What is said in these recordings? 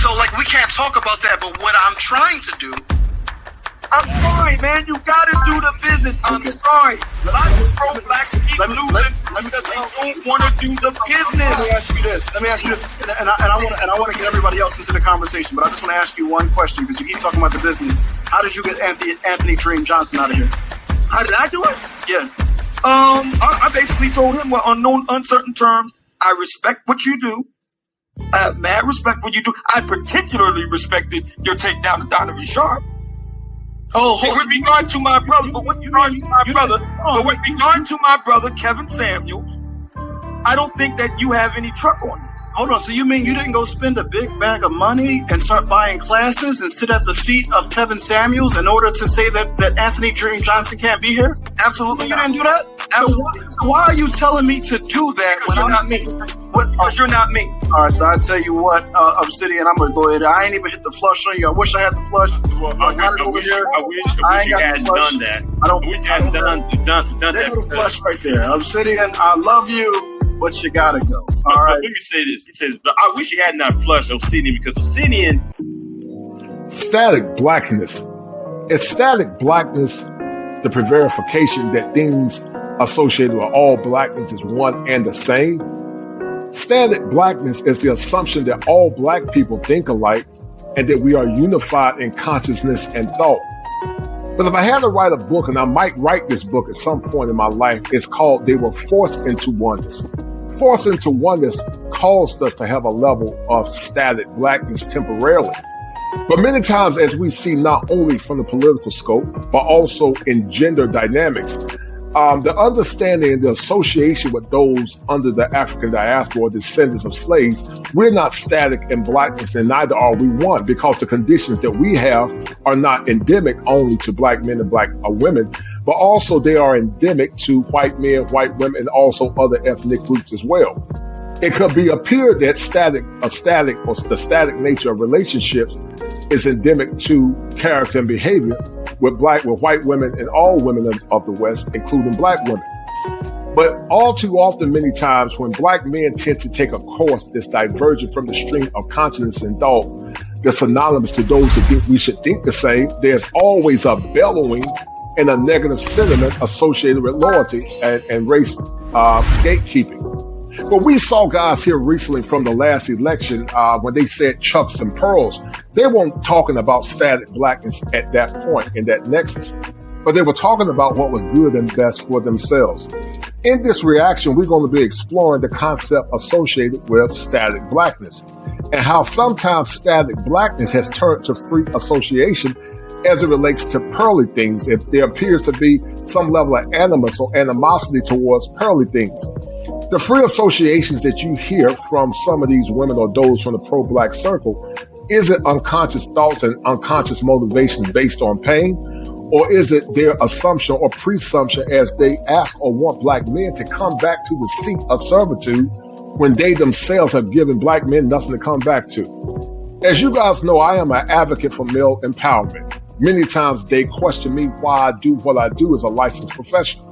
So, like, we can't talk about that, but what I'm trying to do... I'm sorry, man. You gotta do the business. I'm sorry. A lot of pro-blacks keep losing because they don't want to do the business. Let me ask you this. And I want to get everybody else into the conversation, but I just want to ask you one question because you keep talking about the business. How did you get Anthony Dream Johnson out of here? How did I do it? Yeah. I basically told him, well, on uncertain terms, I respect what you do. I have mad respect for what you do. I particularly respected your takedown of Donovan Sharp. With regard to my brother, Kevin Samuels, I don't think that you have any truck on this. Hold on, so you mean you didn't go spend a big bag of money and start buying classes and sit at the feet of Kevin Samuels in order to say that Anthony Dream Johnson can't be here? Absolutely You not. didn't do that? Absolutely. So why are you telling me to do that when You're not me. Because you're not me. All right, so I tell you what, Obsidian, I'm gonna go ahead. I ain't even hit the flush on you. I wish I had the flush. I wish you hadn't done that. I don't. We had done There's the that. flush right there. Obsidian, I love you, but you gotta go. All Let right. me say this. He says, I wish he had not flushed Obsidian because Obsidian. Static blackness. Is static blackness the prevarification that things associated with all blackness is one and the same? Static blackness is the assumption that all black people think alike and that we are unified in consciousness and thought. But if I had to write a book, and I might write this book at some point in my life, it's called They Were Forced into Oneness. Forced into oneness caused us to have a level of static blackness temporarily. But many times, as we see not only from the political scope, but also in gender dynamics, the understanding and the association with those under the African diaspora or descendants of slaves, we're not static in blackness, and neither are we one, because the conditions that we have are not endemic only to black men and black women, but also they are endemic to white men, white women, and also other ethnic groups as well. It could appear that the static nature of relationships is endemic to character and behavior with white women and all women of the West, including black women. But all too often, many times, when black men tend to take a course that's divergent from the stream of consciousness and thought that's synonymous to those that think we should think the same, there's always a bellowing and a negative sentiment associated with loyalty and race gatekeeping. But we saw guys here recently from the last election when they said chucks and pearls. They weren't talking about static blackness at that point in that nexus, but they were talking about what was good and best for themselves. In this reaction, we're going to be exploring the concept associated with static blackness and how sometimes static blackness has turned to free association as it relates to pearly things. If there appears to be some level of animus or animosity towards pearly things. The free associations that you hear from some of these women or those from the pro-black circle, is it unconscious thoughts and unconscious motivations based on pain? Or is it their assumption or presumption as they ask or want black men to come back to the seat of servitude when they themselves have given black men nothing to come back to? As you guys know, I am an advocate for male empowerment. Many times they question me why I do what I do as a licensed professional.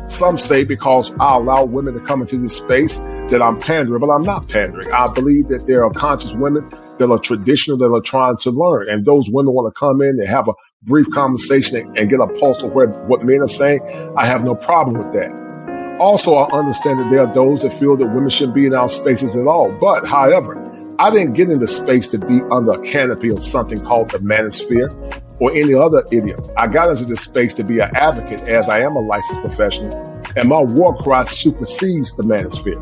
Some say because I allow women to come into this space that I'm pandering, but I'm not pandering. I believe that there are conscious women that are traditional, that are trying to learn. And those women want to come in and have a brief conversation and get a pulse of what men are saying. I have no problem with that. Also, I understand that there are those that feel that women shouldn't be in our spaces at all. But however, I didn't get into space to be under a canopy of something called the manosphere or any other idiom. I got into this space to be an advocate, as I am a licensed professional, and my war cry supersedes the manosphere.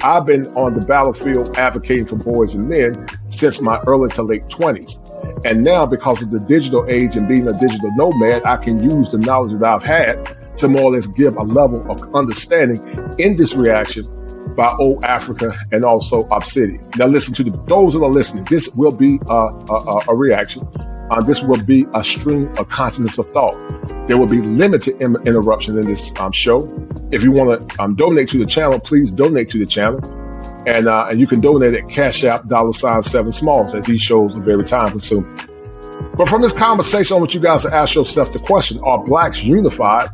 I've been on the battlefield advocating for boys and men since my early to late 20s. And now, because of the digital age and being a digital nomad, I can use the knowledge that I've had to more or less give a level of understanding in this reaction by Old Africa and also Obsidian. Now listen to those that are listening. This will be a reaction. This will be a stream of consciousness of thought. There will be limited interruptions in this show. If you want to donate to the channel, please donate to the channel. And you can donate at Cash App $7smalls, as these shows are very time consuming. But from this conversation, I want you guys to ask yourself the question, are blacks unified?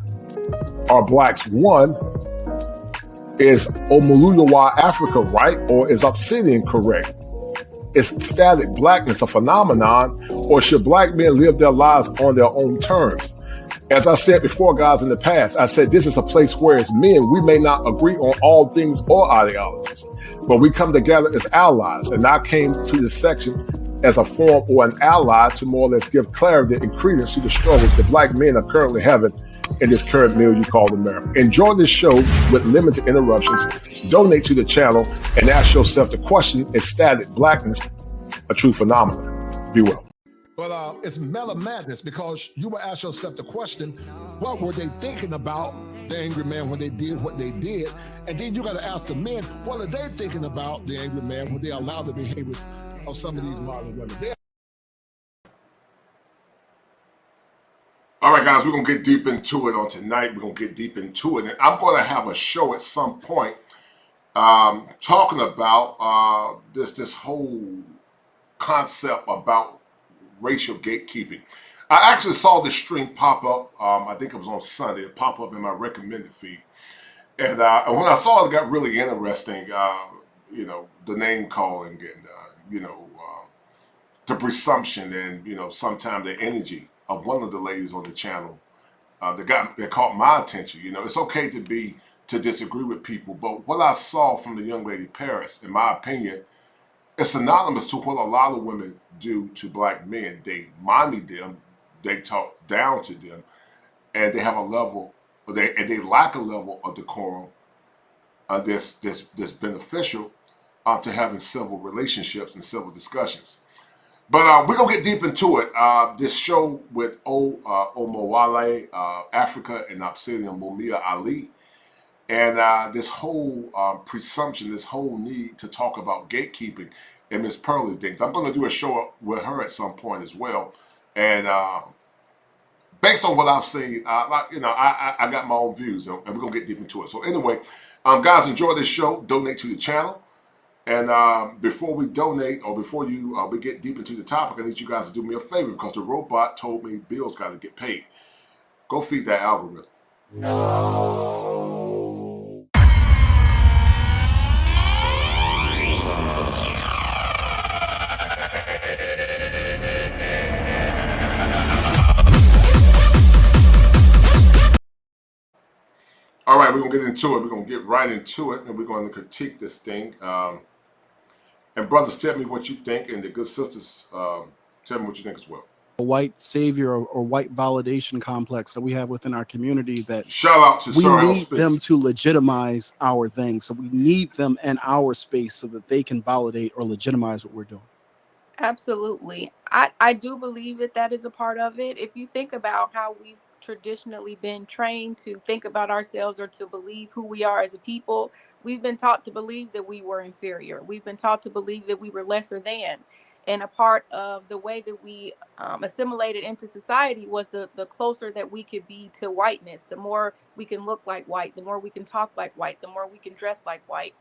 Are blacks one? Is Omuluyawa Africa right, or is Obsidian correct? Is static blackness a phenomenon, or should black men live their lives on their own terms? As I said before, guys, in the past, I said this is a place where as men, we may not agree on all things or ideologies, but we come together as allies. And I came to this section as a form or an ally to more or less give clarity and credence to the struggles that black men are currently having in this current milieu called America. Enjoy this show with limited interruptions. Donate to the channel and ask yourself the question, is static blackness a true phenomenon? Be well. But it's mellow madness, because you will ask yourself the question, what were they thinking about, the angry man, when they did what they did? And then you got to ask the men, what are they thinking about, the angry man, when they allow the behaviors of some of these modern women? All right, guys, we're going to get deep into it on tonight. We're going to get deep into it. And I'm going to have a show at some point talking about this whole concept about racial gatekeeping. I actually saw this stream pop up. I think it was on Sunday. It popped up in my recommended feed. And when I saw it, it got really interesting. The name calling and, the presumption and, sometimes the energy of one of the ladies on the channel that caught my attention. It's okay to disagree with people, but what I saw from the young lady Paris, in my opinion, it's synonymous to what a lot of women do to black men. They mommy them, they talk down to them, and they have a level, they lack a level of decorum that's beneficial to having civil relationships and civil discussions. But we're going to get deep into it. This show with Omowale, Africa, and Obsidian Mumia Ali. And this whole presumption, this whole need to talk about gatekeeping and Miss Pearly Things. I'm going to do a show with her at some point as well. And based on what I've seen, I got my own views, and we're going to get deep into it. So anyway, guys, enjoy this show. Donate to the channel. And before we donate, or before we get deep into the topic, I need you guys to do me a favor, because the robot told me bills got to get paid. Go feed that algorithm. All right, we're going to get into it. We're going to get right into it, and we're going to critique this thing. And brothers, tell me what you think, and the good sisters, tell me what you think as well. A white savior or white validation complex that we have within our community, that shout out to we need them to legitimize our things. So we need them in our space so that they can validate or legitimize what we're doing. Absolutely. I do believe that is a part of it. If you think about how we've traditionally been trained to think about ourselves or to believe who we are as a people, we've been taught to believe that we were inferior. We've been taught to believe that we were lesser than. And a part of the way that we assimilated into society was the closer that we could be to whiteness. The more we can look like white, the more we can talk like white, the more we can dress like white.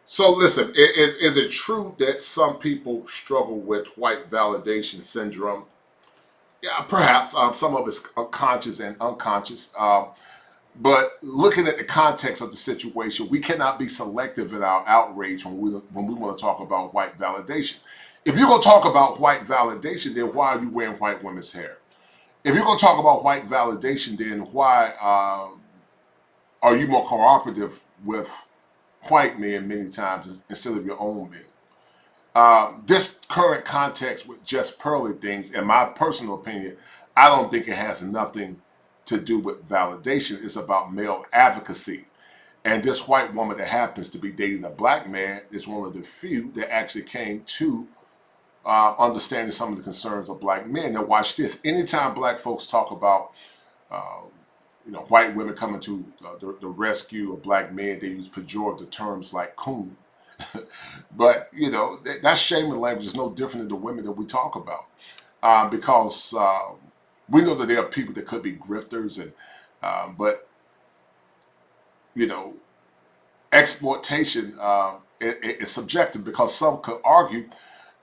So listen, is it true that some people struggle with white validation syndrome? Yeah, perhaps. Some of it's conscious and unconscious. But looking at the context of the situation, we cannot be selective in our outrage when we want to talk about white validation. If you're going to talk about white validation, then why are you wearing white women's hair? If you're going to talk about white validation, then why are you more cooperative with white men many times instead of your own men? This current context with just Pearly Things, in my personal opinion, I don't think it has nothing to do with validation. It's about male advocacy. And this white woman that happens to be dating a black man is one of the few that actually came to understanding some of the concerns of black men. Now watch this. Anytime black folks talk about white women coming to the rescue of black men, they use pejorative terms like coon. But that shaming language is no different than the women that we talk about, because we know that there are people that could be grifters, and but exploitation is subjective, because some could argue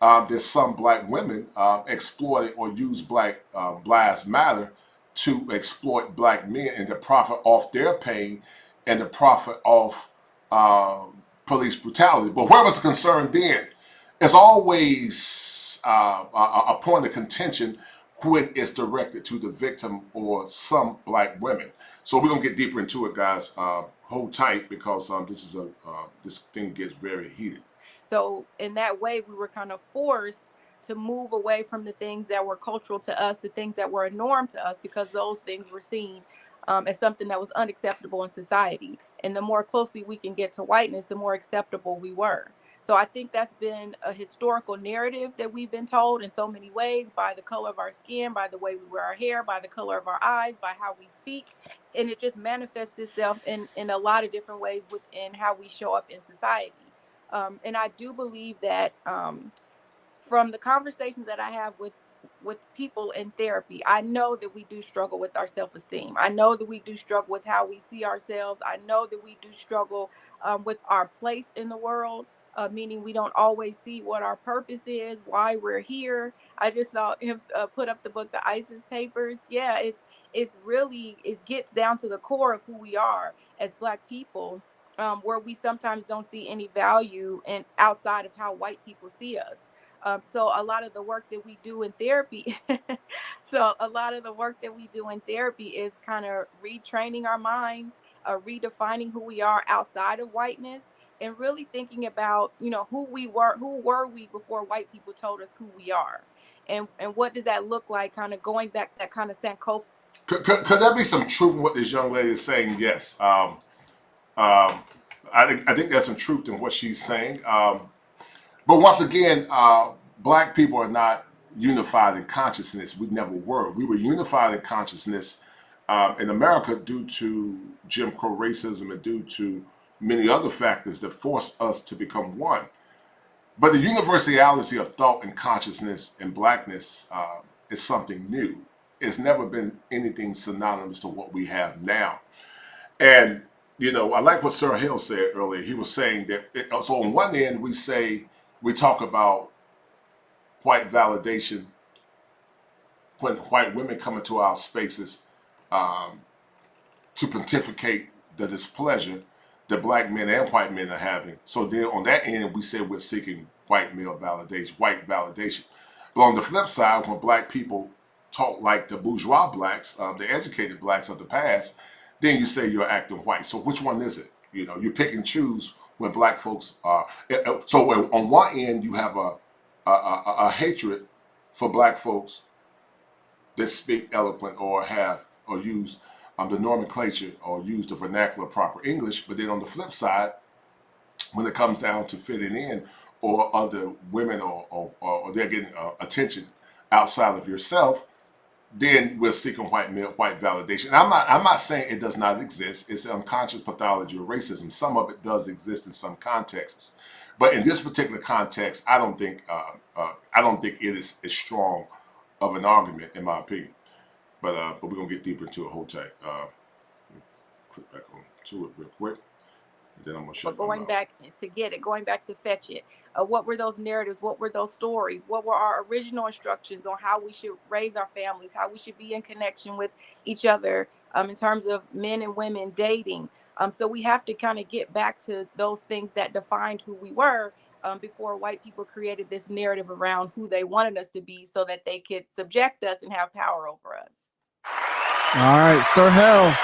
that some black women exploited or use Black Lives Matter to exploit black men and to profit off their pain and to profit off police brutality. But where was the concern then? it's always a point of contention when it's directed to the victim or some black women. So we're gonna get deeper into it, guys. Hold tight, because this thing gets very heated. So in that way, we were kind of forced to move away from the things that were cultural to us, the things that were a norm to us, because those things were seen as something that was unacceptable in society. And the more closely we can get to whiteness, the more acceptable we were. So I think that's been a historical narrative that we've been told in so many ways, by the color of our skin, by the way we wear our hair, by the color of our eyes, by how we speak. And it just manifests itself in a lot of different ways within how we show up in society. And I do believe that from the conversations that I have with people in therapy, I know that we do struggle with our self-esteem. I know that we do struggle with how we see ourselves. I know that we do struggle with our place in the world, meaning we don't always see what our purpose is, why we're here. I just saw him put up the book, The ISIS Papers. Yeah, it's really, it gets down to the core of who we are as Black people, where we sometimes don't see any value in outside of how white people see us. So a lot of the work that we do in therapy, is kind of retraining our minds, redefining who we are outside of whiteness, and really thinking about, who were we before white people told us who we are, and what does that look like? Kind of going back, that kind of Sankofa. Could there be some truth in what this young lady is saying? Yes. I think there's some truth in what she's saying. But once again, Black people are not unified in consciousness. We never were. We were unified in consciousness in America due to Jim Crow racism and due to many other factors that forced us to become one. But the universality of thought and consciousness and Blackness is something new. It's never been anything synonymous to what we have now. And I like what Sir Hill said earlier. He was saying that, so on one end, we talk about white validation when white women come into our spaces to pontificate the displeasure that Black men and white men are having. So then on that end, we say we're seeking white validation. But on the flip side, when Black people talk like the bourgeois Blacks, the educated Blacks of the past, then you say you're acting white. So which one is it? You pick and choose when Black folks are. So on one end, you have a hatred for Black folks that speak eloquent or use the nomenclature or use the vernacular proper English. But then on the flip side, when it comes down to fitting in, or other women or they're getting attention outside of yourself, then we're seeking white validation. And I'm not saying it does not exist. It's an unconscious pathology of racism. Some of it does exist in some contexts, but in this particular context, I don't think it is as strong of an argument, in my opinion. But we're gonna get deeper into it. Hold tight. Click back on to it real quick, and then I'm gonna shut. But going back to fetch it. What were those narratives? What were those stories? What were our original instructions on how we should raise our families, how we should be in connection with each other in terms of men and women dating? So we have to kind of get back to those things that defined who we were before white people created this narrative around who they wanted us to be so that they could subject us and have power over us. All right, Sir Hell,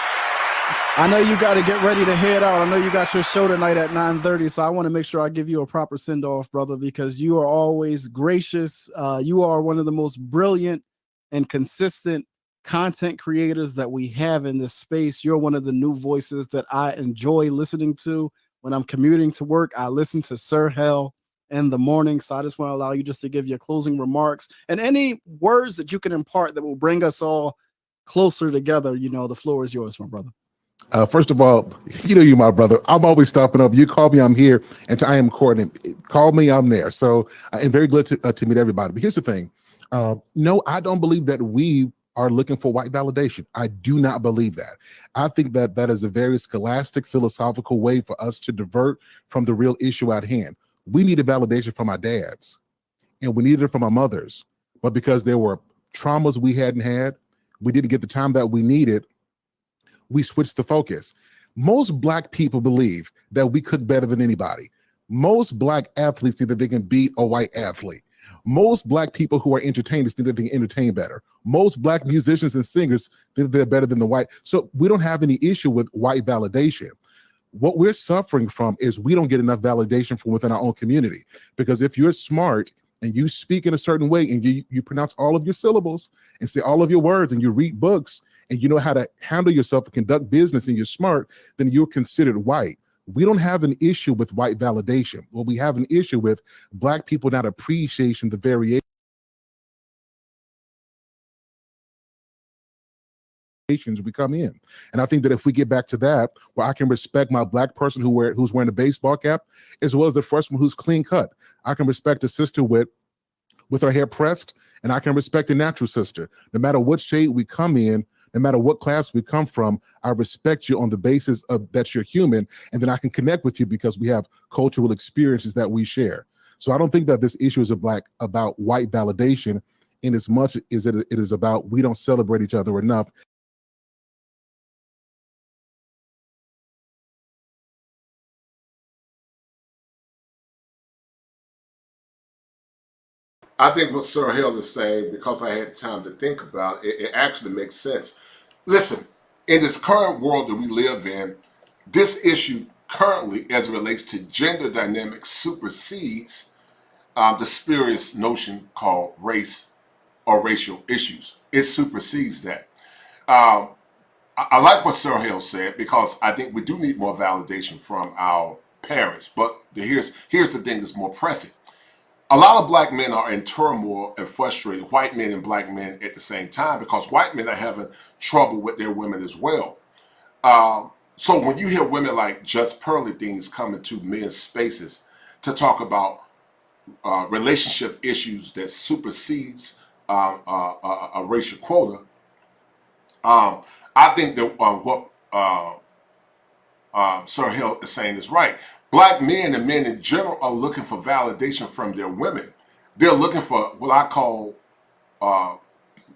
I know you got to get ready to head out. I know you got your show tonight at 9:30, so I want to make sure I give you a proper send-off, brother, because you are always gracious. You are one of the most brilliant and consistent content creators that we have in this space. You're one of the new voices that I enjoy listening to when I'm commuting to work. I listen to Sir Hell in the morning, so I just want to allow you just to give your closing remarks and any words that you can impart that will bring us all closer together. The floor is yours, my brother. First of all, you're my brother. I'm always stopping up. You call me, I'm here, and I am coordinating. Call me, I'm there. So I'm very glad to meet everybody. But here's the thing. No, I don't believe that we are looking for white validation. I do not believe that. I think that is a very scholastic, philosophical way for us to divert from the real issue at hand. We needed validation from our dads, and we needed it from our mothers. But because there were traumas we hadn't had, we didn't get the time that we needed, we switched the focus. Most Black people believe that we cook better than anybody. Most black athletes think that they can beat a white athlete. Most black people who are entertainers think that they can entertain better. Most black musicians and singers think they're better than the white. So we don't have any issue with white validation. What we're suffering from is we don't get enough validation from within our own community. Because if you're smart and you speak in a certain way and you pronounce all of your syllables and say all of your words and you read books and you know how to handle yourself and conduct business and you're smart, then you're considered white. We don't have an issue with white validation. What we have an issue with black people not appreciating the variations we come in. And I think that if we get back to that, where I can respect my black person who's wearing a baseball cap, as well as the first one who's clean cut. I can respect a sister with her hair pressed, and I can respect a natural sister. No matter what shade we come in, no matter what class we come from, I respect you on the basis of that you're human, and then I can connect with you because we have cultural experiences that we share. So I don't think that this issue is about white validation in as much as it is about we don't celebrate each other enough. I think what Sir Hill is saying, because I had time to think about it, it actually makes sense. Listen, in this current world that we live in, this issue currently, as it relates to gender dynamics, supersedes the spurious notion called race or racial issues. It supersedes that. I like what Sir Hill said, because I think we do need more validation from our parents. But here's the thing that's more pressing. A lot of black men are in turmoil and frustrated, white men and black men at the same time, because white men are having trouble with their women as well. So when you hear women like just Pearly Things come into men's spaces to talk about relationship issues that supersedes a racial quota, I think that what Sir Hill is saying is right. Black men and men in general are looking for validation from their women. They're looking for what I call,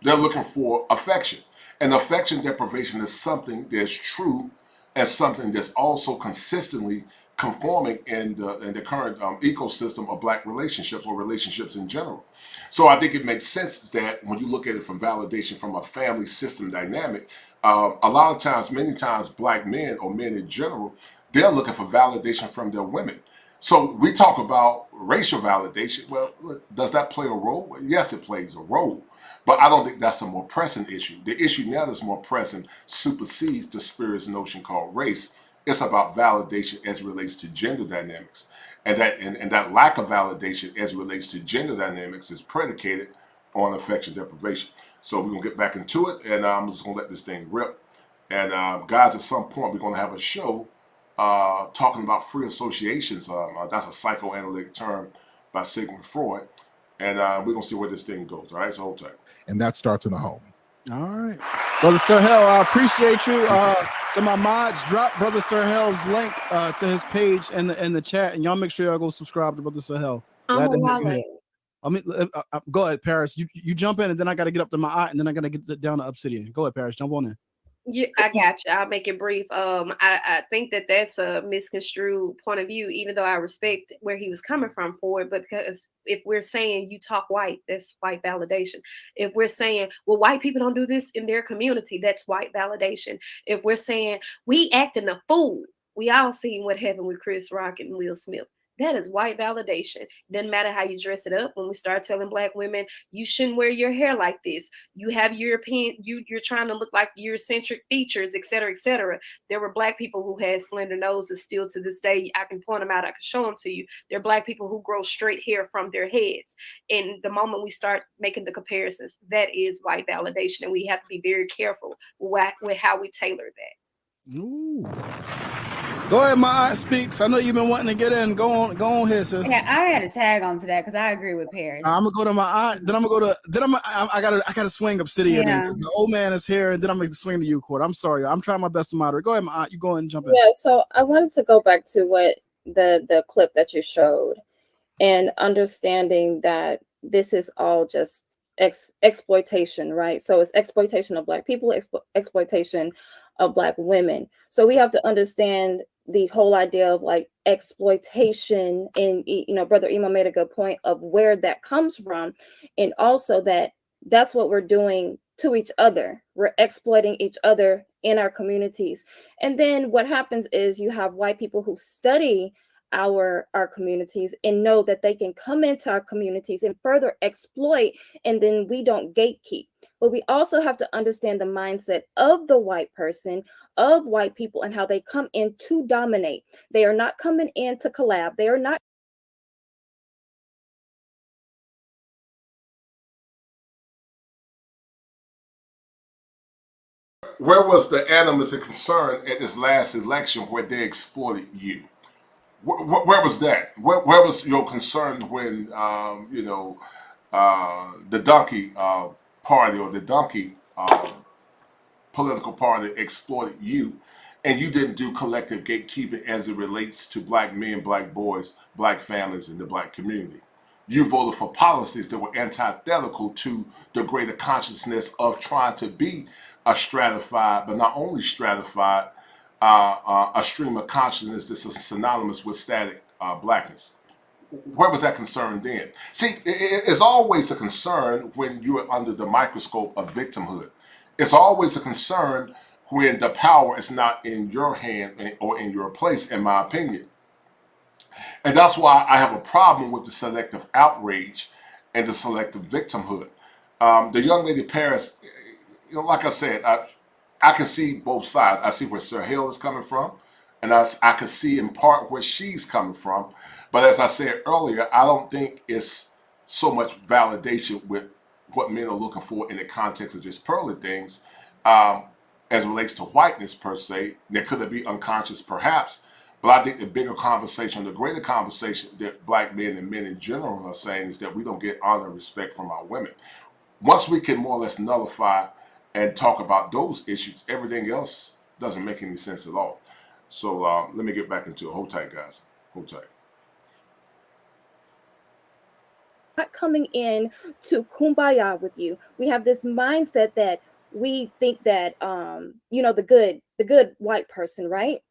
they're looking for affection. And affection deprivation is something that's true and something that's also consistently conforming in the current ecosystem of black relationships or relationships in general. So I think it makes sense that when you look at it from validation from a family system dynamic, a lot of times, many times, black men or men in general, they're looking for validation from their women. So we talk about racial validation. Well, does that play a role? Well, yes, it plays a role. But I don't think that's the more pressing issue. The issue now that's more pressing supersedes the spurious notion called race. It's about validation as it relates to gender dynamics. And that lack of validation as it relates to gender dynamics is predicated on affection deprivation. So we're going to get back into it, and I'm just going to let this thing rip. And guys, at some point, we're going to have a show talking about free associations. That's a psychoanalytic term by Sigmund Freud. And we're going to see where this thing goes. All right, so hold tight. And that starts in the home. All right. Brother Sir Hell, I appreciate you. So my mods, drop Brother Sir Hell's link to his page in the chat, and y'all make sure y'all go subscribe to Brother Sir Hell. I mean, go ahead, Paris. You jump in, and then I got to get up to my eye, and then I got to get down to Obsidian. Go ahead, Paris. Jump on in. Yeah, I got you. I'll make it brief. I think that that's a misconstrued point of view, even though I respect where he was coming from for it. But because if we're saying you talk white, that's white validation. If we're saying, well, white people don't do this in their community, that's white validation. If we're saying we acting a fool, we all seen what happened with Chris Rock and Will Smith. That is white validation. Doesn't matter how you dress it up. When we start telling black women, you shouldn't wear your hair like this. You have European, you're trying to look like Eurocentric features, et cetera, et cetera. There were black people who had slender noses still to this day. I can point them out. I can show them to you. There are black people who grow straight hair from their heads. And the moment we start making the comparisons, that is white validation. And we have to be very careful with how we tailor that. Ooh. Go ahead, my aunt speaks. I know you've been wanting to get in. Go on here, sis. Yeah, I got to tag on to that because I agree with Paris. I'm gonna go to my aunt. Then I'm gonna go to. I gotta swing Obsidian because the old man is here, and then I'm gonna swing to you, Court. I'm sorry. I'm trying my best to moderate. Go ahead, my aunt. You go ahead and jump in. Yeah. So I wanted to go back to what the clip that you showed, and understanding that this is all just exploitation, right? So it's exploitation of black people, exploitation of black women. So we have to understand the whole idea of like exploitation, and Brother Emo made a good point of where that comes from, and also that's what we're doing to each other. We're exploiting each other in our communities. And then what happens is you have white people who study our communities and know that they can come into our communities and further exploit, and then we don't gatekeep. But we also have to understand the mindset of the white person, of white people, and how they come in to dominate. They are not coming in to collab. They are not. Where was the animus and concern at this last election where they exploited you? Where was that? Where was your concern when the donkey party or the donkey political party exploited you, and you didn't do collective gatekeeping as it relates to black men, black boys, black families, and the black community? You voted for policies that were antithetical to the greater consciousness of trying to be a stratified, but not only stratified, a stream of consciousness that's synonymous with static blackness. Where was that concern then? See, it's always a concern when you're under the microscope of victimhood. It's always a concern when the power is not in your hand or in your place, in my opinion. And that's why I have a problem with the selective outrage and the selective victimhood. The young lady Paris, like I said, I can see both sides. I see where Sir Hill is coming from, and I can see in part where she's coming from. But as I said earlier, I don't think it's so much validation with what men are looking for in the context of just Pearly Things, as it relates to whiteness per se. There could it be unconscious perhaps, but I think the bigger conversation, the greater conversation that black men and men in general are saying is that we don't get honor and respect from our women. Once we can more or less nullify and talk about those issues, everything else doesn't make any sense at all. So let me get back into it. Hold tight, guys. Hold tight. Not coming in to kumbaya with you. We have this mindset that we think that the good white person, right?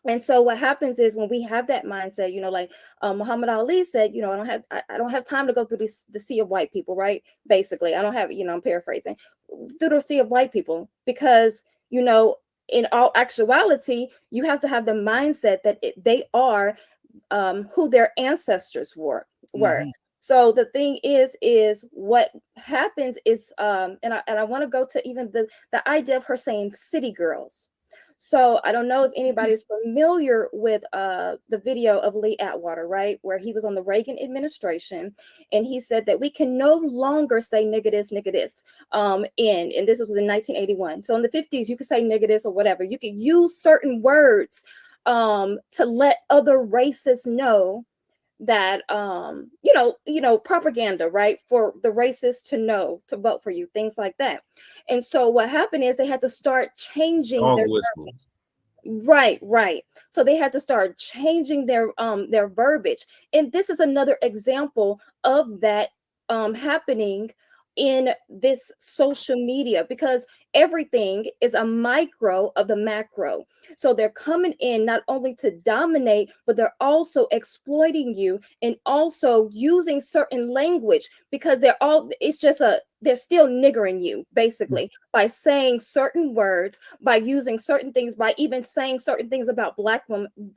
And so what happens is when we have that mindset, like Muhammad Ali said, I don't have time to go through the sea of white people, right? Basically, I don't have, I'm paraphrasing, through the sea of white people, because, in all actuality, you have to have the mindset that they are who their ancestors were. Mm-hmm. So the thing is what happens is, and I want to go to even the idea of her saying city girls. So I don't know if anybody's familiar with the video of Lee Atwater, right? Where he was on the Reagan administration, and he said that we can no longer say nigga this, and this was in 1981. So in the 50s, you could say nigga this or whatever. You could use certain words to let other races know that propaganda, right, for the racists to know to vote for you, things like that. And so what happened is they had to start changing their verbiage. Right. So they had to start changing their verbiage. And this is another example of that happening in this social media, because everything is a micro of the macro. So they're coming in not only to dominate, but they're also exploiting you and also using certain language, because they're still niggering you basically by saying certain words, by using certain things, by even saying certain things about black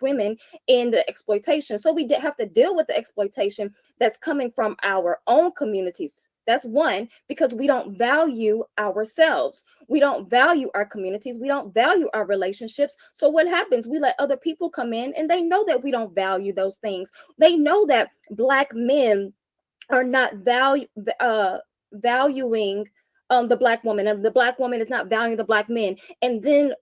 women in the exploitation. So we have to deal with the exploitation that's coming from our own communities. That's one, because we don't value ourselves. We don't value our communities. We don't value our relationships. So what happens? We let other people come in, and they know that we don't value those things. They know that black men are not valuing the black woman, and the black woman is not valuing the black men. And then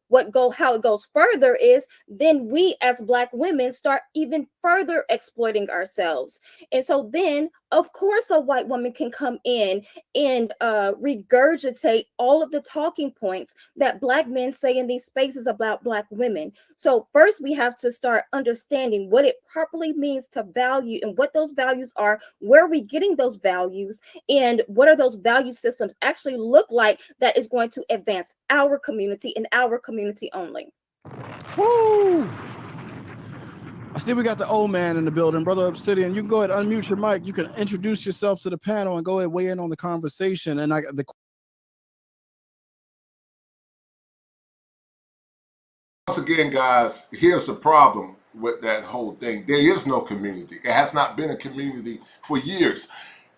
how it goes further is then we as black women start even further exploiting ourselves. And so then of course a white woman can come in and regurgitate all of the talking points that black men say in these spaces about black women. So first we have to start understanding what it properly means to value and what those values are, where are we getting those values, and what are those value systems actually look like that is going to advance our community and our community only. Woo! I see we got the old man in the building, Brother Obsidian. You can go ahead and unmute your mic. You can introduce yourself to the panel and go ahead and weigh in on the conversation. And once again, guys, here's the problem with that whole thing. There is no community. It has not been a community for years.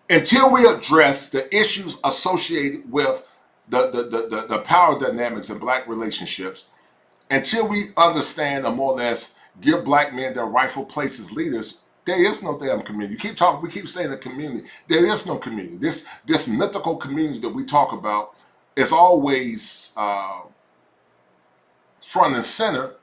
Until we address the issues associated with the power dynamics in black relationships, until we understand or more or less give black men their rightful place as leaders, there is no damn community. We keep saying the community. There is no community. This mythical community that we talk about is always front and center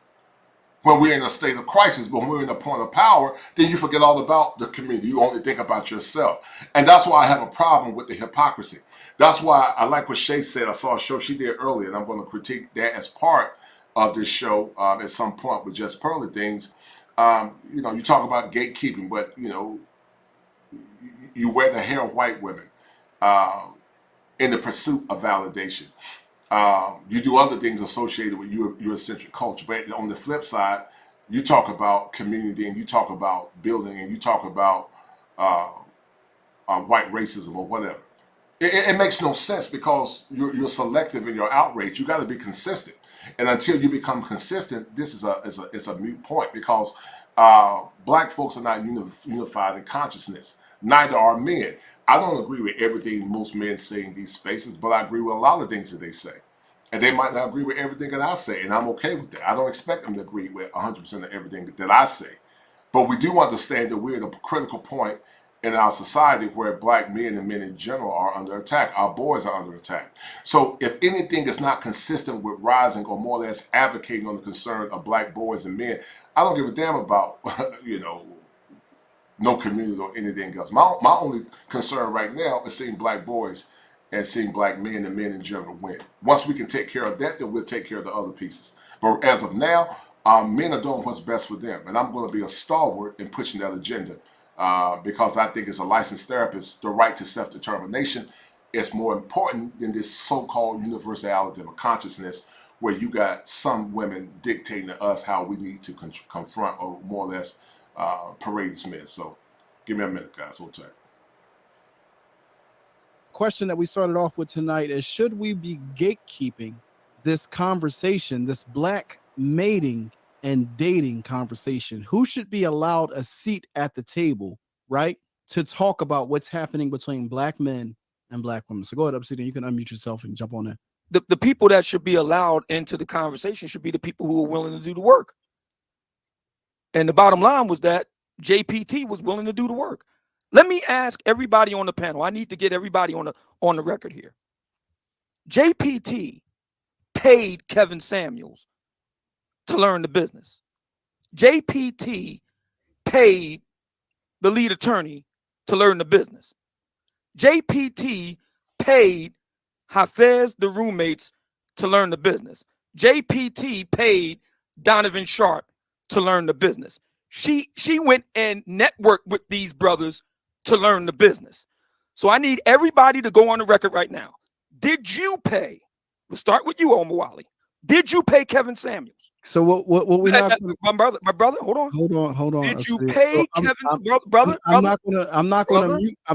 when we're in a state of crisis. But when we're in a point of power, then you forget all about the community. You only think about yourself. And that's why I have a problem with the hypocrisy. That's why I like what Shay said. I saw a show she did earlier, and I'm going to critique that as part of this show at some point with just Pearly Things. You talk about gatekeeping, but you wear the hair of white women in the pursuit of validation. You do other things associated with Eurocentric culture, but on the flip side, you talk about community and you talk about building and you talk about white racism or whatever. It makes no sense because you're selective in your outrage. You got to be consistent, and until you become consistent, this is a moot point because black folks are not unified in consciousness. Neither are men. I don't agree with everything most men say in these spaces, but I agree with a lot of things that they say. And they might not agree with everything that I say, and I'm okay with that. I don't expect them to agree with 100% of everything that I say. But we do understand that we're at a critical point in our society where black men and men in general are under attack. Our boys are under attack. So if anything is not consistent with rising or more or less advocating on the concern of black boys and men, I don't give a damn about, no community or anything else. My only concern right now is seeing black boys and seeing black men and men in general win. Once we can take care of that, then we'll take care of the other pieces. But as of now, men are doing what's best for them. And I'm going to be a stalwart in pushing that agenda because I think as a licensed therapist, the right to self-determination is more important than this so-called universality of consciousness where you got some women dictating to us how we need to confront or more or less parade as men. So give me a minute, guys. Hold tight. Question that we started off with tonight is, should we be gatekeeping this conversation, this black mating and dating conversation? Who should be allowed a seat at the table, right, to talk about what's happening between black men and black women? So go ahead, Obsidian. You can unmute yourself and jump on that. The people that should be allowed into the conversation should be the people who are willing to do the work. And the bottom line was that JPT was willing to do the work. Let me ask everybody on the panel. I need to get everybody on the record here. JPT paid Kevin Samuels to learn the business. JPT paid the lead attorney to learn the business. JPT paid Hafez, the roommates, to learn the business. JPT paid Donovan Sharp to learn the business. She went and networked with these brothers to learn the business. So I need everybody to go on the record right now. Did you pay? We'll start with you, Omawali. Did you pay Kevin Samuels? So what we not my brother, hold on. Did you pay Kevin, brother? I'm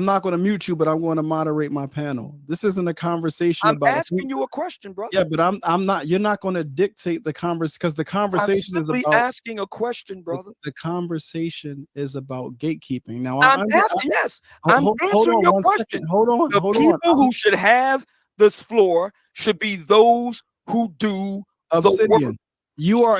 not gonna mute you, but I'm going to moderate my panel. This isn't a conversation I'm about asking you a question, brother. Yeah, but I'm not. You're not going to dictate the conversation because the conversation I'm simply is about asking a question, brother. The conversation is about gatekeeping. Now I'm asking. Yes, I'm answering your question. Hold on. The people who should have this floor should be those who do the work. You are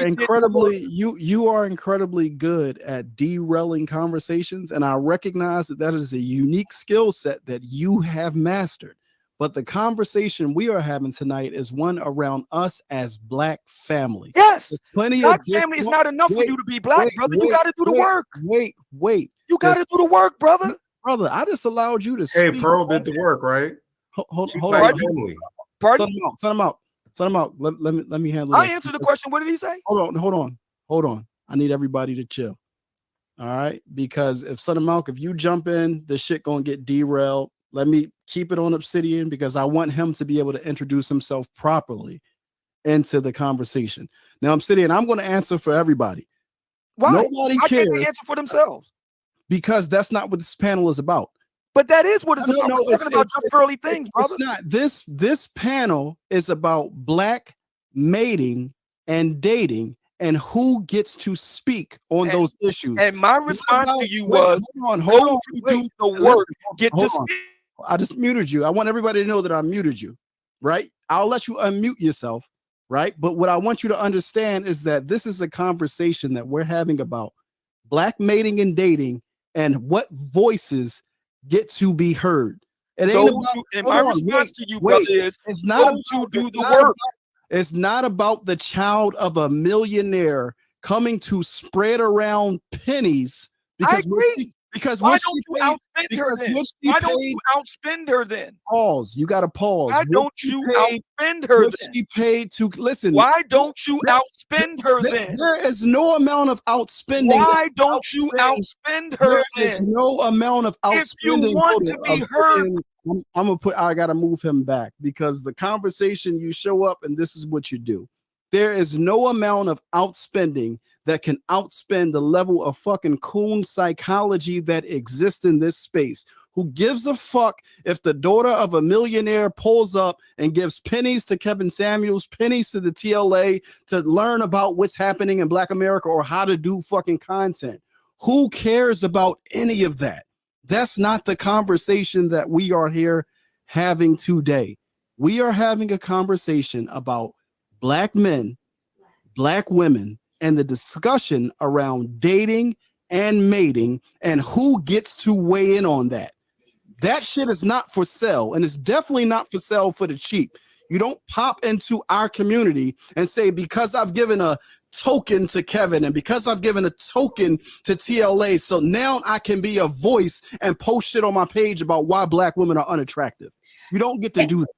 incredibly good at derailing conversations, and I recognize that is a unique skill set that you have mastered. But the conversation we are having tonight is one around us as black family. Yes, plenty black of family is not enough for you to be black, brother. You got to do the work. Wait. You got to do the work, brother. Brother, I just allowed you to speak. Hey, Pearl did the work, right? Hold on. Pardon? Son him out. Let me handle this. I answered the question. What did he say? Hold on. I need everybody to chill. All right, because if Son of Malk, if you jump in, the shit gonna get derailed. Let me keep it on Obsidian because I want him to be able to introduce himself properly into the conversation. Now, Obsidian, I'm going to answer for everybody. Why? Nobody Why can't cares they answer for themselves? because that's not what this panel is about. But that is what it's No, about. no, We're talking about just pearly things, brother. It's not. This panel is about black mating and dating and who gets to speak on those issues. And my response to you was, hold those on, who do the work get to hold on. speak. I just muted you. I want everybody to know that I muted you, right? I'll let you unmute yourself, right? But what I want you to understand is that this is a conversation that we're having about black mating and dating and what voices get to be heard. It ain't Those about, who, and my response to you, wait, brother, is it's not those who do the not work. about- it's not about the child of a millionaire coming to spread around pennies I agree. because Why what don't she you paid- outspend her because then? what she Why don't paid- you outspend her then? Pause. You got to pause. Why What don't she you paid- outspend her what then? she paid to listen. Why don't you there- outspend her there- then? There is no amount of outspending. Why don't you outspend her There is then? no amount of outspending. If you want to be heard, I'm gonna put. I gotta move him back because the conversation you show up and this is what you do. There is no amount of outspending that can outspend the level of fucking coon psychology that exists in this space. Who gives a fuck if the daughter of a millionaire pulls up and gives pennies to Kevin Samuels, pennies to the TLA to learn about what's happening in Black America or how to do fucking content? Who cares about any of that? That's not the conversation that we are here having today. We are having a conversation about black men, black women, and the discussion around dating and mating and who gets to weigh in on that. That shit is not for sale, and it's definitely not for sale for the cheap. You don't pop into our community and say, because I've given a token to Kevin and because I've given a token to TLA, so now I can be a voice and post shit on my page about why black women are unattractive. You don't get to do that.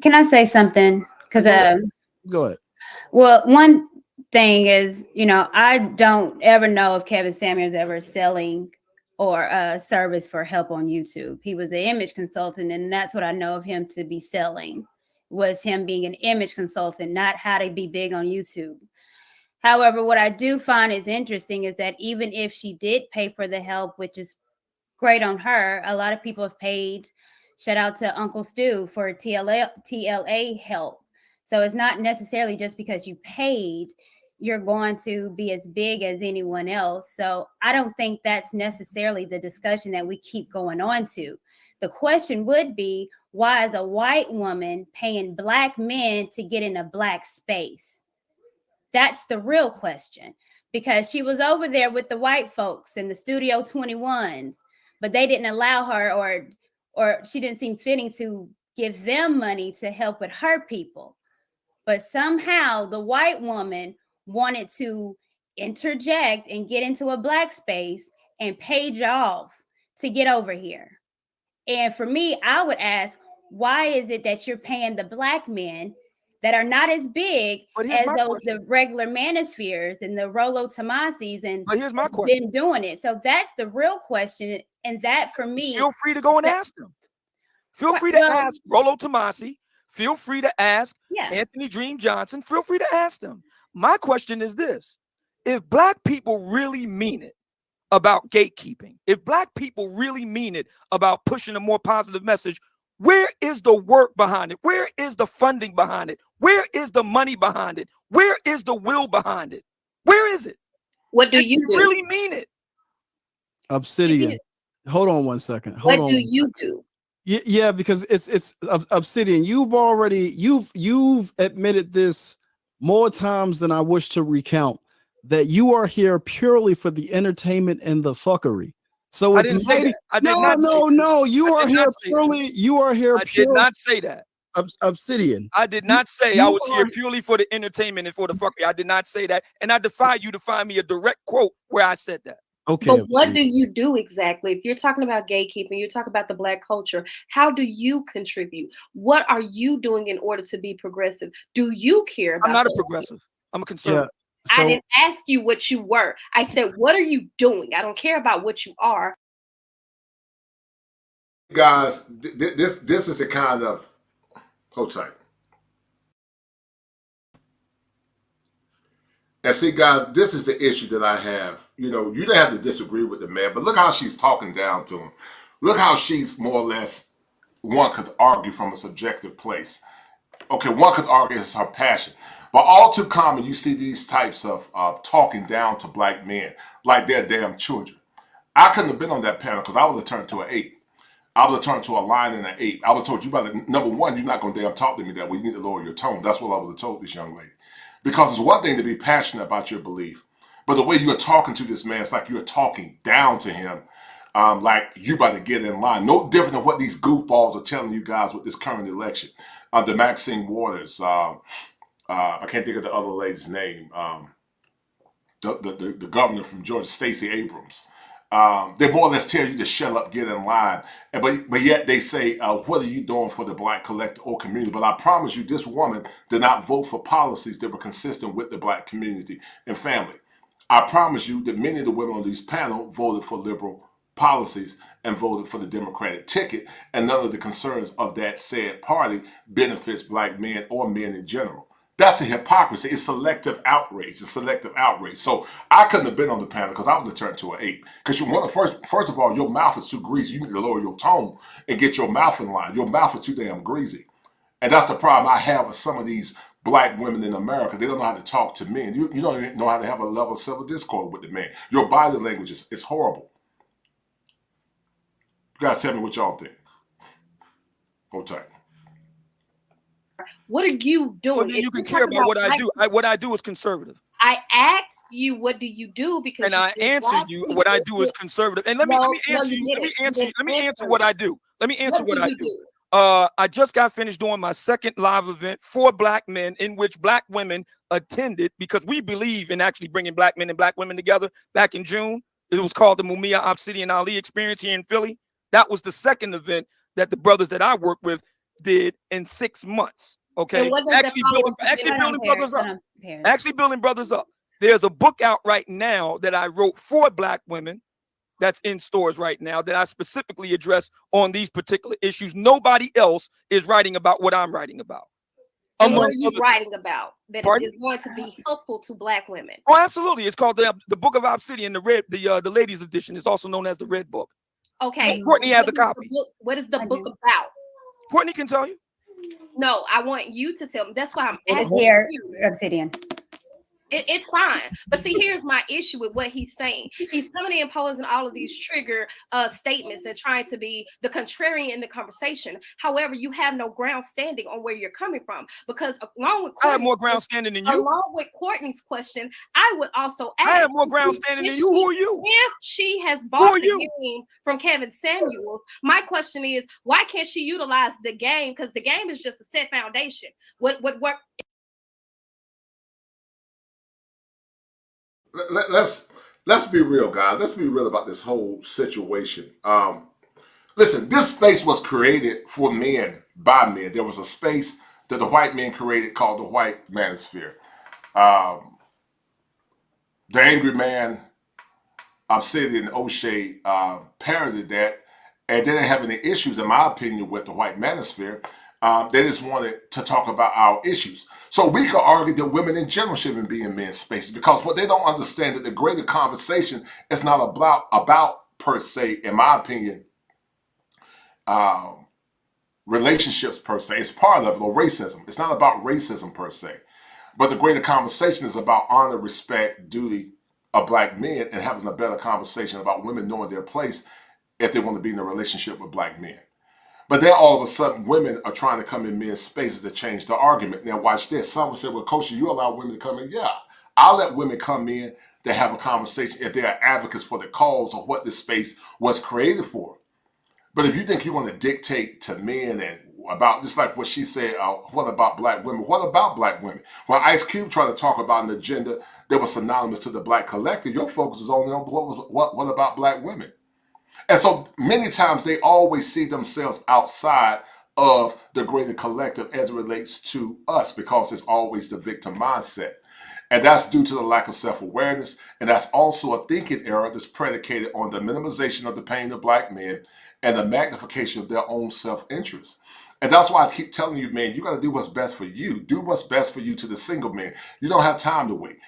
Can I say something? Because Go ahead. well, one thing is, I don't ever know if Kevin Samuels ever selling or a service for help on YouTube. He was an image consultant, and that's what I know of him to be selling, was him being an image consultant, not how to be big on YouTube. However, what I do find is interesting is that even if she did pay for the help, which is great on her, a lot of people have paid. Shout out to Uncle Stu for TLA help. So it's not necessarily just because you paid, you're going to be as big as anyone else. So I don't think that's necessarily the discussion that we keep going on to. The question would be, why is a white woman paying black men to get in a black space? That's the real question, because she was over there with the white folks in the Studio 21s, but they didn't allow her, or she didn't seem fitting to give them money to help with her people. But somehow the white woman wanted to interject and get into a black space and page off to get over here. And for me, I would ask, why is it that you're paying the black men that are not as big as those the regular manospheres and the Rollo Tomasis and here's my question. Been doing it? So that's the real question. And that for me, feel free to go and ask them. Feel free to ask Rollo Tomasi. Feel free to ask Anthony Dream Johnson. Feel free to ask them. My question is this: if black people really mean it about gatekeeping, if black people really mean it about pushing a more positive message, where is the work behind it? Where is the funding behind it? Where is the money behind it? Where is the will behind it? Where is it? What do you do? Really mean it? Obsidian. Hold on one second. What do you do? Yeah, because it's Obsidian. You've admitted this more times than I wish to recount, that you are here purely for the entertainment and the fuckery. So I it's didn't say that. I did not say that. No. You I are did here not say purely. that. You are here. I did not say that. Obsidian. I did not say You I was here are- purely for the entertainment and for the fuckery. I did not say that, and I defy you to find me a direct quote where I said that. Okay. But what do you do exactly? If you're talking about gatekeeping, you're talking about the black culture, how do you contribute? What are you doing in order to be progressive? Do you care about I'm not a those progressive. things? I'm a conservative. I didn't ask you what you were. I said, what are you doing? I don't care about what you are. Guys, this is the kind of, hold tight. And see, guys, this is the issue that I have. You know, you don't have to disagree with the man, but look how she's talking down to him. Look how she's more or less, one could argue from a subjective place. Okay, one could argue it's her passion. But all too common, you see these types of talking down to black men like they're damn children. I couldn't have been on that panel because I would have turned to an 8. I would have turned to a line and an 8. I would have told you, brother, number one, you're not going to damn talk to me that way. You need to lower your tone. That's what I would have told this young lady. Because it's one thing to be passionate about your belief, but the way you're talking to this man, it's like you're talking down to him, like you about to get in line. No different than what these goofballs are telling you guys with this current election. The Maxine Waters, I can't think of the other lady's name, the governor from Georgia, Stacey Abrams. They more or less tell you to shut up, get in line. But yet they say, what are you doing for the black collective or community? But I promise you, this woman did not vote for policies that were consistent with the black community and family. I promise you that many of the women on these panels voted for liberal policies and voted for the Democratic ticket, and none of the concerns of that said party benefits black men or men in general. That's a hypocrisy. It's selective outrage. It's selective outrage. So I couldn't have been on the panel because I would have turned to an 8. Because first of all, your mouth is too greasy. You need to lower your tone and get your mouth in line. Your mouth is too damn greasy. And that's the problem I have with some of these black women in America. They don't know how to talk to men. You don't even know how to have a level of civil discord with the man. Your body language is horrible. You guys tell me what y'all think. Hold tight. What are you doing? Well, then you can care about what I do. What I do is conservative. I asked you, what do you do? Because and I answered you, what I do is conservative. And let me answer what I do. Let me answer what I do. I just got finished doing my second live event for black men, in which black women attended, because we believe in actually bringing black men and black women together. Back in June, it was called the Mumia Obsidian Ali Experience here in Philly. That was the second event that the brothers that I work with did in 6 months. Okay, actually building brothers up. Actually building brothers up. There's a book out right now that I wrote for black women that's in stores right now that I specifically address on these particular issues. Nobody else is writing about what I'm writing about. And what are you writing about that is going to be helpful to black women? Oh, absolutely. It's called the Book of Obsidian, the ladies edition. It's also known as the Red Book. Okay. Courtney has a copy. What is the book about? Courtney can tell you. No, I want you to tell me. That's why I'm asking here, you. Obsidian. It's fine. But see, here's my issue with what he's saying. He's coming in posing all of these trigger statements and trying to be the contrarian in the conversation. However, you have no ground standing on where you're coming from. Because along with I have more ground standing than you. Along with Courtney's question, I would also ask, I have more ground standing than you. Who are you? If she has bought the game from Kevin Samuels, my question is, why can't she utilize the game? Because the game is just a set foundation. What Let's be real, guys. Let's be real about this whole situation. Listen, this space was created for men by men. There was a space that the white men created called the white manosphere. The Angry Man, Obsidian, O'Shea parroted that, and they didn't have any issues, in my opinion, with the white manosphere. They just wanted to talk about our issues. So we could argue that women in general shouldn't be in men's spaces, because what they don't understand that the greater conversation is not about per se, in my opinion, relationships per se. It's part of it, or racism. It's not about racism per se, but the greater conversation is about honor, respect, duty of black men, and having a better conversation about women knowing their place if they want to be in a relationship with black men. But then all of a sudden, women are trying to come in men's spaces to change the argument. Now, watch this. Someone said, well, Coach, you allow women to come in? Yeah, I'll let women come in to have a conversation if they are advocates for the cause of what this space was created for. But if you think you want to dictate to men and about, just like what she said, what about black women? What about black women? When Ice Cube tried to talk about an agenda that was synonymous to the black collective, your focus was only on what about black women? And so many times they always see themselves outside of the greater collective as it relates to us, because it's always the victim mindset. And that's due to the lack of self-awareness. And that's also a thinking error that's predicated on the minimization of the pain of black men and the magnification of their own self-interest. And that's why I keep telling you, man, you got to do what's best for you. Do what's best for you to the single man. You don't have time to wait.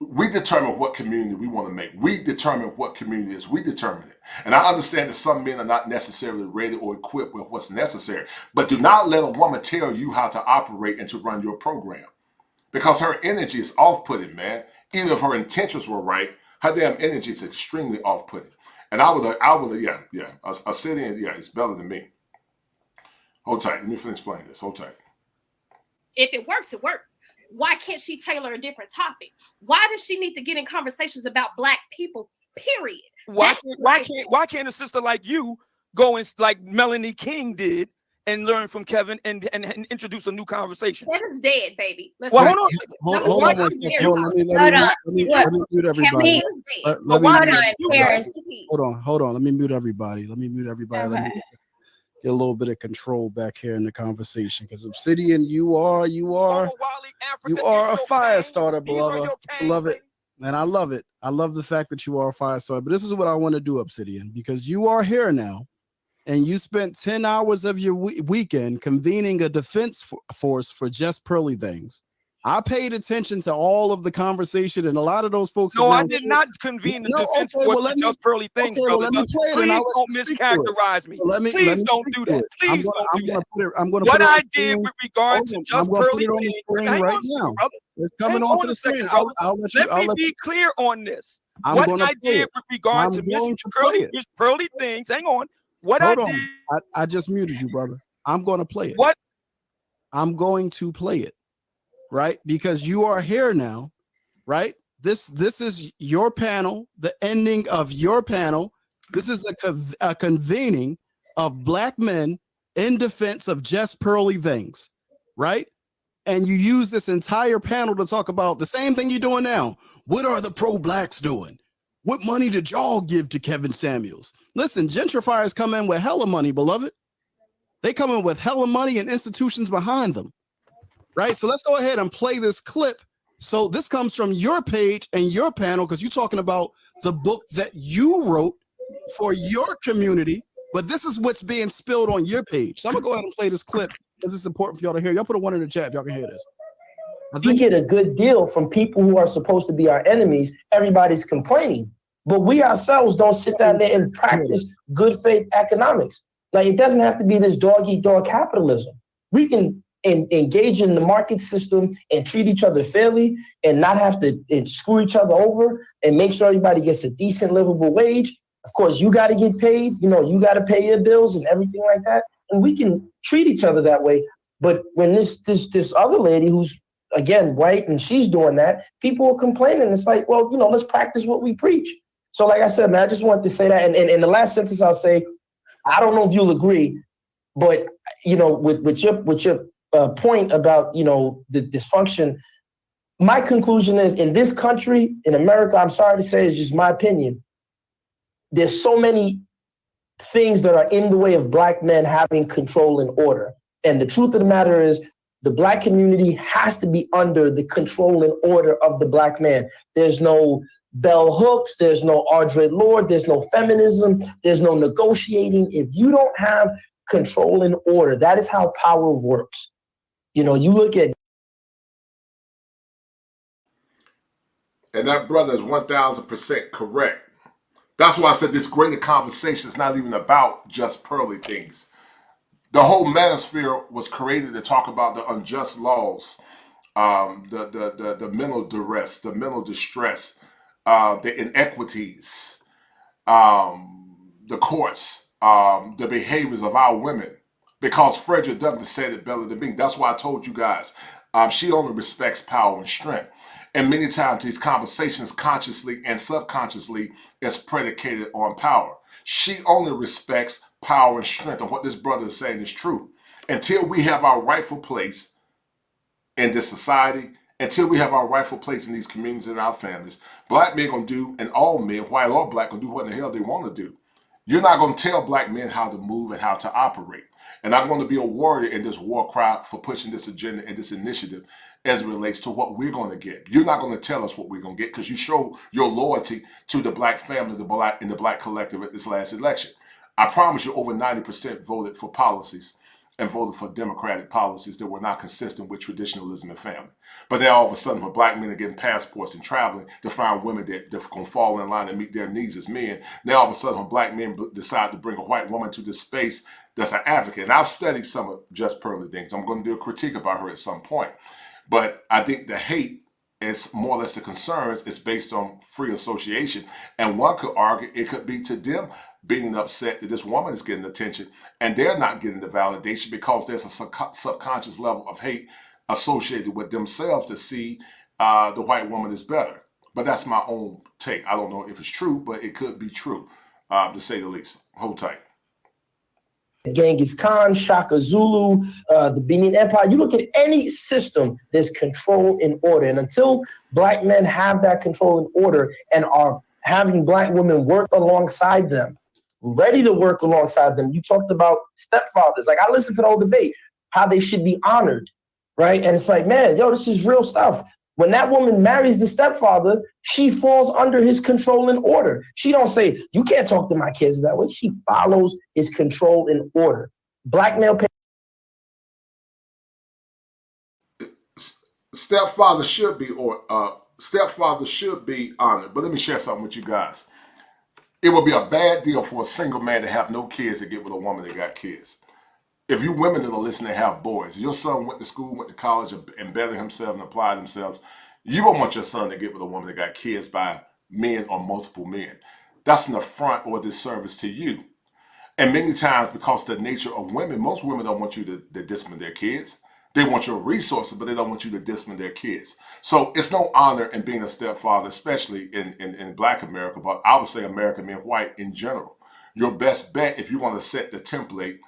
we determine what community we want to make. We determine what community is. We determine it. And I understand that some men are not necessarily ready or equipped with what's necessary. But do not let a woman tell you how to operate and to run your program. Because her energy is off-putting, man. Even if her intentions were right, her damn energy is extremely off-putting. And I would, a sit-in, it's better than me. Hold tight. Let me finish explaining this. Hold tight. If it works, it works. Why can't she tailor a different topic? Why does she need to get in conversations about Black people, period? Why can't a sister like you go and like Melanie King did and learn from Kevin and introduce a new conversation? Kevin's dead, baby. Hold on. Let me mute everybody. Hold on. Let me mute everybody. Let me get a little bit of control back here in the conversation, because Obsidian, you are a fire starter, beloved, and I love it. I love the fact that you are a fire starter. But this is what I want to do, Obsidian, because you are here now, and you spent 10 hours of your weekend convening a defense force for just Pearly Things. I paid attention to all of the conversation, and a lot of those folks. No, I did not convene the defense force for just Pearly Things, brother. Please don't mischaracterize me. Please don't do that. Please don't do that. What I did with regard to just Pearly Things, right now, it's coming onto the screen. Let me be clear on this. What I did with regard to Miss Pearly Things, hang on. I just muted you, brother. I'm going to play it. What? I'm going to play it. Right? Because you are here now, right? This is your panel, the ending of your panel. This is a convening of Black men in defense of just Pearly Things, right? And you use this entire panel to talk about the same thing you're doing now. What are the pro-Blacks doing? What money did y'all give to Kevin Samuels? Listen, gentrifiers come in with hella money, beloved. They come in with hella money and institutions behind them. Right, so let's go ahead and play this clip. So this comes from your page and your panel, because you're talking about the book that you wrote for your community, but this is what's being spilled on your page. So I'm gonna go ahead and play this clip because it's important for y'all to hear. Y'all put a 1 in the chat if y'all can hear this. We get a good deal from people who are supposed to be our enemies. Everybody's complaining, but we ourselves don't sit down there and practice good faith economics. Like, it doesn't have to be this dog-eat-dog capitalism. We can engage in the market system and treat each other fairly and not have to screw each other over and make sure everybody gets a decent livable wage. Of course, you got to get paid, you got to pay your bills and everything like that. And we can treat each other that way. But when this other lady who's, again, white, and she's doing that, people are complaining. It's like, well, let's practice what we preach. So like I said, man, I just wanted to say that. And in the last sentence, I'll say, I don't know if you'll agree, but, with your point about the dysfunction, my conclusion is, in this country, in America, I'm sorry to say, it's just my opinion, there's so many things that are in the way of Black men having control and order. And the truth of the matter is, the Black community has to be under the control and order of the Black man. There's no bell hooks, there's no Audre Lorde, there's no feminism, there's no negotiating. If you don't have control and order, that is how power works. You look at. And that brother is 1000% correct. That's why I said this greater conversation is not even about just Pearly Things. The whole manosphere was created to talk about the unjust laws, the mental duress, the mental distress, the inequities, the courts, the behaviors of our women. Because Frederick Douglass said it better than me. That's why I told you guys, she only respects power and strength. And many times these conversations, consciously and subconsciously, is predicated on power. She only respects power and strength. And what this brother is saying is true. Until we have our rightful place in this society, until we have our rightful place in these communities and our families, Black men gonna do, and all men, white or Black, gonna do what the hell they want to do. You're not gonna tell Black men how to move and how to operate. And I'm going to be a warrior in this war cry for pushing this agenda and this initiative as it relates to what we're going to get. You're not going to tell us what we're going to get, because you show your loyalty to the Black family, the Black collective at this last election. I promise you, over 90% voted for policies and voted for Democratic policies that were not consistent with traditionalism and family. But then all of a sudden, when black men are getting passports and traveling to find women that going to fall in line and meet their needs as men, now all of a sudden, when black men decide to bring a white woman to this space that's an advocate, and I've studied some of Just Pearly Things. I'm going to do a critique about her at some point. But I think the hate is more or less the concerns is based on free association. And one could argue it could be to them being upset that this woman is getting attention and they're not getting the validation because there's a subconscious level of hate associated with themselves to see the white woman is better. But that's my own take. I don't know if it's true, but it could be true, to say the least. Hold tight. Genghis Khan, Shaka Zulu, the Benin Empire. You look at any system, there's control and order. And until black men have that control and order and are having black women work alongside them, ready to work alongside them. You talked about stepfathers. Like, I listened to the whole debate, how they should be honored, right? And it's like, man, yo, this is real stuff. When that woman marries the stepfather, she falls under his control and order. She don't say, you can't talk to my kids that way. She follows his control and order. Black male Stepfather should be honored. But let me share something with you guys. It would be a bad deal for a single man to have no kids to get with a woman that got kids. If you women that are listening have boys, your son went to school, went to college, and bettered himself and applied themselves, you don't want your son to get with a woman that got kids by men or multiple men. That's an affront or a disservice to you. And many times, because the nature of women, most women don't want you to discipline their kids. They want your resources, but they don't want you to discipline their kids. So it's no honor in being a stepfather, especially in Black America, but I would say American men, white in general. Your best bet, if you want to set the template,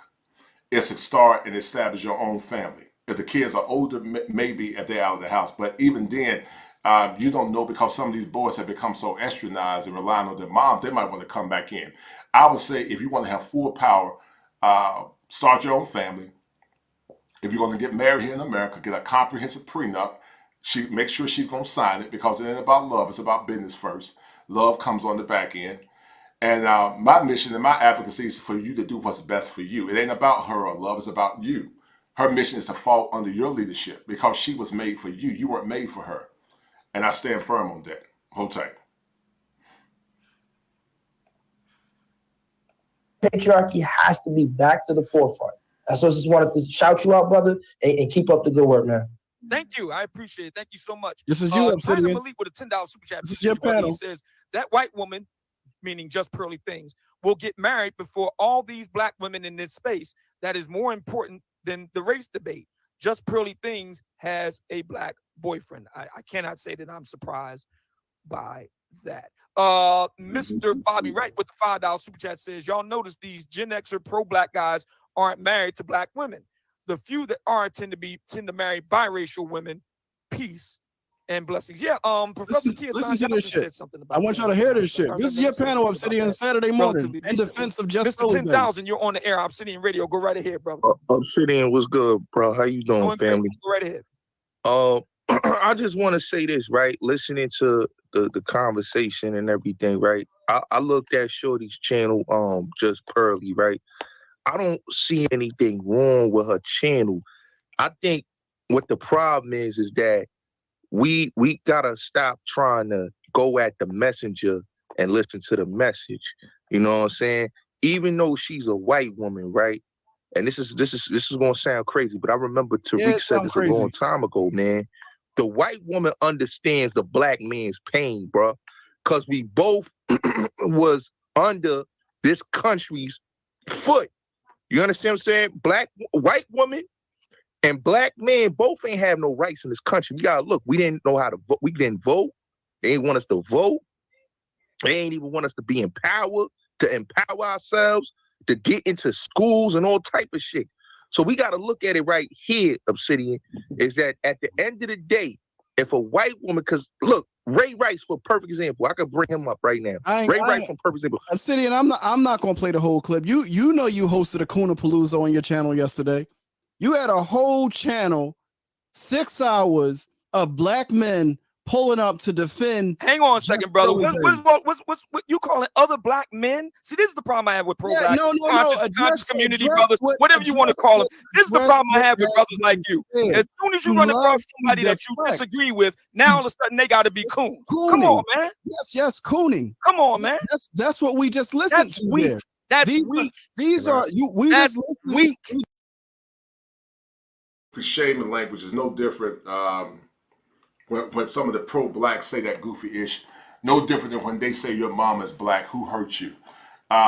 is to start and establish your own family. If the kids are older, maybe if they're out of the house. But even then, you don't know, because some of these boys have become so estranged and relying on their moms, they might want to come back in. I would say if you want to have full power, start your own family. If you're going to get married here in America, get a comprehensive prenup. Make sure she's going to sign it, because it ain't about love. It's about business first. Love comes on the back end. And my mission and my advocacy is for you to do what's best for you. It ain't about her or love. It's about you. Her mission is to fall under your leadership, because she was made for you. You weren't made for her. And I stand firm on that. Hold tight. patriarchy has to be back to the forefront. I just wanted to shout you out, brother, and keep up the good work, man. Thank you. I appreciate it. Thank you so much. This is you, Obsidian Malik, with a $10 super chat. This is your panel. He says that white woman, meaning Just Pearly Things, will get married before all these black women in this space. That is more important than the race debate. Just Pearly Things has a black boyfriend. I cannot say that I'm surprised by that. Mr. Bobby Wright with the $5 super chat says, y'all notice these Gen Xer pro-black guys aren't married to black women. The few that are tend to marry biracial women. Peace and blessings. Yeah, Professor Tia said something about I want y'all to hear this shit. This is your panel, Obsidian, Saturday morning in defense of Just Mr. 10,000. You're on the air, Obsidian Radio. Go right ahead, brother. Obsidian, what's good, bro? How you doing, family? Go right ahead. I just want to say this, right? Listening to the conversation and everything, right? I looked at Shorty's channel, Just Pearly, right? I don't see anything wrong with her channel. I think what the problem is that we gotta stop trying to go at the messenger and listen to the message. You know what I'm saying? Even though she's a white woman, right? And this is gonna sound crazy, but I remember Tariq said this a long time ago, man. The white woman understands the black man's pain, bro, because we both was under this country's foot. You understand what I'm saying? White woman and black man both ain't have no rights in this country. We gotta look. We didn't know how to vote. We didn't vote. They ain't want us to vote. They ain't even want us to be empowered, to empower ourselves, to get into schools and all type of shit. So we gotta look at it right here, Obsidian, is that at the end of the day, if a white woman, because look, Ray Rice for a perfect example. I could bring him up right now. Ray Rice for a perfect example. Obsidian, I'm not gonna play the whole clip. You know you hosted a Kuna Palooza on your channel yesterday. You had a whole channel, 6 hours of black men pulling up to defend. Hang on a second, brother. What you calling other black men? See, this is the problem I have with pro-black conscious community brothers, whatever you want to call them. This is the problem I have with brothers like you. As soon as you run across somebody that you disagree with, now all of a sudden they got to be coon. Come on, man. Yes, cooning. Come on, man. That's what we just listened to. Weak. That's weak. These are you. That's weak. Shaming language is no different. When some of the pro-blacks say that goofy-ish, no different than when they say your mom is black, who hurt you?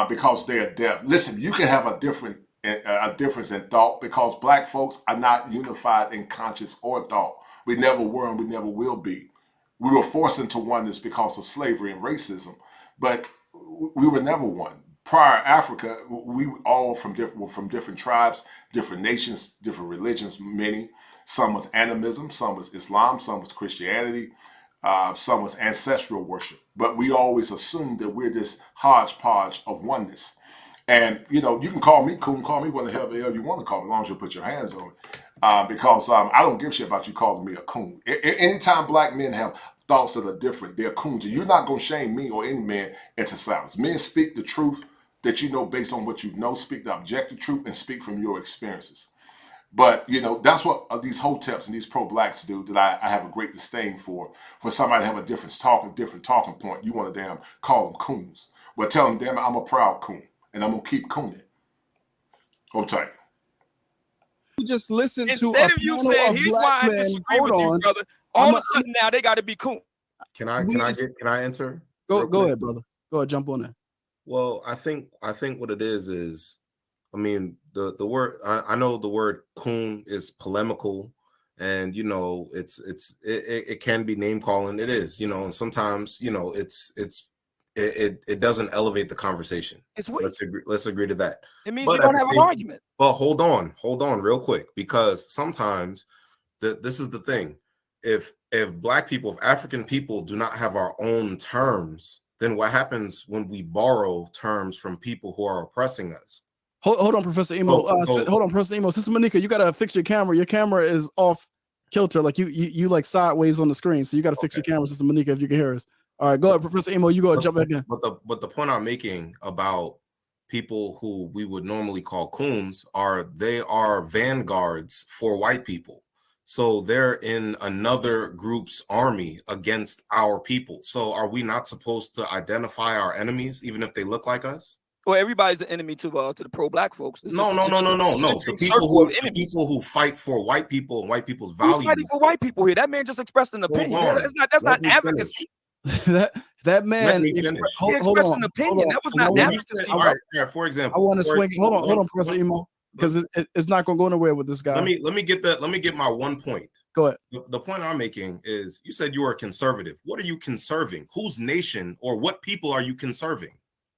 Because they are deaf. Listen, you can have a difference in thought because black folks are not unified in conscience or thought. We never were and we never will be. We were forced into oneness because of slavery and racism, but we were never one. Prior Africa, we were all from different tribes, different nations, different religions, many. Some was animism, some was Islam, some was Christianity, some was ancestral worship. But we always assumed that we're this hodgepodge of oneness. And, you know, you can call me coon, call me what the hell you want to call me, as long as you put your hands on it. Because I don't give a shit about you calling me a coon. Anytime black men have thoughts that are different, they're coons. And you're not going to shame me or any man into silence. Men speak the truth that you know based on what you know, speak the objective truth, and speak from your experiences. But, you know, that's what these hoteps and these pro-blacks do that I have a great disdain for. When somebody have a different talking point, you want to damn call them coons. But tell them, damn it, I'm a proud coon, and I'm going to keep cooning. Hold tight. You just listen Instead of you saying, here's why I disagree with you, brother, all of a sudden now they got to be coon. Can I enter? Go ahead, brother. Go ahead, jump on that. Well, I think what it is I mean, the word, I know the word coon is polemical, and, you know, it can be name calling. It is, you know, and sometimes, you know, it doesn't elevate the conversation. It's weak. Let's agree to that. It means you don't have an argument. Well, hold on real quick, because sometimes this is the thing. If black people, if African people do not have our own terms, then what happens when we borrow terms from people who are oppressing us? Hold on, Professor Emo. Hold on, Professor Emo. Sister Monica, you gotta fix your camera. Your camera is off kilter, like you like sideways on the screen. So you gotta fix your camera, Sister Monica, if you can hear us. All right, go ahead, Professor Emo. You go ahead, jump back in. But the point I'm making about people who we would normally call coons they are vanguards for white people. So they're in another group's army against our people. So are we not supposed to identify our enemies, even if they look like us? Well, everybody's an enemy to the pro-black folks. No. The people who fight for white people and white people's values. Who's fighting for white people here? That man just expressed an opinion. That's not advocacy. that man expressed an opinion. That was not advocacy. All right, for example, I want to swing. Hold on, Professor Emo, because it's not going to go nowhere with this guy. Let me get my one point. Go ahead. The point I'm making is, you said you are a conservative. What are you conserving? Whose nation or what people are you conserving?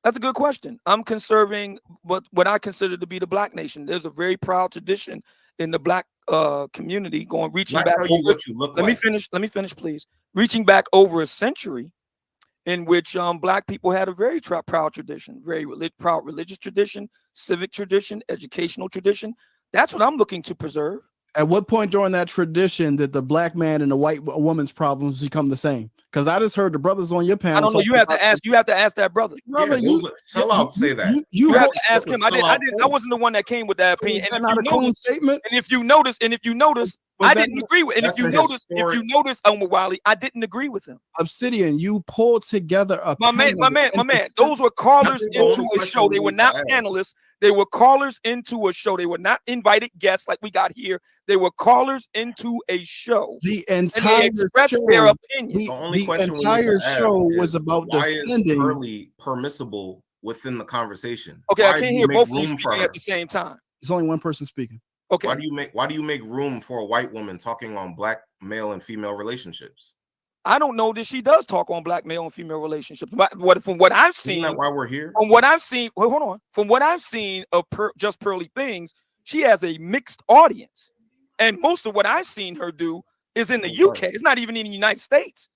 That's a good question. I'm conserving what I consider to be the black nation. There's a very proud tradition in the black community reaching back over. Let me finish, please. Reaching back over a century, in which black people had a very proud tradition, very proud religious tradition, civic tradition, educational tradition. That's what I'm looking to preserve. At what point during that tradition did the black man and the white woman's problems become the same? Because I just heard the brothers on your panel. I don't know. You have to ask that brother. Brother, sellouts say that. You have to ask him. I wasn't the one that came with that opinion. Is that not a cool statement? And if you notice, I didn't agree with. And if you notice, Wally, I didn't agree with him. Obsidian, you pulled together a my man. Those were callers into a show. They were not panelists. They were callers into a show. They were not invited guests like we got here. They were callers into a show. The entire they expressed their opinion. The only question entire show was about why defending. is Pearly permissible within the conversation? Okay, I can't hear both of you speaking at the same time. There's only one person speaking. Okay. Why do you make room for a white woman talking on black male and female relationships? I don't know that she does talk on black male and female relationships. From what I've seen, isn't that why we're here? From what I've seen, hold on. From what I've seen of Just Pearly Things, she has a mixed audience, and most of what I've seen her do is in the UK. It's not even in the United States.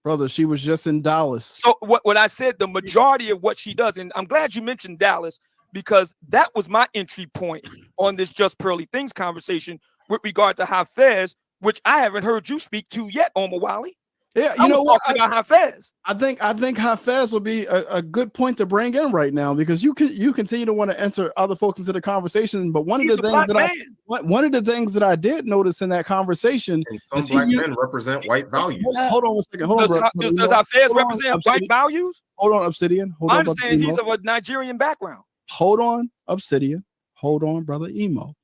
Brother, she was just in Dallas. So what I said, the majority of what she does, and I'm glad you mentioned Dallas, because that was my entry point on this Just Pearly Things conversation with regard to Hafez, which I haven't heard you speak to yet, Omar Wally. Yeah, I was talking about Hafez. I think Hafez would be a good point to bring in right now, because you continue to want to enter other folks into the conversation. But one of the things that I did notice in that conversation, and some black men represent white values. Hold on a second. Hold on, bro. Does Hafez represent white values? Hold on, Obsidian. Hold on. I understand he's of a Nigerian background. Hold on, Obsidian. Hold on, brother Emo.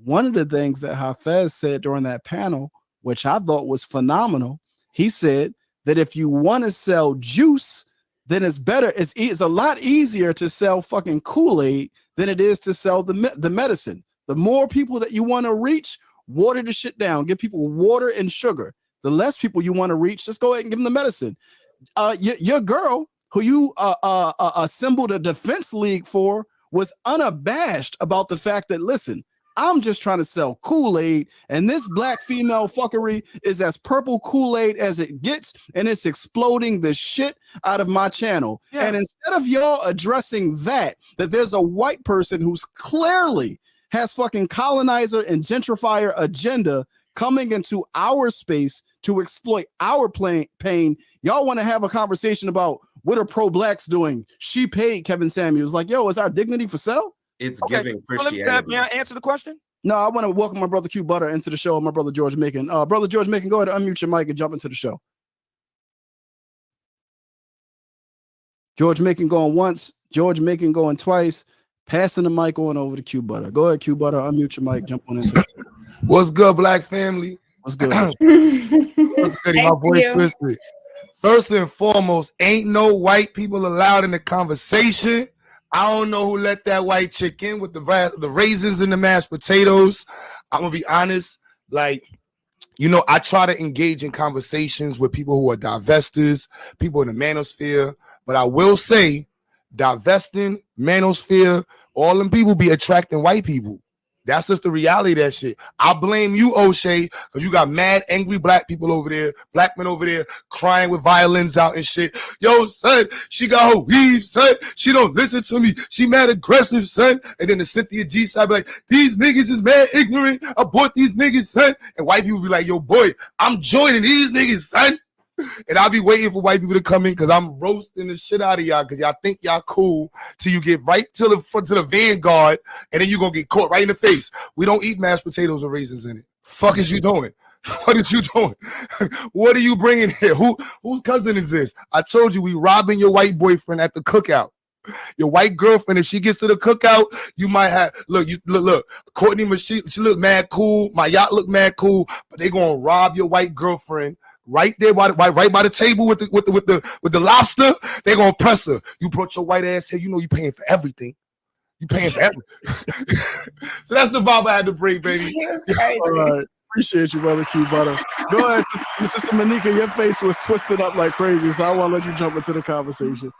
One of the things that Hafez said during that panel, which I thought was phenomenal, he said that if you want to sell juice, then it's better. It's a lot easier to sell fucking Kool-Aid than it is to sell the medicine. The more people that you want to reach, water the shit down. Give people water and sugar. The less people you want to reach, just go ahead and give them the medicine. Your girl, who you assembled a defense league for, was unabashed about the fact that, listen, I'm just trying to sell Kool-Aid, and this black female fuckery is as purple Kool-Aid as it gets, and it's exploding the shit out of my channel. Yeah. And instead of y'all addressing that there's a white person who's clearly has fucking colonizer and gentrifier agenda coming into our space to exploit our pain, y'all want to have a conversation about what are pro-blacks doing? She paid Kevin Samuels. Like, yo, is our dignity for sale? It's giving Christianity. May I answer the question? No, I want to welcome my brother Q Butter into the show. My brother George Macon. Brother George Macon, go ahead and unmute your mic and jump into the show. George Macon going once. George Macon going twice. Passing the mic on over to Q Butter. Go ahead, Q Butter. Unmute your mic. Jump on into it. What's good, black family? What's good? What's good? My voice twisted. First and foremost, ain't no white people allowed in the conversation. I don't know who let that white chick in with the raisins and the mashed potatoes. I'm gonna be honest, like, you know, I try to engage in conversations with people who are divestors, people in the manosphere, but I will say, divesting, manosphere, all them people be attracting white people. That's just the reality of that shit. I blame you, O'Shea, because you got mad, angry black people over there, black men over there crying with violins out and shit. Yo, son, she got her weave, son. She don't listen to me. She mad aggressive, son. And then the Cynthia G side be like, these niggas is mad ignorant. I bought these niggas, son. And white people be like, yo, boy, I'm joining these niggas, son. And I'll be waiting for white people to come in because I'm roasting the shit out of y'all because y'all think y'all cool till you get right to the vanguard and then you're going to get caught right in the face. We don't eat mashed potatoes with raisins in it. Fuck is you doing? What is you doing? What are you bringing here? Whose cousin is this? I told you we robbing your white boyfriend at the cookout. Your white girlfriend, if she gets to the cookout, you might have look. Courtney Machine, she look mad cool. My yacht look mad cool, but they gonna rob your white girlfriend. Right there, right by the table with the lobster, they're gonna press her. You brought your white ass here. You know you paying for everything. You paying for everything. So that's the vibe I had to bring, baby. All right, appreciate you, brother Q Butter. Go ahead, Sister Monica. Your face was twisted up like crazy, so I want to let you jump into the conversation.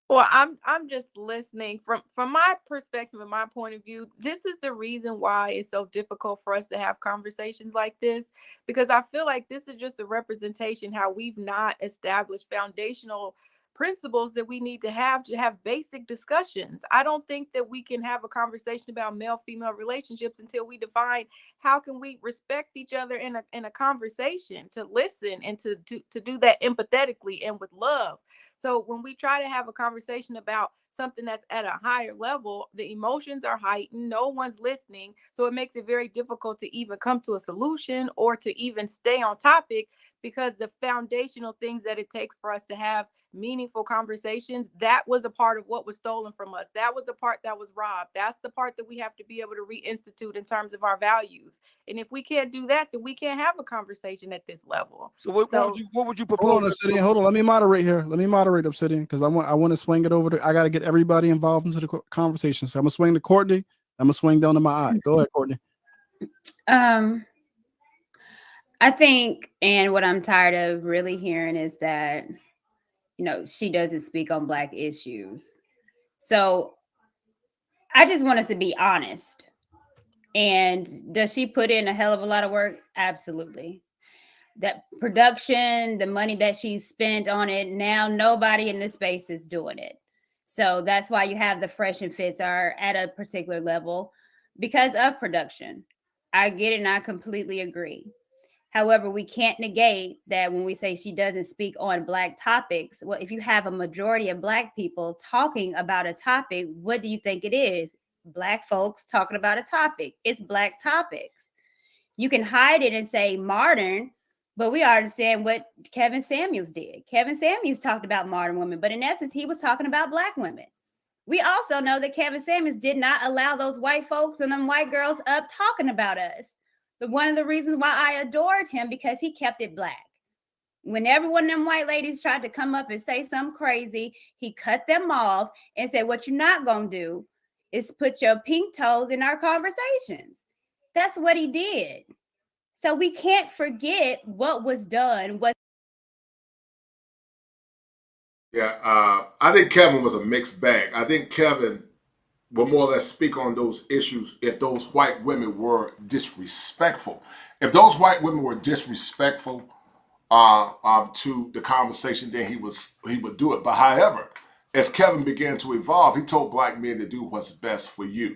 Well, I'm just listening from my perspective and my point of view. This is the reason why it's so difficult for us to have conversations like this, because I feel like this is just a representation how we've not established foundational principles that we need to have basic discussions. I don't think that we can have a conversation about male-female relationships until we define how can we respect each other in a conversation, to listen and to do that empathetically and with love. So when we try to have a conversation about something that's at a higher level, the emotions are heightened, no one's listening. So it makes it very difficult to even come to a solution or to even stay on topic, because the foundational things that it takes for us to have meaningful conversations, that was a part of what was stolen from us. That was the part that was robbed. That's the part that we have to be able to reinstitute in terms of our values. And if we can't do that, then we can't have a conversation at this level. So what would you propose? Hold on, Obsidian. Hold on. Let me moderate here. Let me moderate, Obsidian, because I want to swing it over to. I got to get everybody involved into the conversation. So I'm gonna swing to Courtney. I'm gonna swing down to my eye. Go ahead, Courtney. I think, and what I'm tired of really hearing is that, you know, she doesn't speak on Black issues. So I just want us to be honest. And does she put in a hell of a lot of work? Absolutely. That production, the money that she spent on it, now nobody in this space is doing it. So that's why you have the fresh and fits are at a particular level because of production. I get it and I completely agree. However, we can't negate that when we say she doesn't speak on Black topics. Well, if you have a majority of Black people talking about a topic, what do you think it is? Black folks talking about a topic. It's Black topics. You can hide it and say modern, but we understand what Kevin Samuels did. Kevin Samuels talked about modern women, but in essence, he was talking about Black women. We also know that Kevin Samuels did not allow those white folks and them white girls up talking about us. But one of the reasons why I adored him, because he kept it Black. Whenever one of them white ladies tried to come up and say something crazy, he cut them off and said, what you're not going to do is put your pink toes in our conversations. That's what he did. So we can't forget what was done. Yeah, I think Kevin was a mixed bag. I think Kevin will more or less speak on those issues if those white women were disrespectful. If those white women were disrespectful to the conversation, then he would do it. But however, as Kevin began to evolve, he told Black men to do what's best for you.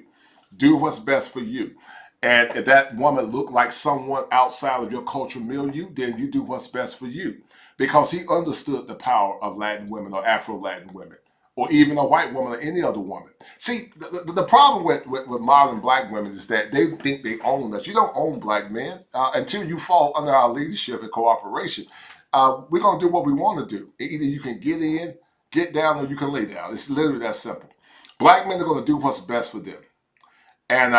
Do what's best for you. And if that woman looked like someone outside of your cultural milieu, then you do what's best for you. Because he understood the power of Latin women or Afro-Latin women, or even a white woman or any other woman. See, the problem with modern Black women is that they think they own us. You don't own Black men until you fall under our leadership and cooperation. We're going to do what we want to do. Either you can get in, get down, or you can lay down. It's literally that simple. Black men are going to do what's best for them. And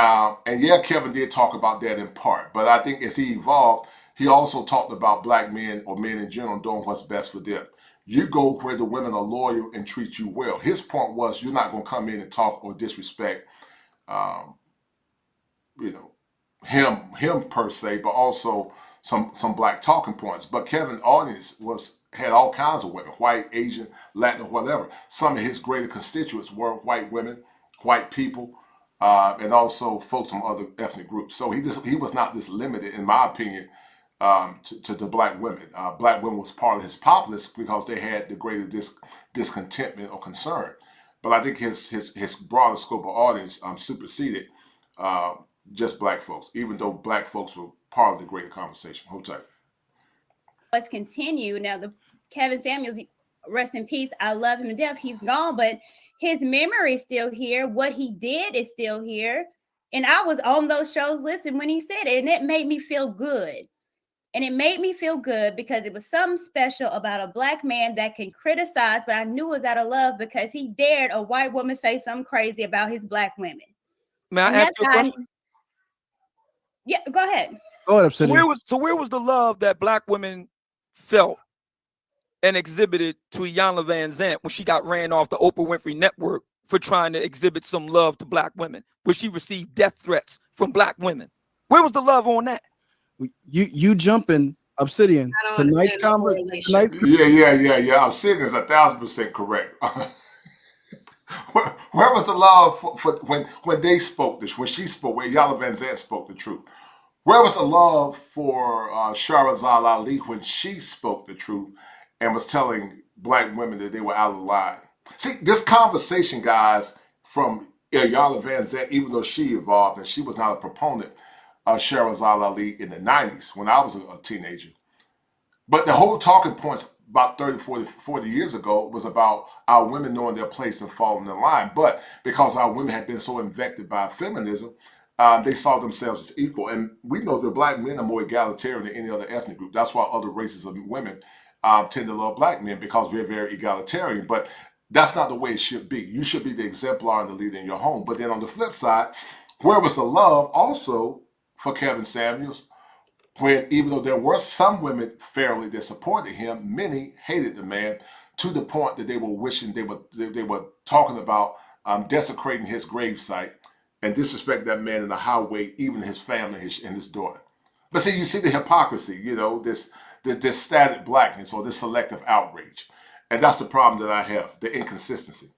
yeah, Kevin did talk about that in part. But I think as he evolved, he also talked about Black men or men in general doing what's best for them. You go where the women are loyal and treat you well. His point was you're not going to come in and talk or disrespect, him per se, but also some Black talking points. But Kevin's audience had all kinds of women, white, Asian, Latin, or whatever. Some of his greater constituents were white women, white people, and also folks from other ethnic groups. So he was not this limited, in my opinion, to the Black women. Black women was part of his populace because they had the greater discontentment or concern. But I think his broader scope of audience superseded just Black folks, even though Black folks were part of the greater conversation. Hold tight. Let's continue. Now, the Kevin Samuels, rest in peace. I love him to death. He's gone, but his memory is still here. What he did is still here. And I was on those shows listening when he said it, and it made me feel good. And it made me feel good because it was something special about a Black man that can criticize, but I knew it was out of love because he dared a white woman say something crazy about his Black women. May I ask you a question? Yeah, go ahead. Go ahead, Obsidian. Where was the love that Black women felt and exhibited to Iyanla Vanzant when she got ran off the Oprah Winfrey Network for trying to exhibit some love to Black women, where she received death threats from Black women? Where was the love on that? You jumping, Obsidian. Tonight's conversation. Yeah. Obsidian is 1,000% correct. Where was the love for when they spoke this? When she spoke, when Iyanla Vanzant spoke the truth? Where was the love for Shahrazad Ali when she spoke the truth and was telling Black women that they were out of line? See, this conversation, guys, from Iyanla Vanzant, even though she evolved and she was not a proponent Shahrazad Ali in the 90s when I was a teenager. But the whole talking points about 30, 40 years ago was about our women knowing their place and falling in line. But because our women had been so infected by feminism, they saw themselves as equal. And we know that Black men are more egalitarian than any other ethnic group. That's why other races of women tend to love Black men, because we're very egalitarian. But that's not the way it should be. You should be the exemplar and the leader in your home. But then on the flip side, where was the love also for Kevin Samuels, when even though there were some women fairly that supported him, many hated the man to the point that they were wishing they were talking about desecrating his gravesite and disrespect that man in a highway, even his family and his daughter. But see, you see the hypocrisy, this static Blackness or this selective outrage. And that's the problem that I have, the inconsistency.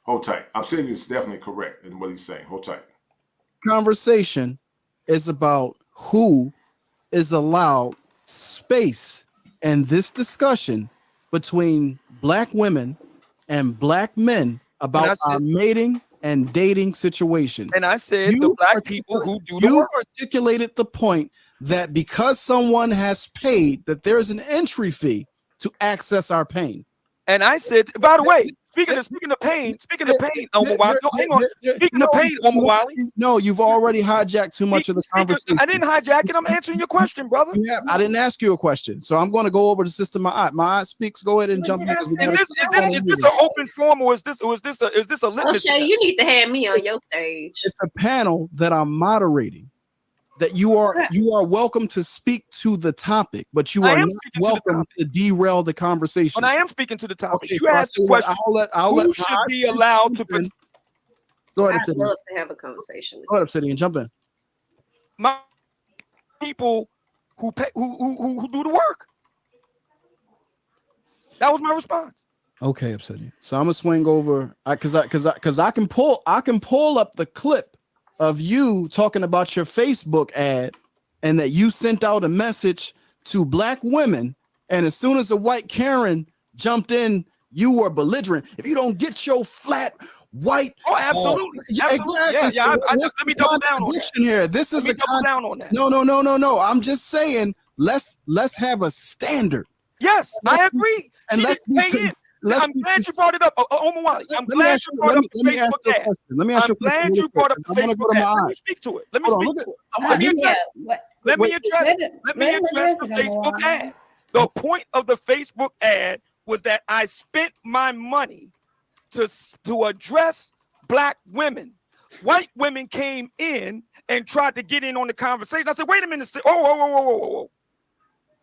Hold tight. I'm saying it's definitely correct in what he's saying. Hold tight. Conversation is about who is allowed space in this discussion between Black women and Black men about our mating and dating situation. And I said the Black people who do the work. You articulated the point that because someone has paid, that there's an entry fee to access our pain. And I said, by the way, speaking of pain, Omar Wiley. No, hang on. Speaking of pain, Omar Wiley. No, you've already hijacked too much of the conversation. I didn't hijack it. I'm answering your question, brother. Yeah, I didn't ask you a question, so I'm going to go over to Sister Ma'at. Ma'at speaks. Go ahead and jump in. Is this an open forum, or is this a litmus? O'Shea, you need to have me on your stage. It's a panel that I'm moderating. That you are welcome to speak to the topic, but you are not welcome to derail the conversation. But I am speaking to the topic. Okay, You asked the question. Who should be allowed to? Go ahead, I'd Obsidian. love to have a conversation. Go ahead, Obsidian. Jump in. My people who pay, who do the work. That was my response. Okay, Obsidian. So I'm gonna swing over because I can pull up the clip of you talking about your Facebook ad and that you sent out a message to black women, and as soon as a white Karen jumped in, you were belligerent. If you don't get your flat white, absolutely, exactly. Yeah, So let me double down on that. Here, this is double down on that. No. I'm just saying, let's have a standard. Yes, I agree. And I'm glad you brought it up, Omar Wiley. I'm glad you brought up the Facebook ad. Let me ask you a question. I'm glad you brought up the Facebook ad. Let me speak to it. Let me address the Facebook ad. The point of the Facebook ad was that I spent my money to address black women. White women came in and tried to get in on the conversation. I said, wait a minute. Whoa.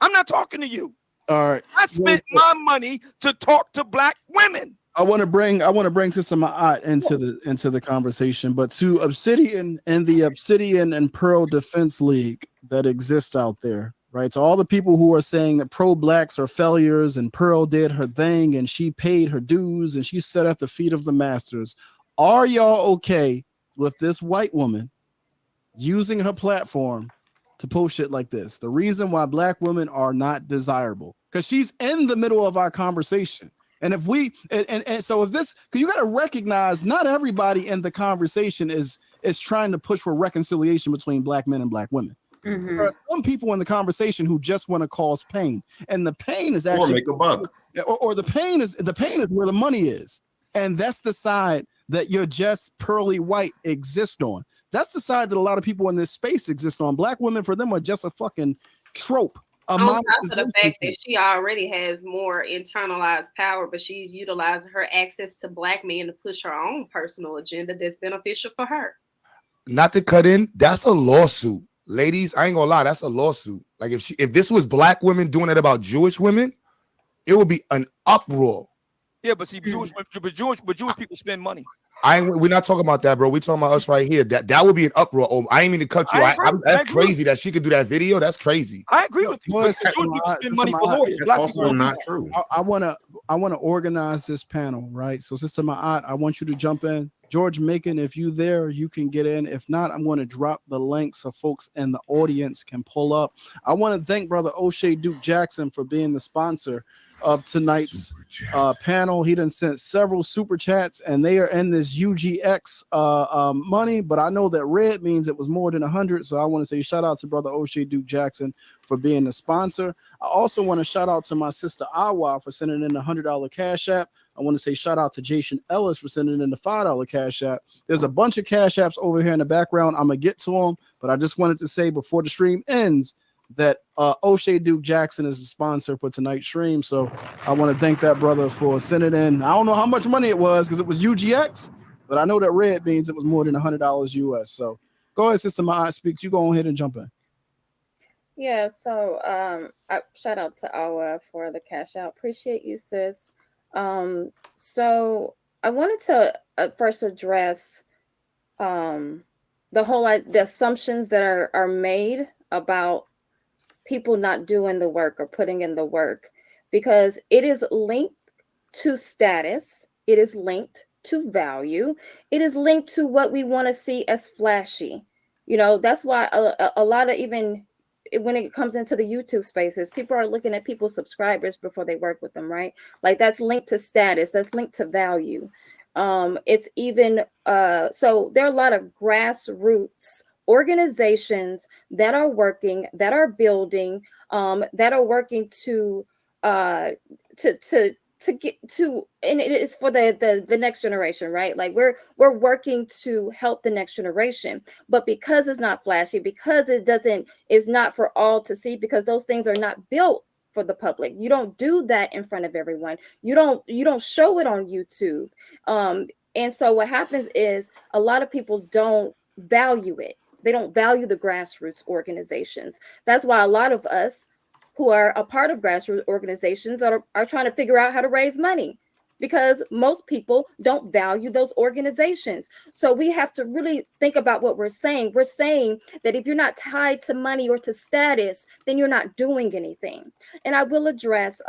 I'm not talking to you. All right. I spent my money to talk to black women. I want to bring Sister Ma'at into the conversation, but to Obsidian and the Obsidian and Pearl Defense League that exists out there, right? So all the people who are saying that pro-blacks are failures and Pearl did her thing and she paid her dues and she sat at the feet of the masters. Are y'all okay with this white woman using her platform to post shit like this? The reason why black women are not desirable, because she's in the middle of our conversation. And if we so if this, because you got to recognize not everybody in the conversation is trying to push for reconciliation between black men and black women. Mm-hmm. There are some people in the conversation who just want to cause pain, and the pain is actually or make a buck, or the pain is where the money is, and that's the side that you're just pearly white exist on. That's the side that a lot of people in this space exist on. Black women, for them, are just a fucking trope. On top of the fact that she already has more internalized power, but she's utilizing her access to black men to push her own personal agenda that's beneficial for her. Not to cut in, that's a lawsuit. Ladies, I ain't gonna lie, that's a lawsuit. Like if this was black women doing it about Jewish women, it would be an uproar. Yeah, but see, Jewish people spend money. We're not talking about that, bro. We're talking about us right here. That would be an uproar. Oh, I ain't mean to cut you. That's crazy that she could do that video. That's crazy. I agree with you. Jewish people spend money for lawyers. That's also not true. I wanna organize this panel, right? So, Sister Ma'at, I want you to jump in. George Macon, if you there, you can get in. If not, I'm going to drop the link so folks in the audience can pull up. I want to thank Brother O'Shea Duke Jackson for being the sponsor of tonight's panel. He done sent several super chats, and they are in this UGX money, but I know that red means it was more than 100, so I want to say shout out to Brother O'Shea Duke Jackson for being the sponsor. I also want to shout out to my sister Awa for sending in the $100 Cash App. I want to say shout out to Jason Ellis for sending in the $5 Cash App. There's a bunch of Cash Apps over here in the background. I'm going to get to them, but I just wanted to say before the stream ends that O'Shea Duke Jackson is the sponsor for tonight's stream. So I want to thank that brother for sending in. I don't know how much money it was because it was UGX, but I know that red means it was more than $100 US. So go ahead, Sister Ma'at speaks. You go ahead and jump in. Yeah, so shout out to Awa for the cash out. Appreciate you, sis. So I wanted to first address the assumptions that are made about people not doing the work or putting in the work, because it is linked to status, it is linked to value, it is linked to what we want to see as flashy. You know, that's why a lot of, even when it comes into the YouTube spaces, people are looking at people's subscribers before they work with them, right? Like that's linked to status, that's linked to value. It's even so there are a lot of grassroots organizations that are working, that are building, that are working to get to, and it is for the next generation, right? Like we're working to help the next generation, but because it's not flashy, because it's not for all to see, because those things are not built for the public. You don't do that in front of everyone. You don't show it on YouTube. And so what happens is a lot of people don't value it. They don't value the grassroots organizations. That's why a lot of us who are a part of grassroots organizations are trying to figure out how to raise money, because most people don't value those organizations. So we have to really think about what we're saying. We're saying that if you're not tied to money or to status, then you're not doing anything. And I will address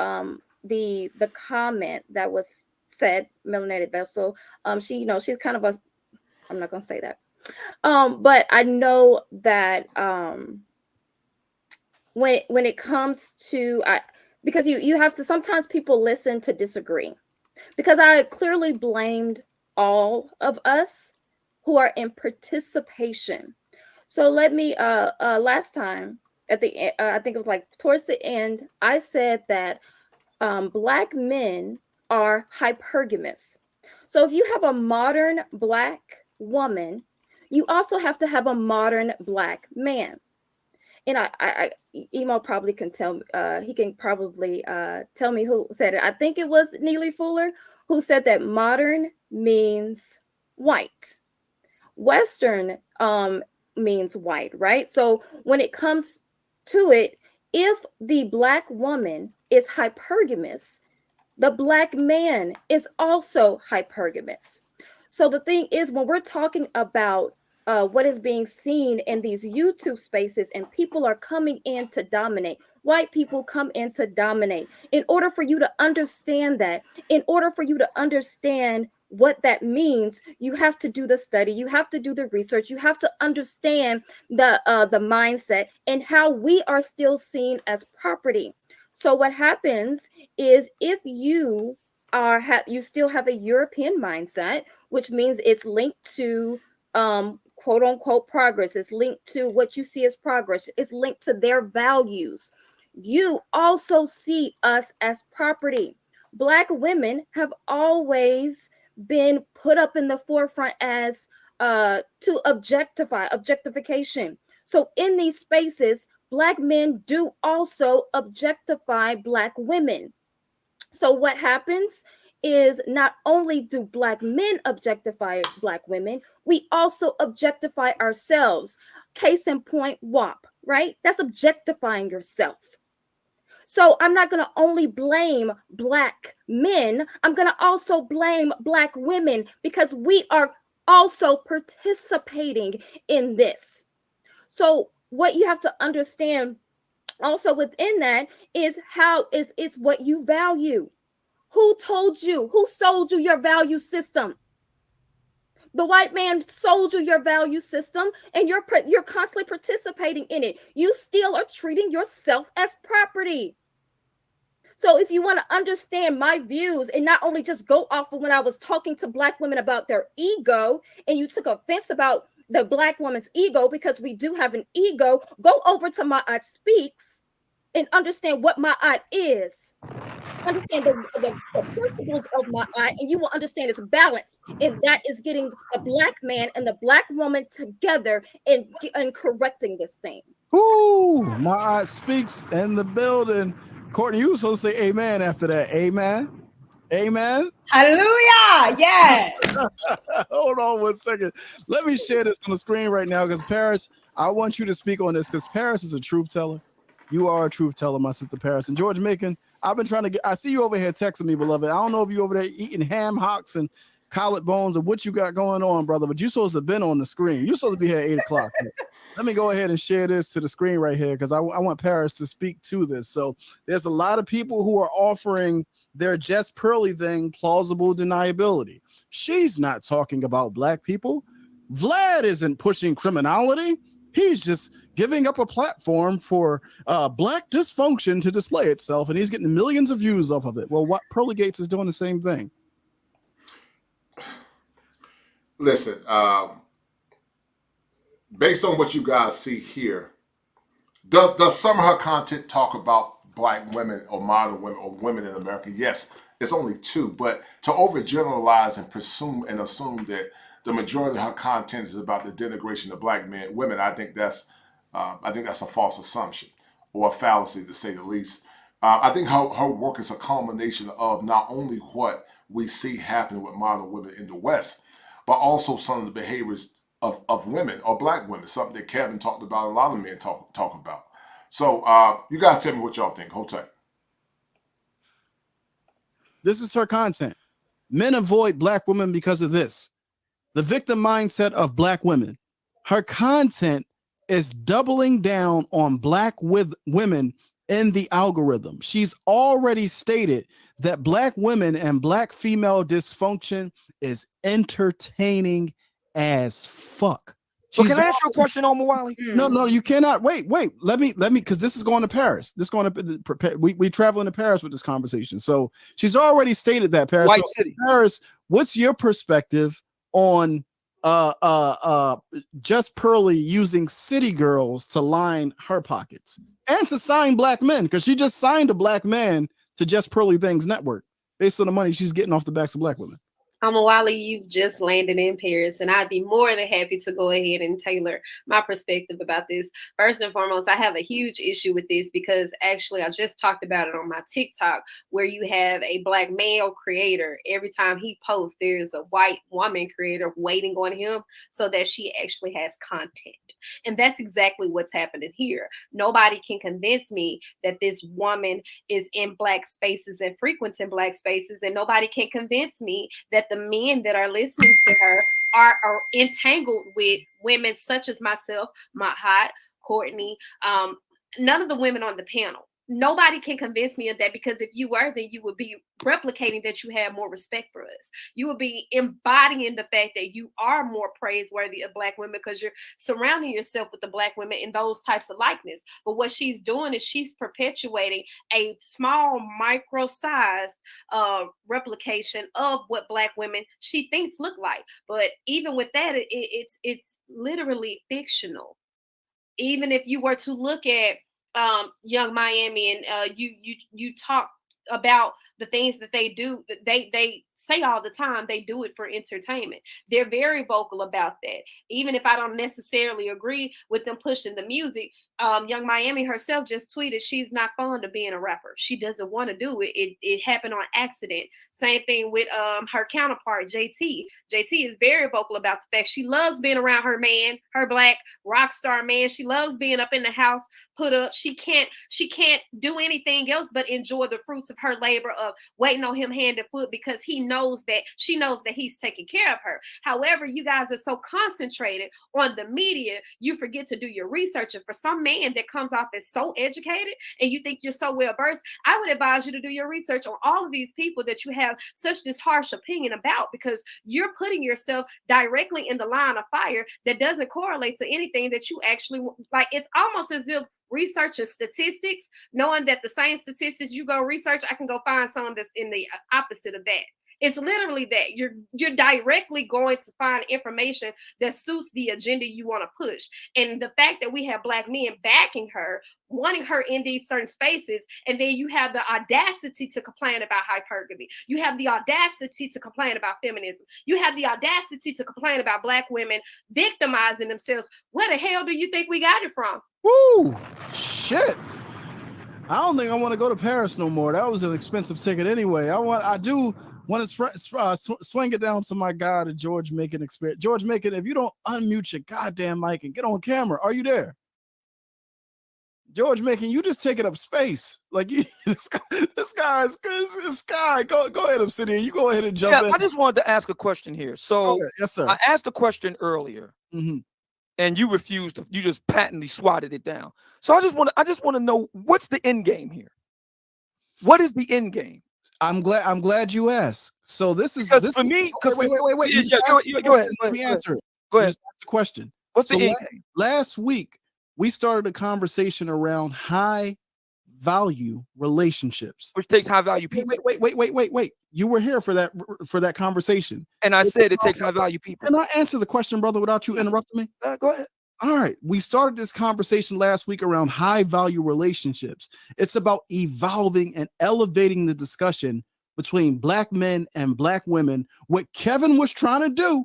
the comment that was said, Melanated Vessel. She's kind of I'm not gonna say that. But I know that when it comes to because you have to, sometimes people listen to disagree, because I clearly blamed all of us who are in participation. So let me last time at the end, I think it was like towards the end, I said that Black men are hypergamous. So if you have a modern Black woman, you also have to have a modern Black man. And Emo probably can tell, he can probably tell me who said it. I think it was Neely Fuller who said that modern means white. Western means white, right? So when it comes to it, if the Black woman is hypergamous, the Black man is also hypergamous. So the thing is, when we're talking about what is being seen in these YouTube spaces, and people are coming in to dominate, white people come in to dominate. In order for you to understand that, in order for you to understand what that means, you have to do the study, you have to do the research, you have to understand the mindset and how we are still seen as property. So what happens is, if you you still have a European mindset, which means it's linked to quote unquote progress, it's linked to what you see as progress, it's linked to their values. You also see us as property. Black women have always been put up in the forefront as to objectification. So in these spaces, Black men do also objectify Black women. So what happens is, not only do Black men objectify Black women, we also objectify ourselves. Case in point, WAP, right? That's objectifying yourself. So I'm not going to only blame Black men, I'm going to also blame Black women, because we are also participating in this. So what you have to understand also within that is how is what you value. Who told you? Who sold you your value system? The white man sold you your value system, and you're constantly participating in it. You still are treating yourself as property. So if you want to understand my views and not only just go off of when I was talking to Black women about their ego, and you took offense about the Black woman's ego, because we do have an ego, go over to Ma'at Speaks and understand what Ma'at is. Understand the principles of Ma'at, and you will understand its balance. And that is getting the Black man and the Black woman together and correcting this thing. Ooh, Ma'at Speaks in the building. Courtney, you were supposed to say amen after that. Amen. Amen. Hallelujah. Yes. Hold on 1 second. Let me share this on the screen right now, because Paris, I want you to speak on this, because Paris is a truth teller. You are a truth teller, my sister Paris. And George Macon, I've been trying to get, I see you over here texting me, beloved. I don't know if you over there eating ham hocks and collard bones or what you got going on, brother, but you're supposed to have been on the screen. You're supposed to be here at 8 o'clock. Let me go ahead and share this to the screen right here, because I want Paris to speak to this. So there's a lot of people who are offering their Just Pearly thing plausible deniability. She's not talking about Black people. Vlad isn't pushing criminality. He's just giving up a platform for Black dysfunction to display itself, and he's getting millions of views off of it. Well, what Pearly Gates is doing the same thing. Listen, based on what you guys see here, does some of her content talk about black women or modern women or women in America? Yes, it's only 2, but to overgeneralize and presume and assume that the majority of her content is about the denigration of black women, I think that's a false assumption or a fallacy, to say the least. I think her work is a culmination of not only what we see happening with modern women in the West, but also some of the behaviors of women or black women, something that Kevin talked about, a lot of men talk about. So you guys tell me what y'all think. Hold tight. This is her content. Men avoid black women because of this. The victim mindset of black women. Her content is doubling down on black women in the algorithm. She's already stated that black women and black female dysfunction is entertaining as fuck. So can I ask you a question on Mawali? No, you cannot. Wait. Let me, because this is going to Paris. This is going to prepare. We traveling to Paris with this conversation. So she's already stated that Paris. White City. Paris, what's your perspective on just Pearly using city girls to line her pockets and to sign black men? Because she just signed a black man to Just Pearly Things network based on the money she's getting off the backs of black women. Wally, you've just landed in Paris, and I'd be more than happy to go ahead and tailor my perspective about this. First and foremost, I have a huge issue with this because actually I just talked about it on my TikTok, where you have a black male creator. Every time he posts, there's a white woman creator waiting on him so that she actually has content. And that's exactly what's happening here. Nobody can convince me that this woman is in black spaces and frequenting black spaces, and nobody can convince me that the men that are listening to her are entangled with women such as myself, Mahat, Courtney, none of the women on the panel. Nobody can convince me of that, because if you were, then you would be replicating that you have more respect for us. You would be embodying the fact that you are more praiseworthy of black women because you're surrounding yourself with the black women in those types of likeness. But what she's doing is she's perpetuating a small micro-sized replication of what black women she thinks look like. But even with that, it's literally fictional. Even if you were to look at Young Miami and you talk about the things that they do, they say all the time they do it for entertainment. They're very vocal about that. Even if I don't necessarily agree with them pushing the music, Young Miami herself just tweeted she's not fond of being a rapper. She doesn't want to do it. It happened on accident. Same thing with her counterpart, JT. JT is very vocal about the fact she loves being around her man, her black rock star man. She loves being up in the house, put up. She can't do anything else but enjoy the fruits of her labor of waiting on him hand and foot, because she knows that he's taking care of her. However, you guys are so concentrated on the media, you forget to do your research. And for some man that comes off as so educated and you think you're so well versed, I would advise you to do your research on all of these people that you have such this harsh opinion about, because you're putting yourself directly in the line of fire that doesn't correlate to anything that you actually like. It's almost as if researching statistics, knowing that the same statistics you go research, I can go find some that's in the opposite of that. It's literally that you're directly going to find information that suits the agenda you want to push. And the fact that we have black men backing her, wanting her in these certain spaces, and then you have the audacity to complain about hypergamy. You have the audacity to complain about feminism. You have the audacity to complain about black women victimizing themselves. Where the hell do you think we got it from? Woo! Shit. I don't think I want to go to Paris no more. That was an expensive ticket anyway. I do want to swing it down to my guy, the George Macon experience. George Macon, if you don't unmute your goddamn mic and get on camera, are you there? George Macon, you just taking up space. Like you, this guy. Go ahead, Obsidian. You go ahead and jump in. I just wanted to ask a question here. So okay, yes, sir. I asked a question earlier. Mm-hmm. And you refused. You just patently swatted it down. So I just want to know, what's the end game here? What is the end game? I'm glad you asked. So this is for me. Because wait. Go ahead. Let me answer it. Go ahead. Ask the question. What's the end game? Last week we started a conversation around high value relationships, which takes high value people. Wait. You were here for that conversation, and I said it takes high value people. Can I answer the question, brother, without you interrupting me? Go ahead. All right. We started this conversation last week around high value relationships. It's about evolving and elevating the discussion between black men and black women. What Kevin was trying to do,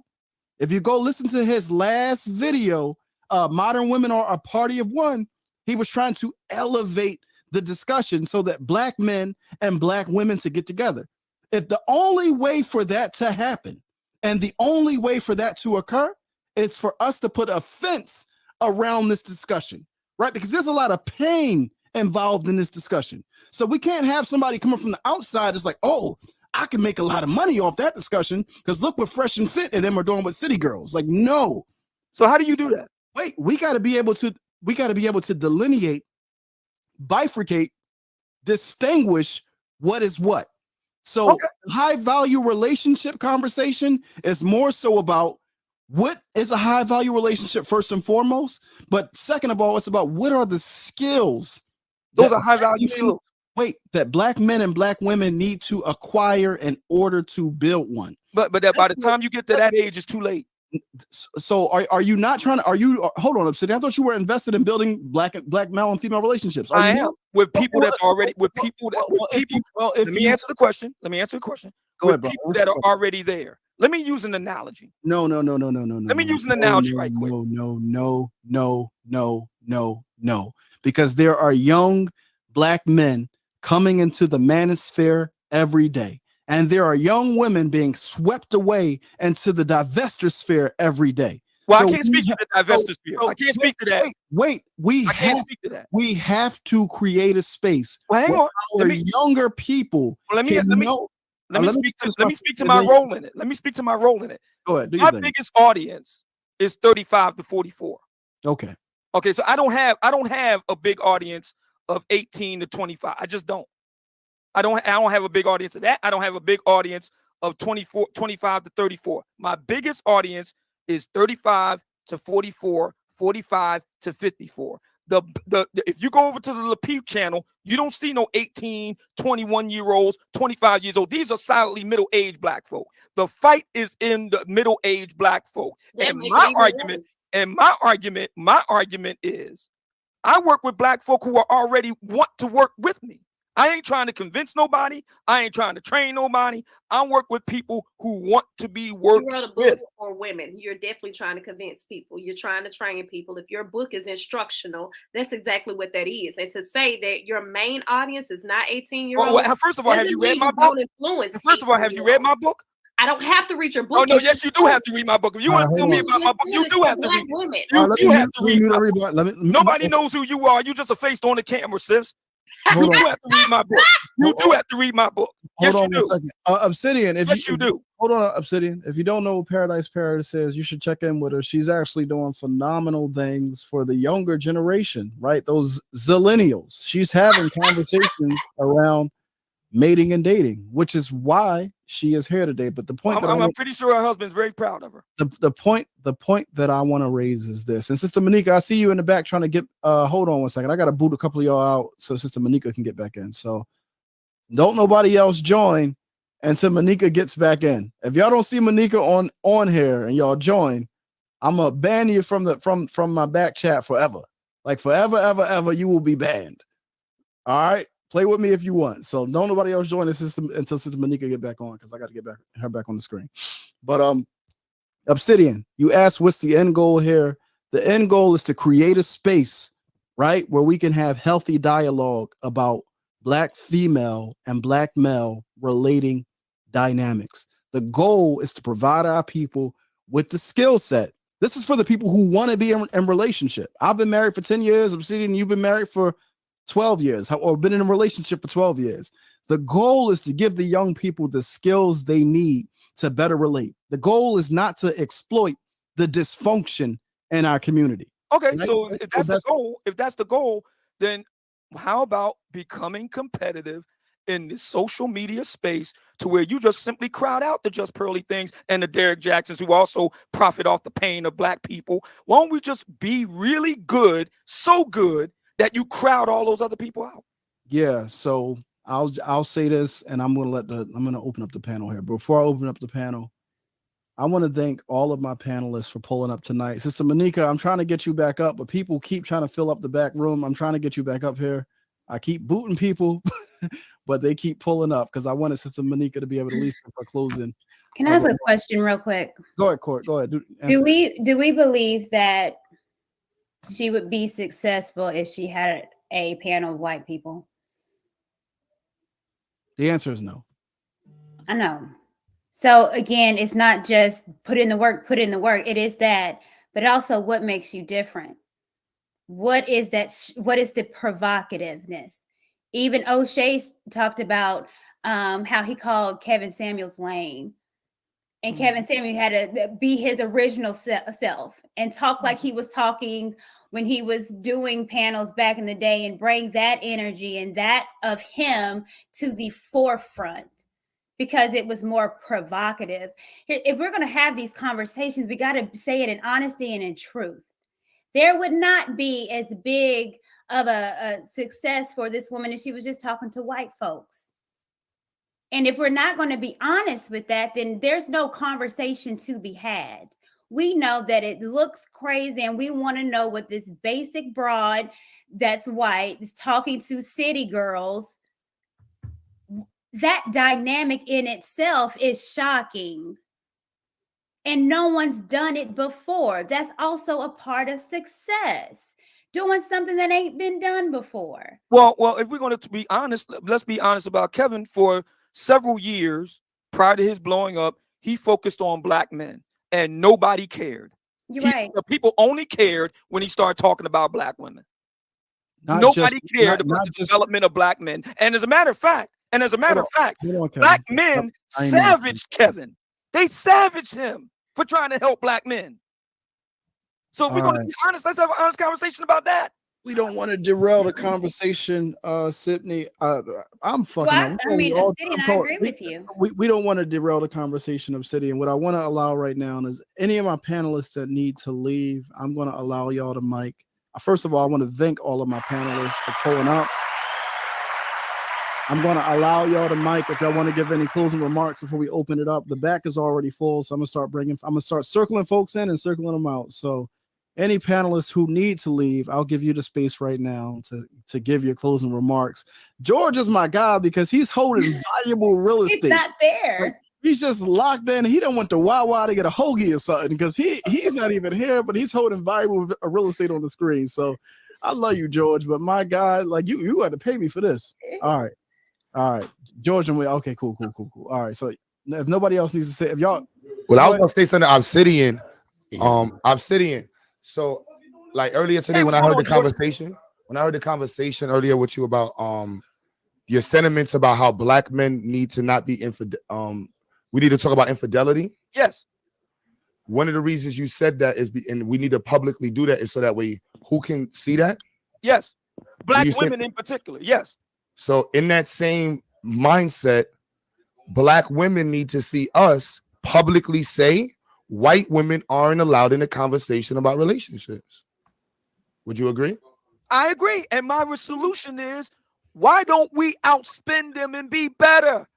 if you go listen to his last video, Modern Women Are a Party of One, he was trying to elevate the discussion so that black men and black women to get together. If the only way for that to happen and the only way for that to occur is for us to put a fence around this discussion, right? Because there's a lot of pain involved in this discussion. So we can't have somebody coming from the outside that's like, oh, I can make a lot of money off that discussion because look what Fresh and Fit and them are doing with City Girls. Like, no. So how do you do that? Wait, we got to be able to delineate, bifurcate, distinguish what is what. So high value relationship conversation is more so about what is a high value relationship first and foremost, but second of all, it's about what are the skills. Those are high value skills. Wait, that black men and black women need to acquire in order to build one. But that by the time you get to that age, it's too late. So are you not trying to, hold on, Obsidian, I thought you were invested in building black male and female relationships. I am with people that's already let me answer the question. Go ahead, bro. People that are already there. Let me use an analogy. No. Let me use an analogy right quick. No. Because there are young black men coming into the manosphere every day. And there are young women being swept away into the divestisphere every day. Well, so I can't speak to the divestisphere. I can't speak to that. I can't speak to that. We have to create a space. Well, hang on. Where younger people. Let me speak to my role in it. Let me speak to my role in it. Go ahead. My biggest audience is 35 to 44. Okay. So I don't have a big audience of 18 to 25. I just don't. I don't have a big audience of that. I don't have a big audience of 25 to 34. My biggest audience is 35 to 44, 45 to 54. If you go over to the Lapeep channel, you don't see no 18, 21-year-olds, 25 years old. These are solidly middle-aged black folk. The fight is in the middle-aged black folk. And my argument is I work with black folk who are already want to work with me. I ain't trying to convince nobody. I ain't trying to train nobody. I work with people who want to be worked with. You wrote a book for women. You're definitely trying to convince people. You're trying to train people. If your book is instructional, that's exactly what that is. And to say that your main audience is not 18-year-olds. Well, first of all, have you read my book? I don't have to read your book. Oh, no, yes, you do have to read my book. If you want to tell me about my book, you do have to read it. You do have to read my book. Nobody knows who you are. You just a face on the camera, sis. You do have to read my book. You do have to read my book. Yes, you do. Obsidian, you do. Hold on, Obsidian. If you don't know what Paradise is, you should check in with her. She's actually doing phenomenal things for the younger generation, right? Those zillennials. She's having conversations around mating and dating, which is why she is here today. But the point I'm pretty sure her husband's very proud of her. The point that I want to raise is this. And Sister Monica, I see you in the back trying to get hold on one second. I gotta boot a couple of y'all out so Sister Monica can get back in. So don't nobody else join until Monica gets back in. If y'all don't see Monica on here and y'all join, I'm gonna ban you from my back chat forever. Like forever, ever, you will be banned. All right. Play with me if you want. So don't nobody else join the system until Sister Monica get back on, because I got to get her back on the screen. But Obsidian, you asked what's the end goal here. The end goal is to create a space, right, where we can have healthy dialogue about black female and black male relating dynamics. The goal is to provide our people with the skill set. This is for the people who want to be in relationship. I've been married for 10 years. Obsidian, you've been married for 12 years or been in a relationship for 12 years. The goal is to give the young people the skills they need to better relate. The goal is not to exploit the dysfunction in our community. Okay, right? So if that's the goal, then how about becoming competitive in the social media space to where you just simply crowd out the Just Pearly Things and the Derek Jacksons who also profit off the pain of black people? Why don't we just be really good, so good that you crowd all those other people out? Yeah, so I'll say this, and I'm gonna open up the panel here. Before I open up the panel, I want to thank all of my panelists for pulling up tonight. Sister Monica, I'm trying to get you back up, but people keep trying to fill up the back room. I'm trying to get you back up here. I keep booting people, but they keep pulling up because I wanted Sister Monica to be able to at least for closing. Can I ask a question real quick? Go ahead, Court. Go ahead. Do we believe that she would be successful if she had a panel of white people? The answer is no. I know. So again, it's not just put in the work. It is that, but also what makes you different. What is that? What is the provocativeness? Even O'Shea talked about how he called Kevin Samuels lame. And Kevin Samuel had to be his original self and talk like he was talking when he was doing panels back in the day and bring that energy and that of him to the forefront because it was more provocative. If we're going to have these conversations, we got to say it in honesty and in truth. There would not be as big of a success for this woman if she was just talking to white folks. And if we're not going to be honest with that, then there's no conversation to be had. We know that it looks crazy and we want to know what this basic broad that's white is talking to city girls. That dynamic in itself is shocking. And no one's done it before. That's also a part of success. Doing something that ain't been done before. Well, if we're going to be honest, let's be honest about Kevin. For several years prior to his blowing up, he focused on black men and nobody cared. You're right. The people only cared when he started talking about black women. Nobody cared about the development of black men. And as a matter of fact, black men savaged Kevin. They savaged him for trying to help black men. So if we're going to be honest, let's have an honest conversation about that. We don't want to derail the conversation, Sydney. I'm fucking. Well, I mean, Obsidian, I agree with you. We don't want to derail the conversation, Obsidian. What I want to allow right now is any of my panelists that need to leave, I'm going to allow y'all to mic. First of all, I want to thank all of my panelists for pulling up. I'm going to allow y'all to mic if y'all want to give any closing remarks before we open it up. The back is already full, so I'm going to start circling folks in and circling them out. So any panelists who need to leave, I'll give you the space right now to give your closing remarks. George is my guy because he's holding valuable real estate. He's not there. Like, he's just locked in. He don't want the Wawa to get a hoagie or something because he's not even here, but he's holding valuable real estate on the screen. So I love you, George, but my guy, like you had to pay me for this. All right, George and we. Okay, cool. All right, so if nobody else needs to say, if y'all, well, I was gonna say something. Obsidian. So, like earlier today, when I heard the conversation earlier with you about your sentiments about how black men need to not be we need to talk about infidelity. Yes. One of the reasons you said that is, and we need to publicly do that, is so that way who can see that? Yes. Black women in particular. Yes. So in that same mindset, black women need to see us publicly say white women aren't allowed in a conversation about relationships. Would you agree? I agree. And my solution is, why don't we outspend them and be better?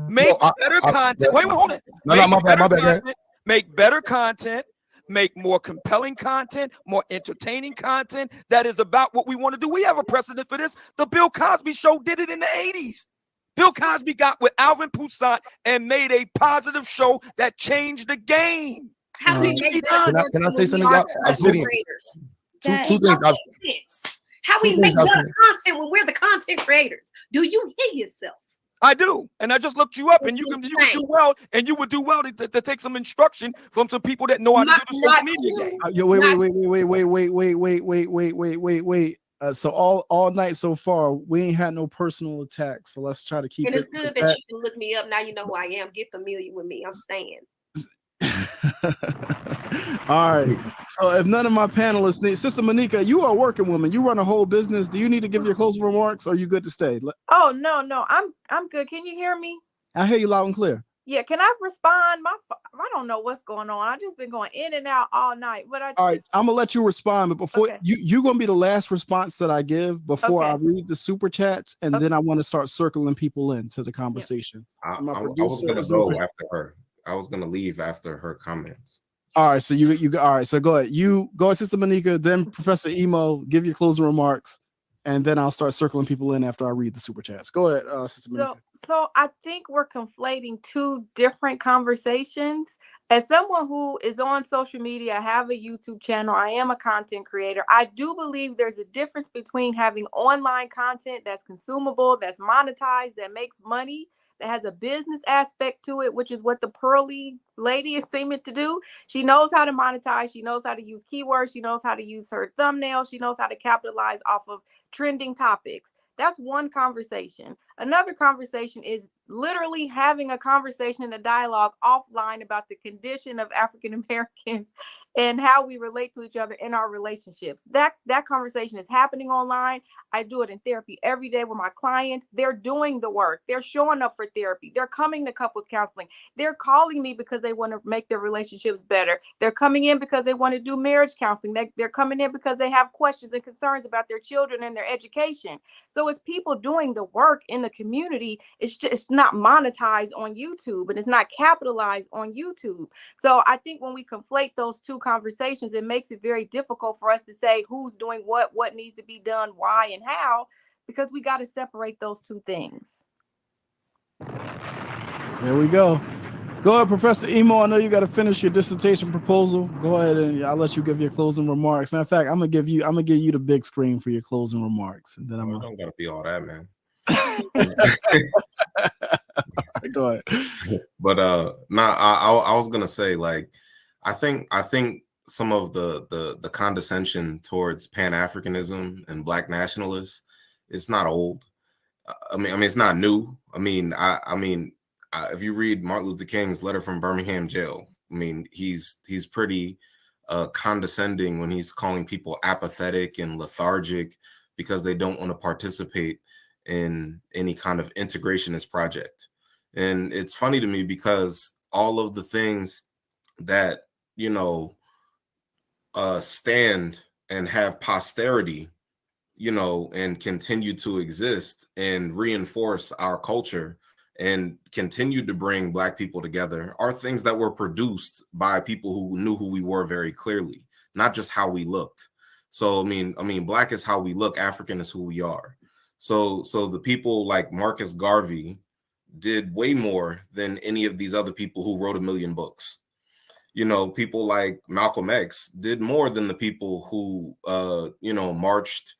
Make better content. Wait, hold it. My bad. Make better content. Make more compelling content, more entertaining content that is about what we want to do. We have a precedent for this. The Bill Cosby Show did it in the 80s. Bill Cosby got with Alvin Poussat and made a positive show that changed the game. How we make can I say something? Obsidian. Two things. How we make better content when we're the content creators? Do you hear yourself? I do, and I just looked you up, and you would do well, and you would do well to take some instruction from some people that know how to do the social media game. Wait. So all night so far, we ain't had no personal attacks. So let's try to keep it. And it's good that you can look me up. Now you know who I am. Get familiar with me. I'm staying. All right. So if none of my panelists need, Sister Monica, you are a working woman. You run a whole business. Do you need to give your closing remarks? Or are you good to stay? Oh no, I'm good. Can you hear me? I hear you loud and clear. Yeah, can I respond? I don't know what's going on. I've just been going in and out all night. But all right, I'm gonna let you respond, but before you're gonna be the last response that I give before I read the super chats, and then I want to start circling people into the conversation. I was gonna go after her. leave after her comments. All right, so you all right. So go ahead. You go ahead, Sister Monica. Then Professor Emo, give your closing remarks, and then I'll start circling people in after I read the super chats. Go ahead, Sister Monica. So I think we're conflating two different conversations. As someone who is on social media, I have a YouTube channel, I am a content creator. I do believe there's a difference between having online content that's consumable, that's monetized, that makes money, that has a business aspect to it, which is what the Pearly lady is seeming to do. She knows how to monetize. She knows how to use keywords. She knows how to use her thumbnail. She knows how to capitalize off of trending topics. That's one conversation. Another conversation is literally having a conversation and a dialogue offline about the condition of African Americans and how we relate to each other in our relationships. That conversation is happening online. I do it in therapy every day with my clients. They're doing the work. They're showing up for therapy. They're coming to couples counseling. They're calling me because they want to make their relationships better. They're coming in because they want to do marriage counseling. They're coming in because they have questions and concerns about their children and their education. So it's people doing the work in the community. It's not monetized on YouTube and it's not capitalized on YouTube. So I think when we conflate those two conversations, it makes it very difficult for us to say who's doing what needs to be done, why, and how, because we got to separate those two things. There we go. Go ahead, Professor Emo. I know you got to finish your dissertation proposal. Go ahead and I'll let you give your closing remarks. Matter of fact, I'm gonna give you the big screen for your closing remarks, and then I'm don't gotta be all that, man. Go ahead. But I was gonna say, like, I think some of the condescension towards Pan-Africanism and Black nationalists, it's not old. I mean it's not new. I mean if you read Martin Luther King's letter from Birmingham jail, I mean he's pretty condescending when he's calling people apathetic and lethargic because they don't want to participate in any kind of integrationist project. And it's funny to me because all of the things that, you know, stand and have posterity, you know, and continue to exist and reinforce our culture and continue to bring Black people together are things that were produced by people who knew who we were very clearly, not just how we looked. So, I mean, Black is how we look, African is who we are. So the people like Marcus Garvey did way more than any of these other people who wrote 1 million books. You know, people like Malcolm X did more than the people who, you know, marched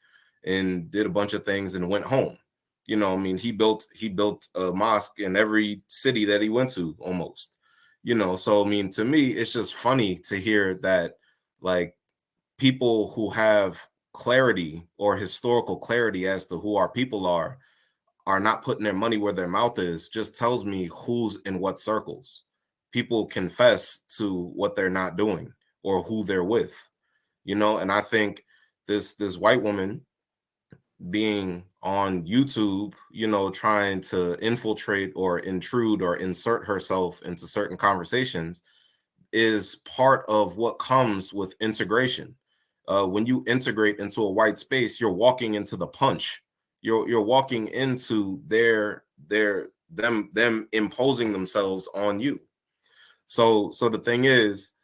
and did a bunch of things and went home. You know, I mean, he built a mosque in every city that he went to almost, you know. So, I mean, to me, it's just funny to hear that, like, people who have clarity or historical clarity as to who our people are not putting their money where their mouth is. Just tells me who's in what circles. People confess to what they're not doing or who they're with, you know. And I think this white woman being on YouTube, you know, trying to infiltrate or intrude or insert herself into certain conversations is part of what comes with integration. When you integrate into a white space, you're walking into the punch. You're walking into them imposing themselves on you. So the thing is,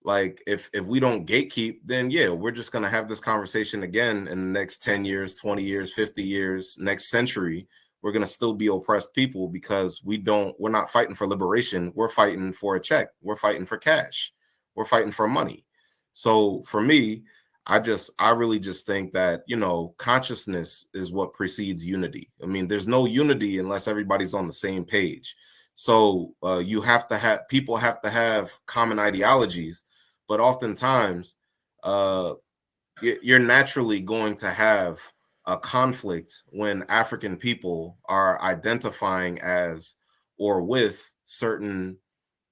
like, if we don't gatekeep, then yeah, we're just gonna have this conversation again in the next 10 years, 20 years, 50 years, next century. We're gonna still be oppressed people because we're not fighting for liberation. We're fighting for a check. We're fighting for cash. We're fighting for money. So for me, I really just think that, you know, consciousness is what precedes unity. I mean, there's no unity unless everybody's on the same page. So people have to have common ideologies, but oftentimes you're naturally going to have a conflict when African people are identifying as or with certain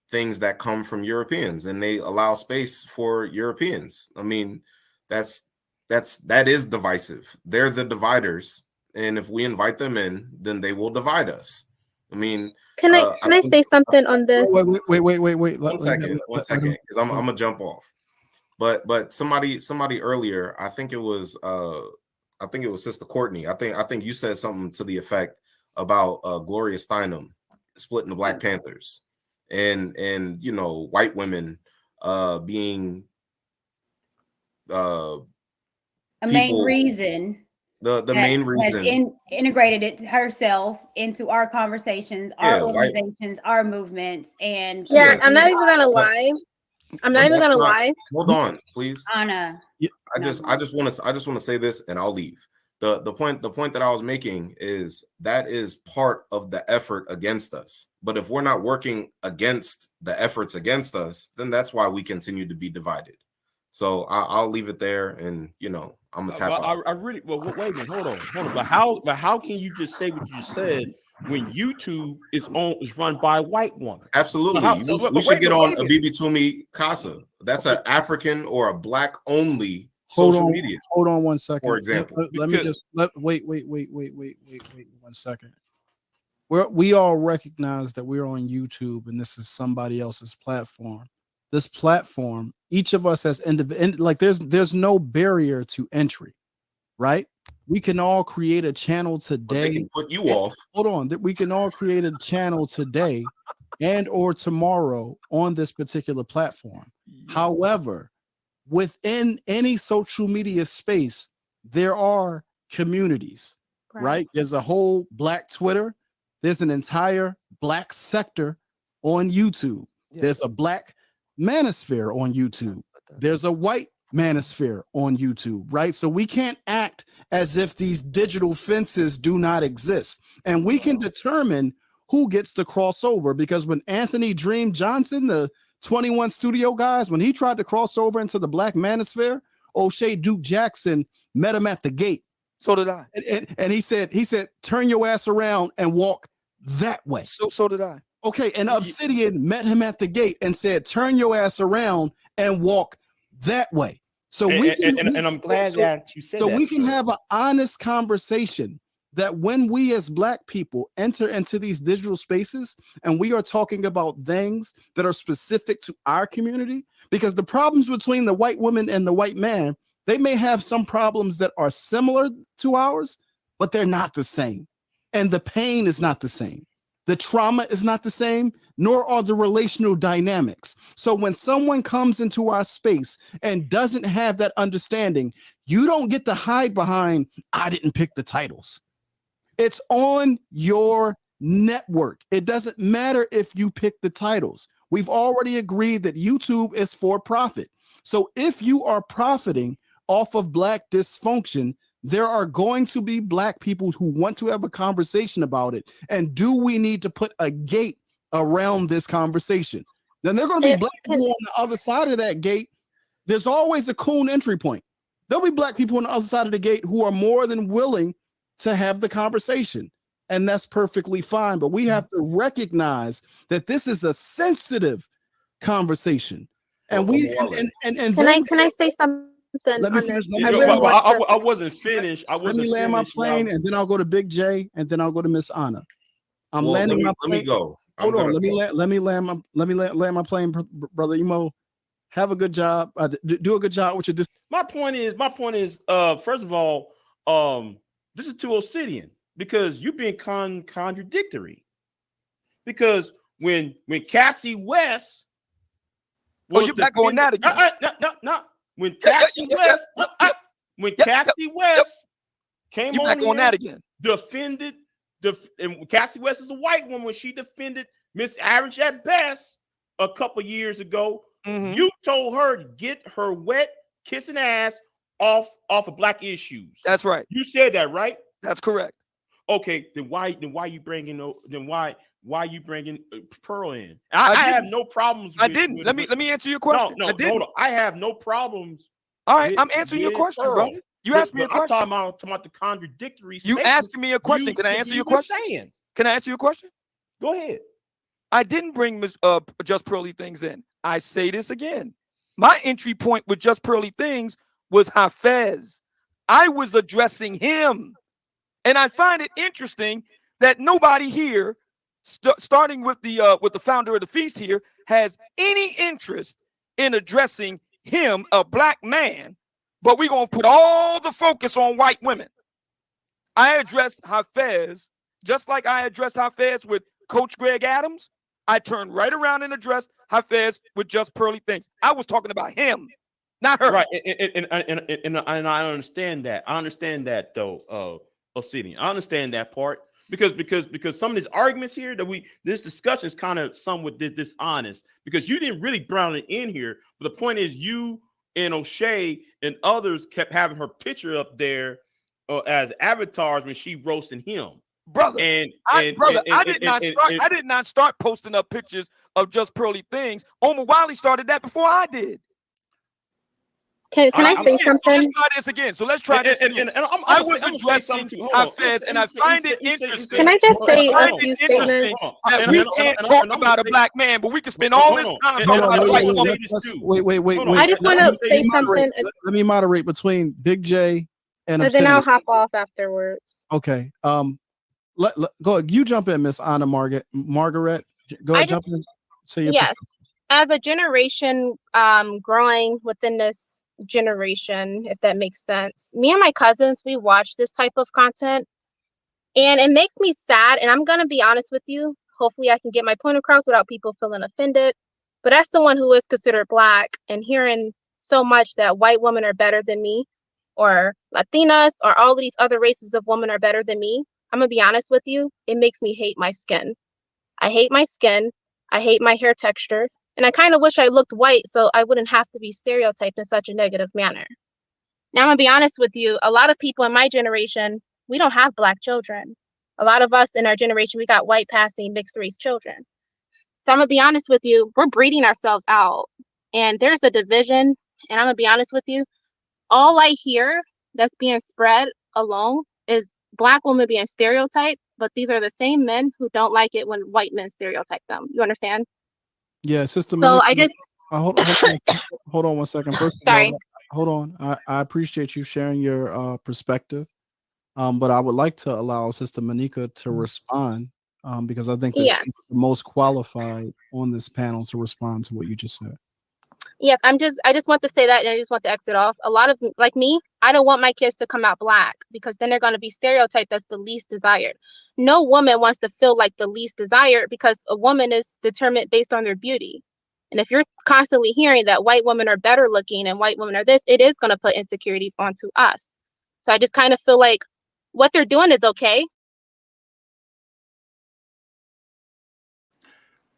things that come from Europeans, and they allow space for Europeans. I mean, that is divisive. They're the dividers, and if we invite them in, then they will divide us. I mean, can I say something on this? Wait. One second, because I'm gonna jump off. But somebody earlier, I think it was Sister Courtney. I think you said something to the effect about Gloria Steinem splitting the Black Panthers, and you know, white women being a main reason. The main reason has integrated it herself into our conversations, our organizations, our movements, and yeah, I'm not even gonna lie. I'm not even gonna lie. Hold on, please. Anna. I just want to say this, and I'll leave. The point that I was making is that is part of the effort against us. But if we're not working against the efforts against us, then that's why we continue to be divided. So I'll leave it there, and you know, I'm gonna tap out. I really wait a minute, hold on. But how can you just say what you said when YouTube is run by a white woman? Absolutely, we should get on a Bibi Toomey Casa. That's an African or a black only social media. Hold on 1 second. For example, wait 1 second. We all recognize that we're on YouTube and this is somebody else's platform. This platform, each of us as individual, like there's no barrier to entry, right? We can all create a channel today. They can put you off. Hold on, that we can all create a channel today and or tomorrow on this particular platform. However, within any social media space, there are communities, right? There's a whole Black Twitter. There's an entire Black sector on YouTube. There's a Black manosphere on YouTube. There's a white manosphere on YouTube, right? So we can't act as if these digital fences do not exist. And we can determine who gets to cross over, because when Anthony Dream Johnson, the 21 Studio guys, when he tried to cross over into the Black manosphere, O'Shea Duke Jackson met him at the gate. So did I. And he said, turn your ass around and walk that way. So did I. Okay, and Obsidian met him at the gate and said, turn your ass around and walk that way. So and I'm glad that you said so that. we can have an honest conversation that when we as Black people enter into these digital spaces and we are talking about things that are specific to our community, because the problems between the white woman and the white man, they may have some problems that are similar to ours, but they're not the same. And the pain is not the same. The trauma is not the same, nor are the relational dynamics. So when someone comes into our space and doesn't have that understanding, you don't get to hide behind, I didn't pick the titles. It's on your network. It doesn't matter if you pick the titles. We've already agreed that YouTube is for profit. So if you are profiting off of Black dysfunction, there are going to be Black people who want to have a conversation about it. And do we need to put a gate around this conversation? Then there are going to be Black people on the other side of that gate. There's always a coon entry point. There'll be Black people on the other side of the gate who are more than willing to have the conversation. And that's perfectly fine. But we have to recognize that this is a sensitive conversation. And can I say something? Let me finish. I wasn't finished. Let me land my plane, and then I'll go to Big J, and then I'll go to Miss Anna. I'm landing my plane. Let me go. Hold on. Let me land my plane, brother Emo. Have a good job. Do a good job with your. My point is, first of all, this is to Obsidian, because you're being contradictory. Because when Cassie West, you're back on that again. No. When Cassie West, Cassie West came you back on that again, defended and Cassie West is a white woman. When she defended Miss Average at Best a couple years ago, you told her to get her wet kissing ass off of Black issues. That's right. You said that, right? That's correct. Okay, then why you bringing Pearl in? I have no problems. Let me answer your question. No, hold on. I have no problems. All right, I'm answering your question, bro. You asked me a question. I'm talking about the contradictory. You asking me a question. Can I answer your question? Can I answer your question? Go ahead. I didn't bring Just Pearly Things in. I say this again. My entry point with Just Pearly Things was Hafez. I was addressing him. And I find it interesting that nobody here, starting with the founder of the feast here, has any interest in addressing him, a Black man, but we're going to put all the focus on white women. I addressed Hafez just like I addressed Hafez with Coach Greg Adams. I turned right around and addressed Hafez with just Pearly Things. I was talking about him, not her. Right, and I understand that. I understand that though, Obsidian. I understand that part because some of these arguments here that this discussion is kind of somewhat dishonest because you didn't really brown it in here. But the point is, you and O'Shea and others kept having her picture up there as avatars when she roasting him. Brother, I did not start posting up pictures of just Pearly Things. Omar Wiley started that before I did. Can I say something? Let's try this again. So let's try this again. I was addressing Hafez, and I find it interesting. Can I just say a few statements? That we can't talk about a black man, but we can spend all this time talking about a white woman. Wait. I just want to say something. Let me moderate between Big J and. But then I'll hop off afterwards. Okay. Go ahead. You jump in, Miss Anna Margaret. Go ahead, jump in. Say your yes. As a generation growing within this generation, if that makes sense, me and my cousins, we watch this type of content and it makes me sad. And I'm going to be honest with you. Hopefully I can get my point across without people feeling offended. But as someone who is considered black and hearing so much that white women are better than me or Latinas or all of these other races of women are better than me, I'm going to be honest with you. It makes me hate my skin. I hate my skin. I hate my hair texture. And I kind of wish I looked white so I wouldn't have to be stereotyped in such a negative manner. Now, I'm going to be honest with you. A lot of people in my generation, we don't have black children. A lot of us in our generation, we got white passing mixed race children. So I'm going to be honest with you. We're breeding ourselves out. And there's a division. And I'm going to be honest with you. All I hear that's being spread alone is black women being stereotyped. But these are the same men who don't like it when white men stereotype them. You understand? Yeah, Sister. So I just hold on 1 second. First sorry. of all, hold on. I appreciate you sharing your perspective, but I would like to allow Sister Monica to respond because I think that she's the most qualified on this panel to respond to what you just said. Yes, I just want to say that, and I just want to exit off. A lot of like me, I don't want my kids to come out black because then they're going to be stereotyped as the least desired. No woman wants to feel like the least desired because a woman is determined based on their beauty. And if you're constantly hearing that white women are better looking and white women are this, it is going to put insecurities onto us. So I just kind of feel like what they're doing is okay.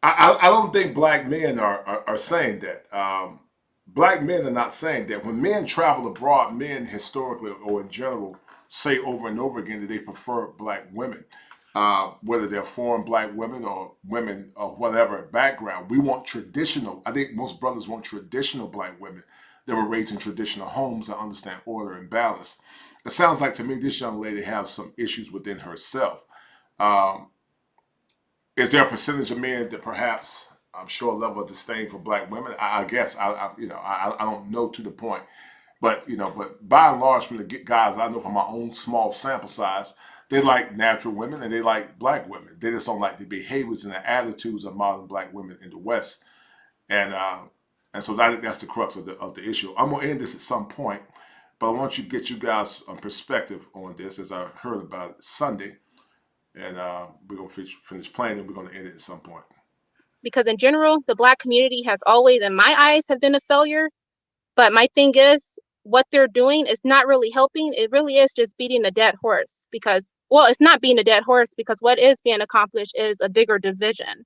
I don't think black men are saying that. Black men are not saying that. When men travel abroad, men historically or in general say over and over again that they prefer black women, whether they're foreign black women or women of whatever background. We want traditional. I think most brothers want traditional black women that were raised in traditional homes that understand order and balance. It sounds like to me this young lady has some issues within herself. Is there a percentage of men that perhaps I'm sure a level of disdain for black women? I guess I don't know to the point, but by and large from the guys I know from my own small sample size, they like natural women and they like black women. They just don't like the behaviors and the attitudes of modern black women in the West, and so I think that's the crux of the issue. I'm gonna end this at some point, but I want you to get you guys perspective on this as I heard about it Sunday. And we're going to finish playing and we're going to end it at some point. Because in general, the black community has always, in my eyes, have been a failure. But my thing is, what they're doing is not really helping. It really is just beating a dead horse because, well, it's not beating a dead horse because what is being accomplished is a bigger division.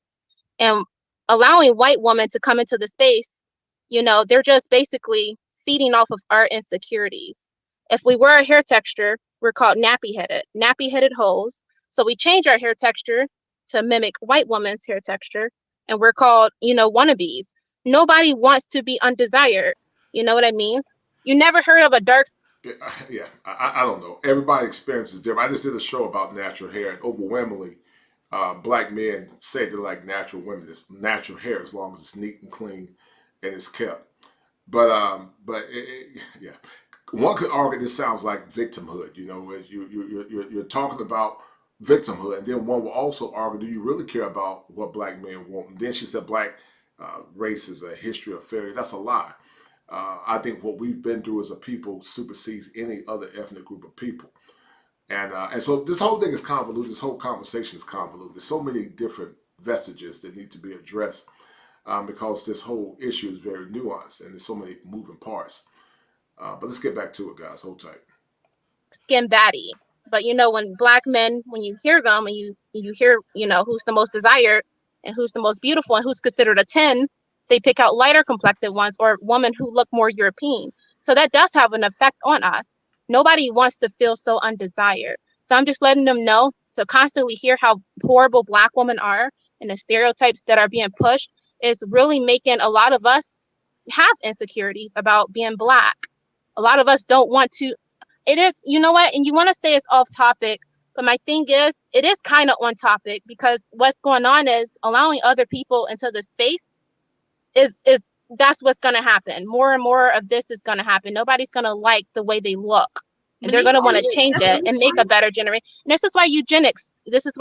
And allowing white women to come into the space, they're just basically feeding off of our insecurities. If we were a hair texture, we're called nappy-headed hoes. So we change our hair texture to mimic white woman's hair texture, and we're called, wannabes. Nobody wants to be undesired. You know what I mean? You never heard of a dark. Yeah, I don't know. Everybody's experience is different. I just did a show about natural hair, and overwhelmingly, black men say they like natural women. It's natural hair as long as it's neat and clean and it's kept. But yeah, one could argue this sounds like victimhood. You're talking about victimhood, and then one will also argue, do you really care about what black men want? And then she said black race is a history of failure. That's a lie. I think what we've been through as a people supersedes any other ethnic group of people, and so this whole thing is convoluted. This whole conversation is convoluted. There's so many different vestiges that need to be addressed because this whole issue is very nuanced and there's so many moving parts. But let's get back to it, guys. Hold tight. Skin baddie. But you know, when black men, when you hear them and you hear, you know, who's the most desired and who's the most beautiful and who's considered a 10, they pick out lighter complected ones or women who look more European. So that does have an effect on us. Nobody wants to feel so undesired. So I'm just letting them know to constantly hear how horrible black women are and the stereotypes that are being pushed is really making a lot of us have insecurities about being black. A lot of us don't want to. It is, you know what? And you want to say it's off topic, but my thing is, it is kind of on topic because what's going on is allowing other people into the space is that's what's going to happen. More and more of this is going to happen. Nobody's going to like the way they look. And they're going to want to change it and make a better generation. And this is why eugenics is a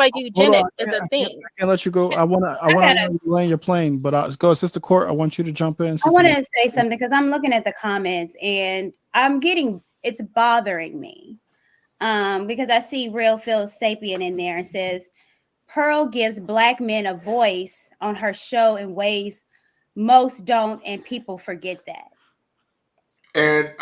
thing. I can't let you go. I want to land your plane, but go, Sister Court. I want you to jump in. I want to say something because I'm looking at the comments and it's bothering me because I see Real Phil Sapien in there and says, Pearl gives black men a voice on her show in ways most don't, and people forget that. And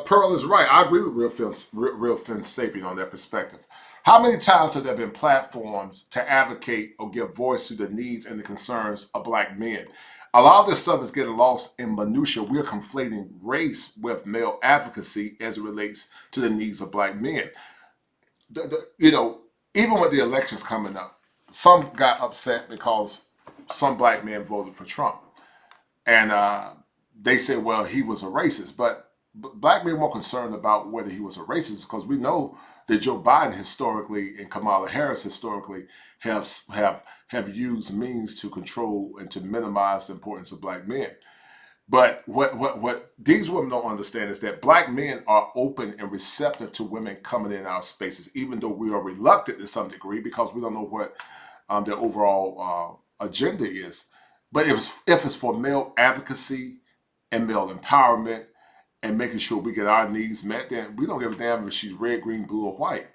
Pearl is right. I agree with Real Phil Sapien on that perspective. How many times have there been platforms to advocate or give voice to the needs and the concerns of black men? A lot of this stuff is getting lost in minutia. We're conflating race with male advocacy as it relates to the needs of black men. You know, even with the elections coming up, some got upset because some black men voted for Trump. And they said, well, he was a racist. But black men were concerned about whether he was a racist because we know that Joe Biden historically and Kamala Harris historically have used means to control and to minimize the importance of black men. But what these women don't understand is that black men are open and receptive to women coming in our spaces, even though we are reluctant to some degree because we don't know what their overall agenda is. But if it's for male advocacy and male empowerment and making sure we get our needs met, then we don't give a damn if she's red, green, blue, or white.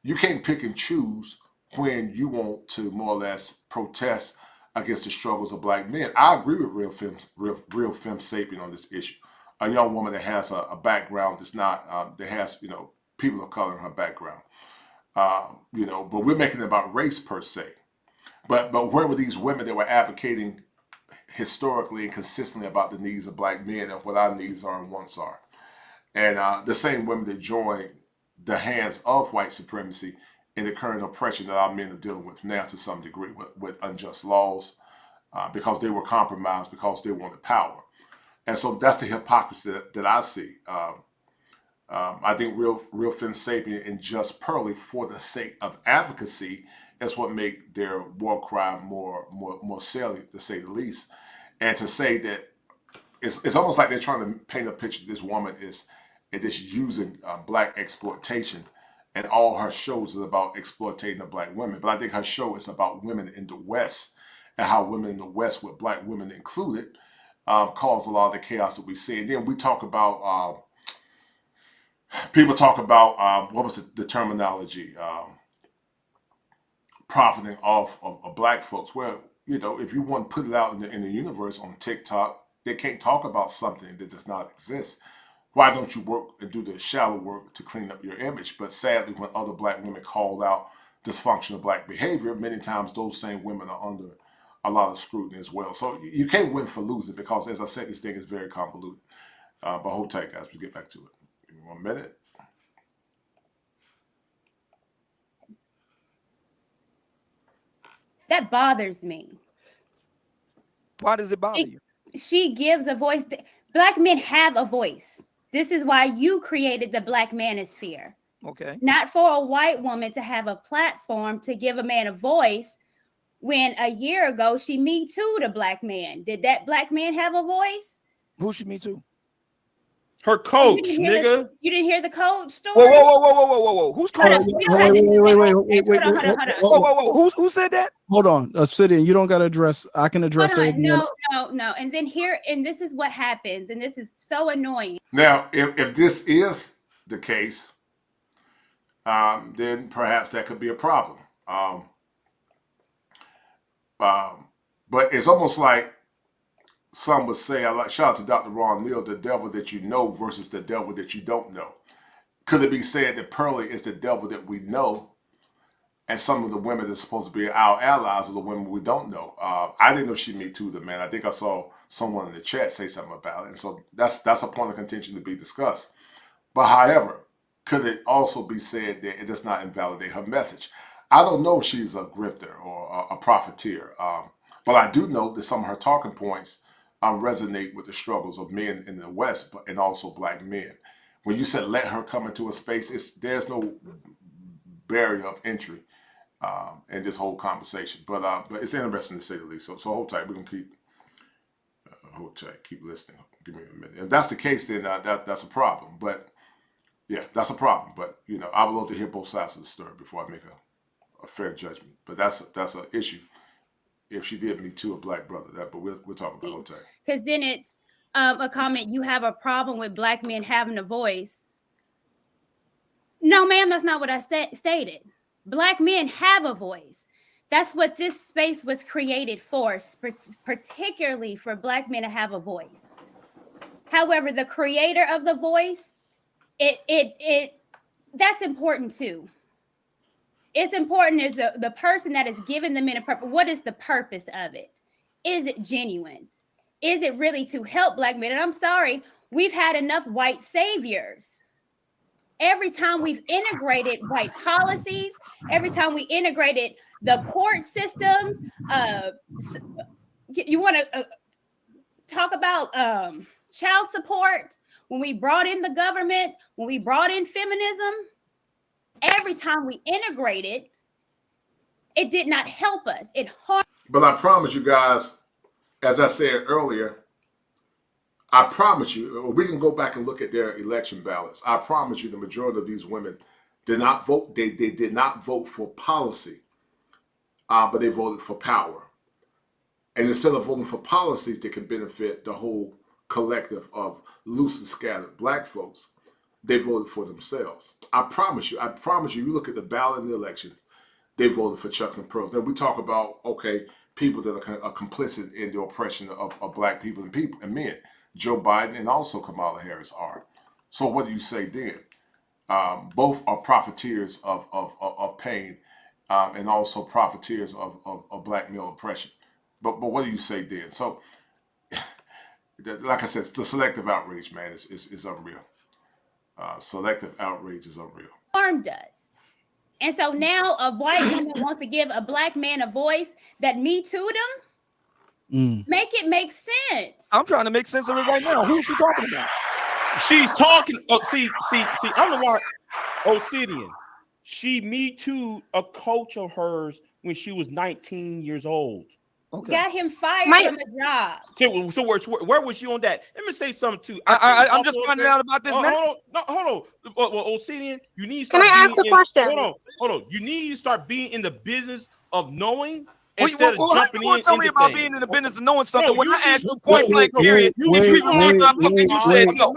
You can't pick and choose when you want to more or less protest against the struggles of black men. I agree with Real Femme Sapien on this issue. A young woman that has a background that's not, that has, you know, people of color in her background. You know, but we're making it about race per se. But where were these women that were advocating historically and consistently about the needs of black men and what our needs are and wants are? And the same women that joined the hands of white supremacy in the current oppression that our men are dealing with now to some degree with unjust laws because they were compromised because they wanted power. And so that's the hypocrisy that I see. I think Real Femme Sapien and Just Pearly, for the sake of advocacy, is what make their war cry more salient, to say the least. And to say that it's almost like they're trying to paint a picture that this woman is just using black exploitation, and all her shows is about exploiting the black women. But I think her show is about women in the West and how women in the West, with black women included, cause a lot of the chaos that we see. And then we talk about, people talk about, what was the terminology? Profiting off of black folks. Well, you know, if you want to put it out in the universe on TikTok, they can't talk about something that does not exist. Why don't you work and do the shallow work to clean up your image? But sadly, when other black women call out dysfunctional black behavior, many times those same women are under a lot of scrutiny as well. So you can't win for losing because, as I said, this thing is very convoluted. But hold tight, guys. We'll get back to it. Give me 1 minute. That bothers me. Why does it bother you? She gives a voice. Black men have a voice. This is why you created the Black manosphere. Okay. Not for a white woman to have a platform to give a man a voice when a year ago she Me Too'd a black man. Did that black man have a voice? Who should Me Too? Her coach, nigga. You didn't hear the coach story? Whoa. Who's coach? Wait. Who said that? Hold on. Obsidian, you don't got to address. I can address everything. No. And then this is what happens. And this is so annoying. Now, if this is the case, then perhaps that could be a problem. But it's almost like some would say, I like shout out to Dr. Ron Neal, the devil that you know versus the devil that you don't know. Could it be said that Pearly is the devil that we know, and some of the women that's supposed to be our allies are the women we don't know? I didn't know she Me Too the man. I think I saw someone in the chat say something about it, and so that's a point of contention to be discussed. But however, could it also be said that it does not invalidate her message? I don't know if she's a grifter or a profiteer, but I do know that some of her talking points resonate with the struggles of men in the West, but and also black men. When you said let her come into a space, there's no barrier of entry in this whole conversation. But it's interesting to say the least. So hold tight. We're gonna hold tight. Keep listening. Give me a minute. If that's the case, then that's a problem. But yeah, that's a problem. But you know, I would love to hear both sides of the story before I make a fair judgment. But that's an issue. If she did Me Too a black brother, but we'll talk about it all time. Because then it's a comment, you have a problem with black men having a voice. No, ma'am, that's not what I stated. Black men have a voice. That's what this space was created for, particularly for black men to have a voice. However, the creator of the voice, that's important too. It's important as the person that is giving the men a purpose. What is the purpose of it? Is it genuine? Is it really to help black men? And I'm sorry, we've had enough white saviors. Every time we've integrated white policies, every time we integrated the court systems, you want to talk about child support, when we brought in the government, when we brought in feminism, every time we integrated, it did not help us. It harmed. But I promise you guys, as I said earlier, I promise you, we can go back and look at their election ballots. I promise you the majority of these women did not vote. They did not vote for policy, but they voted for power. And instead of voting for policies that can benefit the whole collective of loose and scattered black folks, they voted for themselves. I promise you, you look at the ballot in the elections, they voted for chucks and pearls. Then we talk about, okay, people that are complicit in the oppression of black people and men. Joe Biden and also Kamala Harris are. So what do you say then? Both are profiteers of pain and also profiteers of black male oppression. But what do you say then? So, like I said, the selective outrage, man, is unreal. Selective outrage is unreal. Harmed us. And so now a white woman wants to give a black man a voice that Me Too'd him. Make it make sense. I'm trying to make sense of it right now. Who's she talking about? She's talking. Oh, see. I don't know why. Obsidian. She Me Too a coach of hers when she was 19 years old. Okay. Got him fired from a job. So where was you on that? Let me say something too. I'm just finding out about this now. Hold on. Well, Obsidian, you need to start. Can I ask a question? Hold on. You need to start being in the business of knowing. How you gonna tell me about being in the business of knowing something when I asked you point blank period? You said no.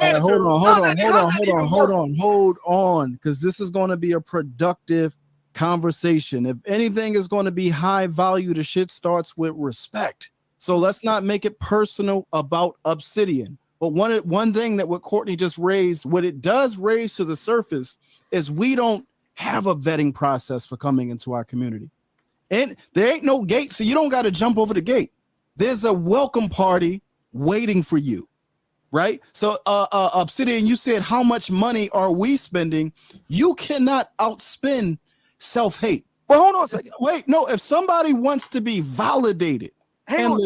Hold on, because this is going to be a productive conversation. If anything is going to be high value, the shit starts with respect. So let's not make it personal about Obsidian. But one thing that what Courtney just raised, what it does raise to the surface is we don't have a vetting process for coming into our community. And there ain't no gate, so you don't got to jump over the gate. There's a welcome party waiting for you, right? So Obsidian, you said how much money are we spending? You cannot outspend self-hate. Well, hold on a second. Wait, no, if somebody wants to be validated and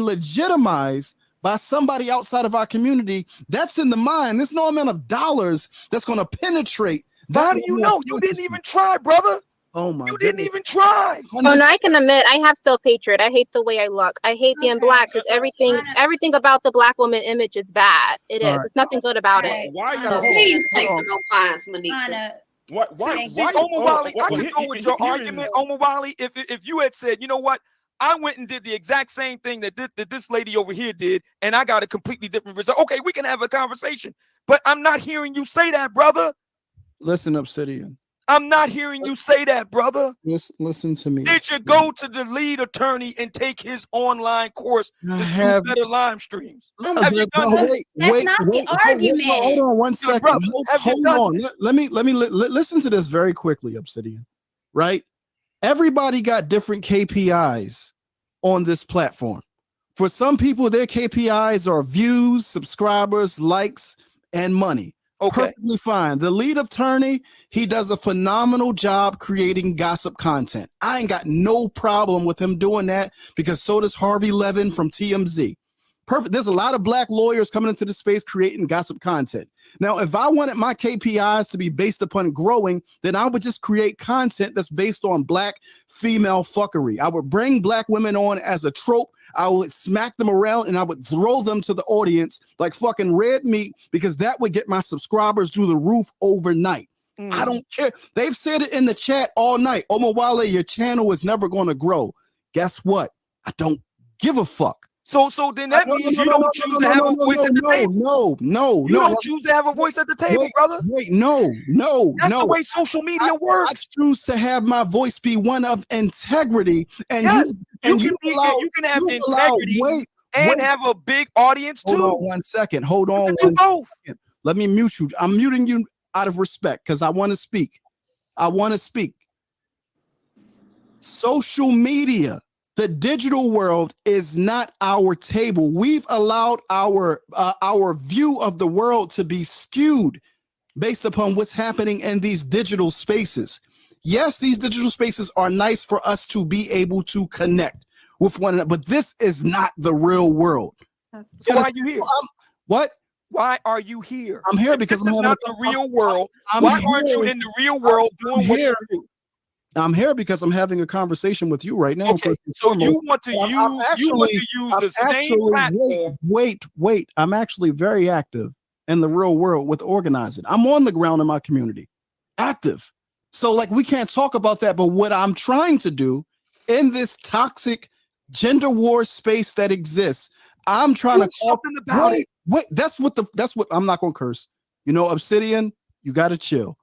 legitimized by somebody outside of our community, that's in the mind. There's no amount of dollars that's going to penetrate. How do you know? You didn't even try, brother. Oh my! You didn't even try. Oh, no, I can admit I have self-hatred. I hate the way I look. I hate being black because everything about the black woman image is bad. It is. It's nothing good about it. Why Please take some more clients, Monica. Why? Omawali, I can go with your argument, Omawali. If you had said, you know what, I went and did the exact same thing that this lady over here did, and I got a completely different result. Okay, we can have a conversation, but I'm not hearing you say that, brother. Listen, Obsidian. I'm not hearing you say that, brother. Listen to me. Did you go to the lead attorney and take his online course to do better live streams? Have you done that? Hold on 1 second. brother, Hold on. Let me listen to this very quickly, Obsidian. Right? Everybody got different KPIs on this platform. For some people, their KPIs are views, subscribers, likes, and money. Okay. Perfectly fine. The lead attorney, he does a phenomenal job creating gossip content. I ain't got no problem with him doing that because so does Harvey Levin from TMZ. Perfect. There's a lot of black lawyers coming into the space creating gossip content. Now, if I wanted my KPIs to be based upon growing, then I would just create content that's based on black female fuckery. I would bring black women on as a trope. I would smack them around and I would throw them to the audience like fucking red meat because that would get my subscribers through the roof overnight. I don't care. They've said it in the chat all night. Wale, your channel is never going to grow. Guess what? I don't give a fuck. So then that means you don't choose to have a voice at the table. No. You don't choose to have a voice at the table, brother. No. That's the way social media works. I choose to have my voice be one of integrity, and yes, you can have integrity and have a big audience too. Hold on 1 second. Hold on 1 second. Let me mute you. I'm muting you out of respect because I want to speak. Social media. The digital world is not our table. We've allowed our view of the world to be skewed based upon what's happening in these digital spaces. Yes, these digital spaces are nice for us to be able to connect with one another, but this is not the real world. So why are you here? What? Why are you here? I'm here because this is not the real world. Why aren't you in the real world doing what you do? I'm here because I'm having a conversation with you right now. Okay, so you want to use the same platform. Wait. I'm actually very active in the real world with organizing. I'm on the ground in my community, active. So like we can't talk about that, but what I'm trying to do in this toxic gender war space that exists, I'm trying to something about it. Wait, that's what I'm not gonna curse. You know, Obsidian, you gotta chill.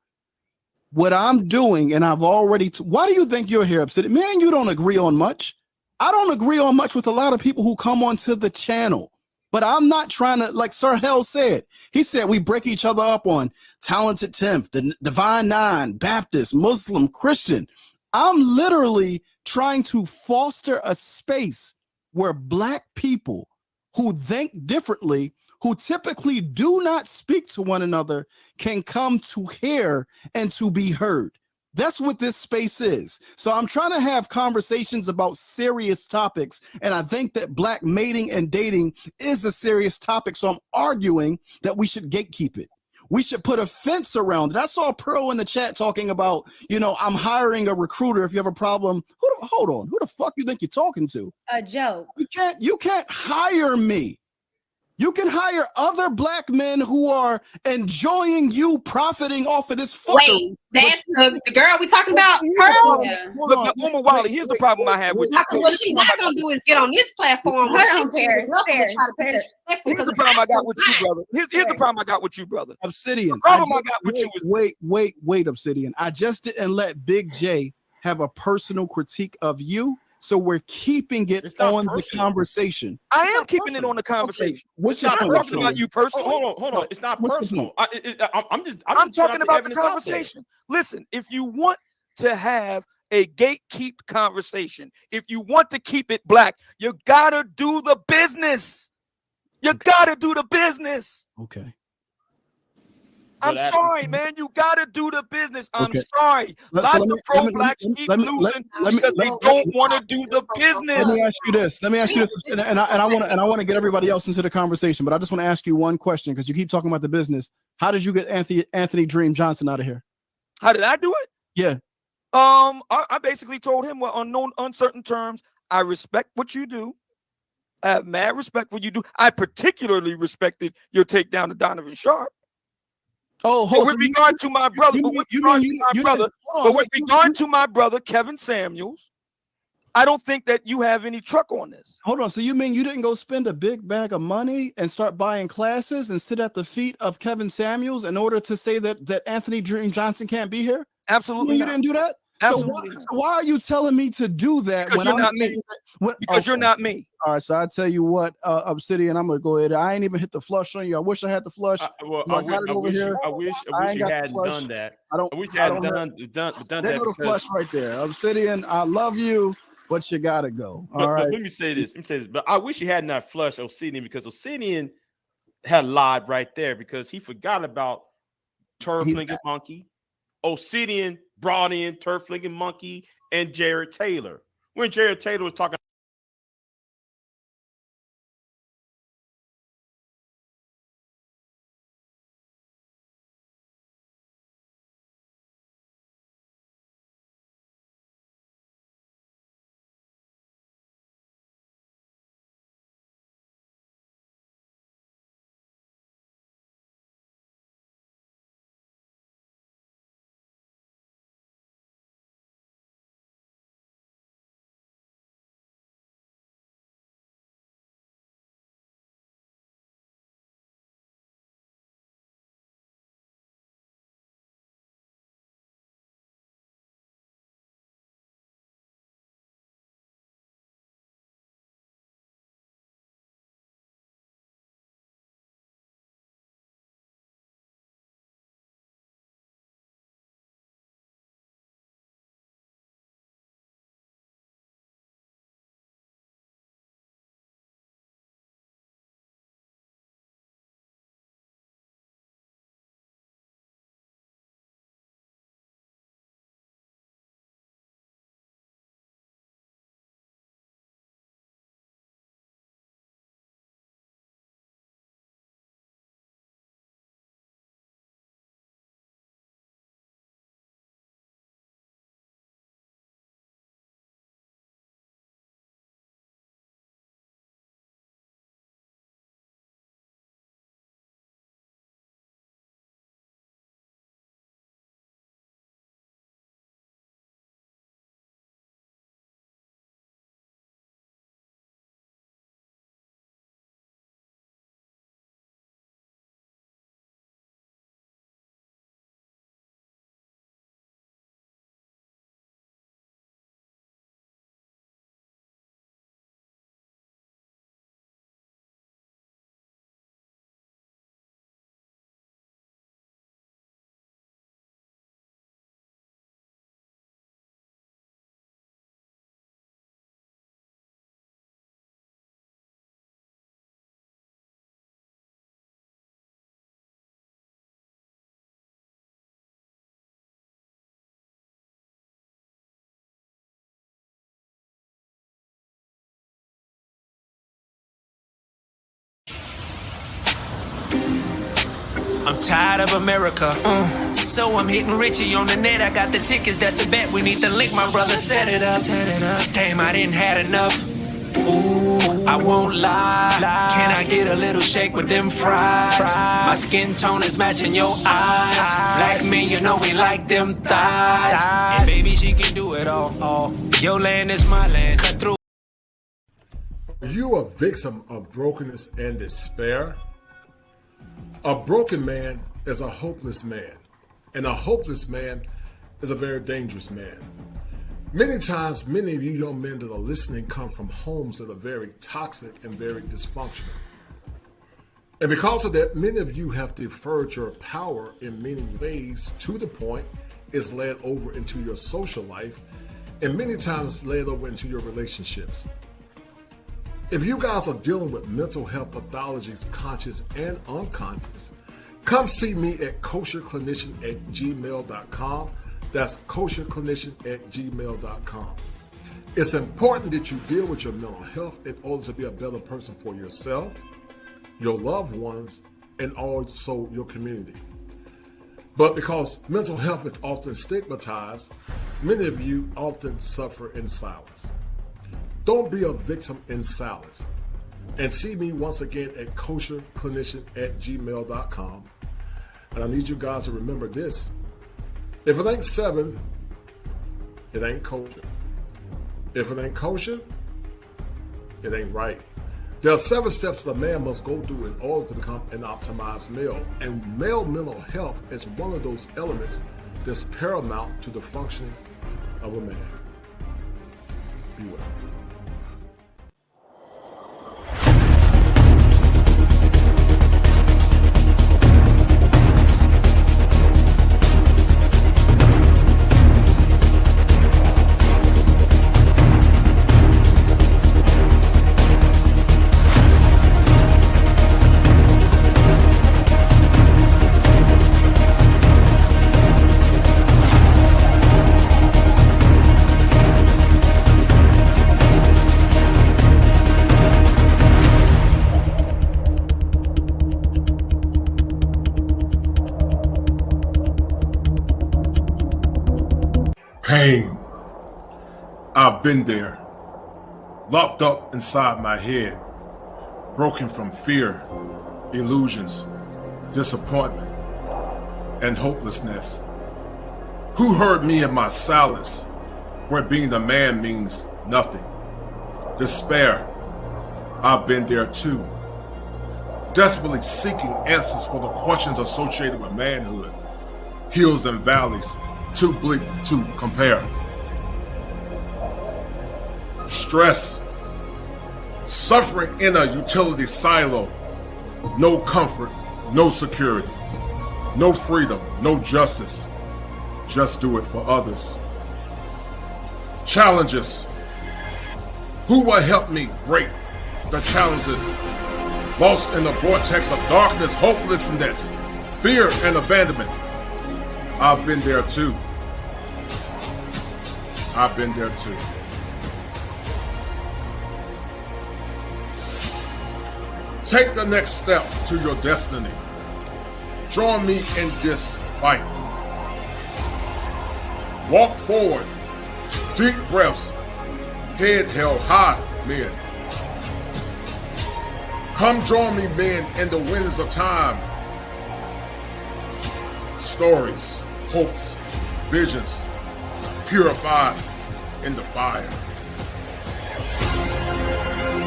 What I'm doing, and I've already, why do you think you're here, Obsidian? Man, you don't agree on much. I don't agree on much with a lot of people who come onto the channel, but I'm not trying to, like Sir Hell said, he said we break each other up on Talented 10th, the Divine Nine, Baptist, Muslim, Christian. I'm literally trying to foster a space where black people who think differently, who typically do not speak to one another, can come to hear and to be heard. That's what this space is. So I'm trying to have conversations about serious topics, and I think that black mating and dating is a serious topic. So I'm arguing that we should gatekeep it. We should put a fence around it. I saw Pearl in the chat talking about, you know, I'm hiring a recruiter if you have a problem. Hold on, who the fuck you think you're talking to? A joke. You can't hire me. You can hire other black men who are enjoying you profiting off of this fucking. Wait, that's the girl we talking about, Pearl? Look, Woman Wally, here's the problem I have with you. What she's not gonna do is get on this platform. Here's the problem I got with you, brother. Here's the problem I got with you, brother. Obsidian. The problem I got with you is wait, Obsidian. I just didn't let Big J have a personal critique of you. So we're keeping it on the conversation. I am keeping it on the conversation. Okay. What's your point? talking about you personally? Hold on. It's not personal. I'm talking about the conversation. Listen, if you want to have a gatekeep conversation, if you want to keep it black, you gotta do the business. You gotta do the business. Okay. I'm sorry, man. You gotta do the business. I'm sorry. Lots of pro-blacks keep losing because they don't want to do the business. Let me ask you this, and I want to get everybody else into the conversation, but I just want to ask you one question because you keep talking about the business. How did you get Anthony Dream Johnson out of here? How did I do it? Yeah. I basically told him, well, on uncertain terms, I respect what you do. I have mad respect for what you do. I particularly respected your takedown to Donovan Sharp. Oh, with regard to my brother, with regard to my brother Kevin Samuels, I don't think that you have any truck on this. Hold on. So you mean you didn't go spend a big bag of money and start buying classes and sit at the feet of Kevin Samuels in order to say that Anthony Dream Johnson can't be here? Absolutely, You didn't do that. Absolutely. So why are you telling me to do that? Because you're not me. Because you're not me. All right, so I tell you what, Obsidian, I'm gonna go ahead. I ain't even hit the flush on you. I wish I had the flush. I got it over here. wish I ain't you got the hadn't flush. done that. I wish you hadn't done There that. go the flush right there. Obsidian, I love you, but you gotta go. All right. But let me say this. But I wish you had not flushed Obsidian, because Obsidian had lied right there, because he forgot about Turfling Monkey. Obsidian brought in Turfling Monkey and Jared Taylor. When Jared Taylor was talking. I'm tired of America, so I'm hitting Richie on the net. I got the tickets, that's a bet. We need the link, my brother set it up. Damn, I didn't had enough. Ooh, I won't lie. Can I get a little shake with them fries? My skin tone is matching your eyes. Black men, you know we like them thighs. And baby, she can do it all. Your land is my land. Cut through. Are you a victim of brokenness and despair? A broken man is a hopeless man, and a hopeless man is a very dangerous man. Many times, many of you young men that are listening come from homes that are very toxic and very dysfunctional. And because of that, many of you have deferred your power in many ways to the point it's led over into your social life, and many times led over into your relationships. If you guys are dealing with mental health pathologies, conscious and unconscious, come see me at kosherclinician@gmail.com. That's kosherclinician@gmail.com. It's important that you deal with your mental health in order to be a better person for yourself, your loved ones, and also your community. But because mental health is often stigmatized, many of you often suffer in silence. Don't be a victim in silence. And see me once again at kosherclinician@gmail.com. And I need you guys to remember this. If it ain't 7, it ain't kosher. If it ain't kosher, it ain't right. There are 7 steps that a man must go through in order to become an optimized male. And male mental health is one of those elements that's paramount to the functioning of a man. Be well. Pain. I've been there, locked up inside my head, broken from fear, illusions, disappointment, and hopelessness. Who heard me in my silence, where being a man means nothing? Despair. I've been there too, desperately seeking answers for the questions associated with manhood, hills and valleys, too bleak to compare. Stress, suffering in a utility silo, no comfort, no security, no freedom, no justice, just do it for others. Challenges, who will help me break the challenges? Lost in the vortex of darkness, hopelessness, fear, and abandonment. I've been there too. I've been there too. Take the next step to your destiny. Join me in this fight. Walk forward. Deep breaths. Head held high, men. Come join me, men, in the winds of time. Stories, hopes, visions, purified in the fire.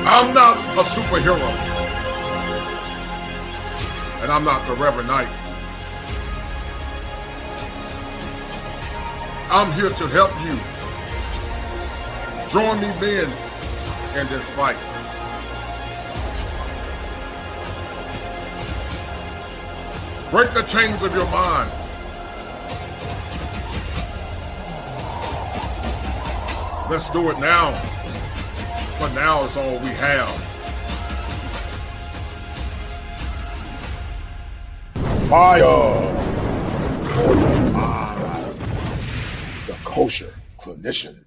I'm not a superhero, and I'm not the Reverend Knight. I'm here to help you. Join me, men, in this fight. Break the chains of your mind. Let's do it now. For now is all we have. Fire. The kosher clinician.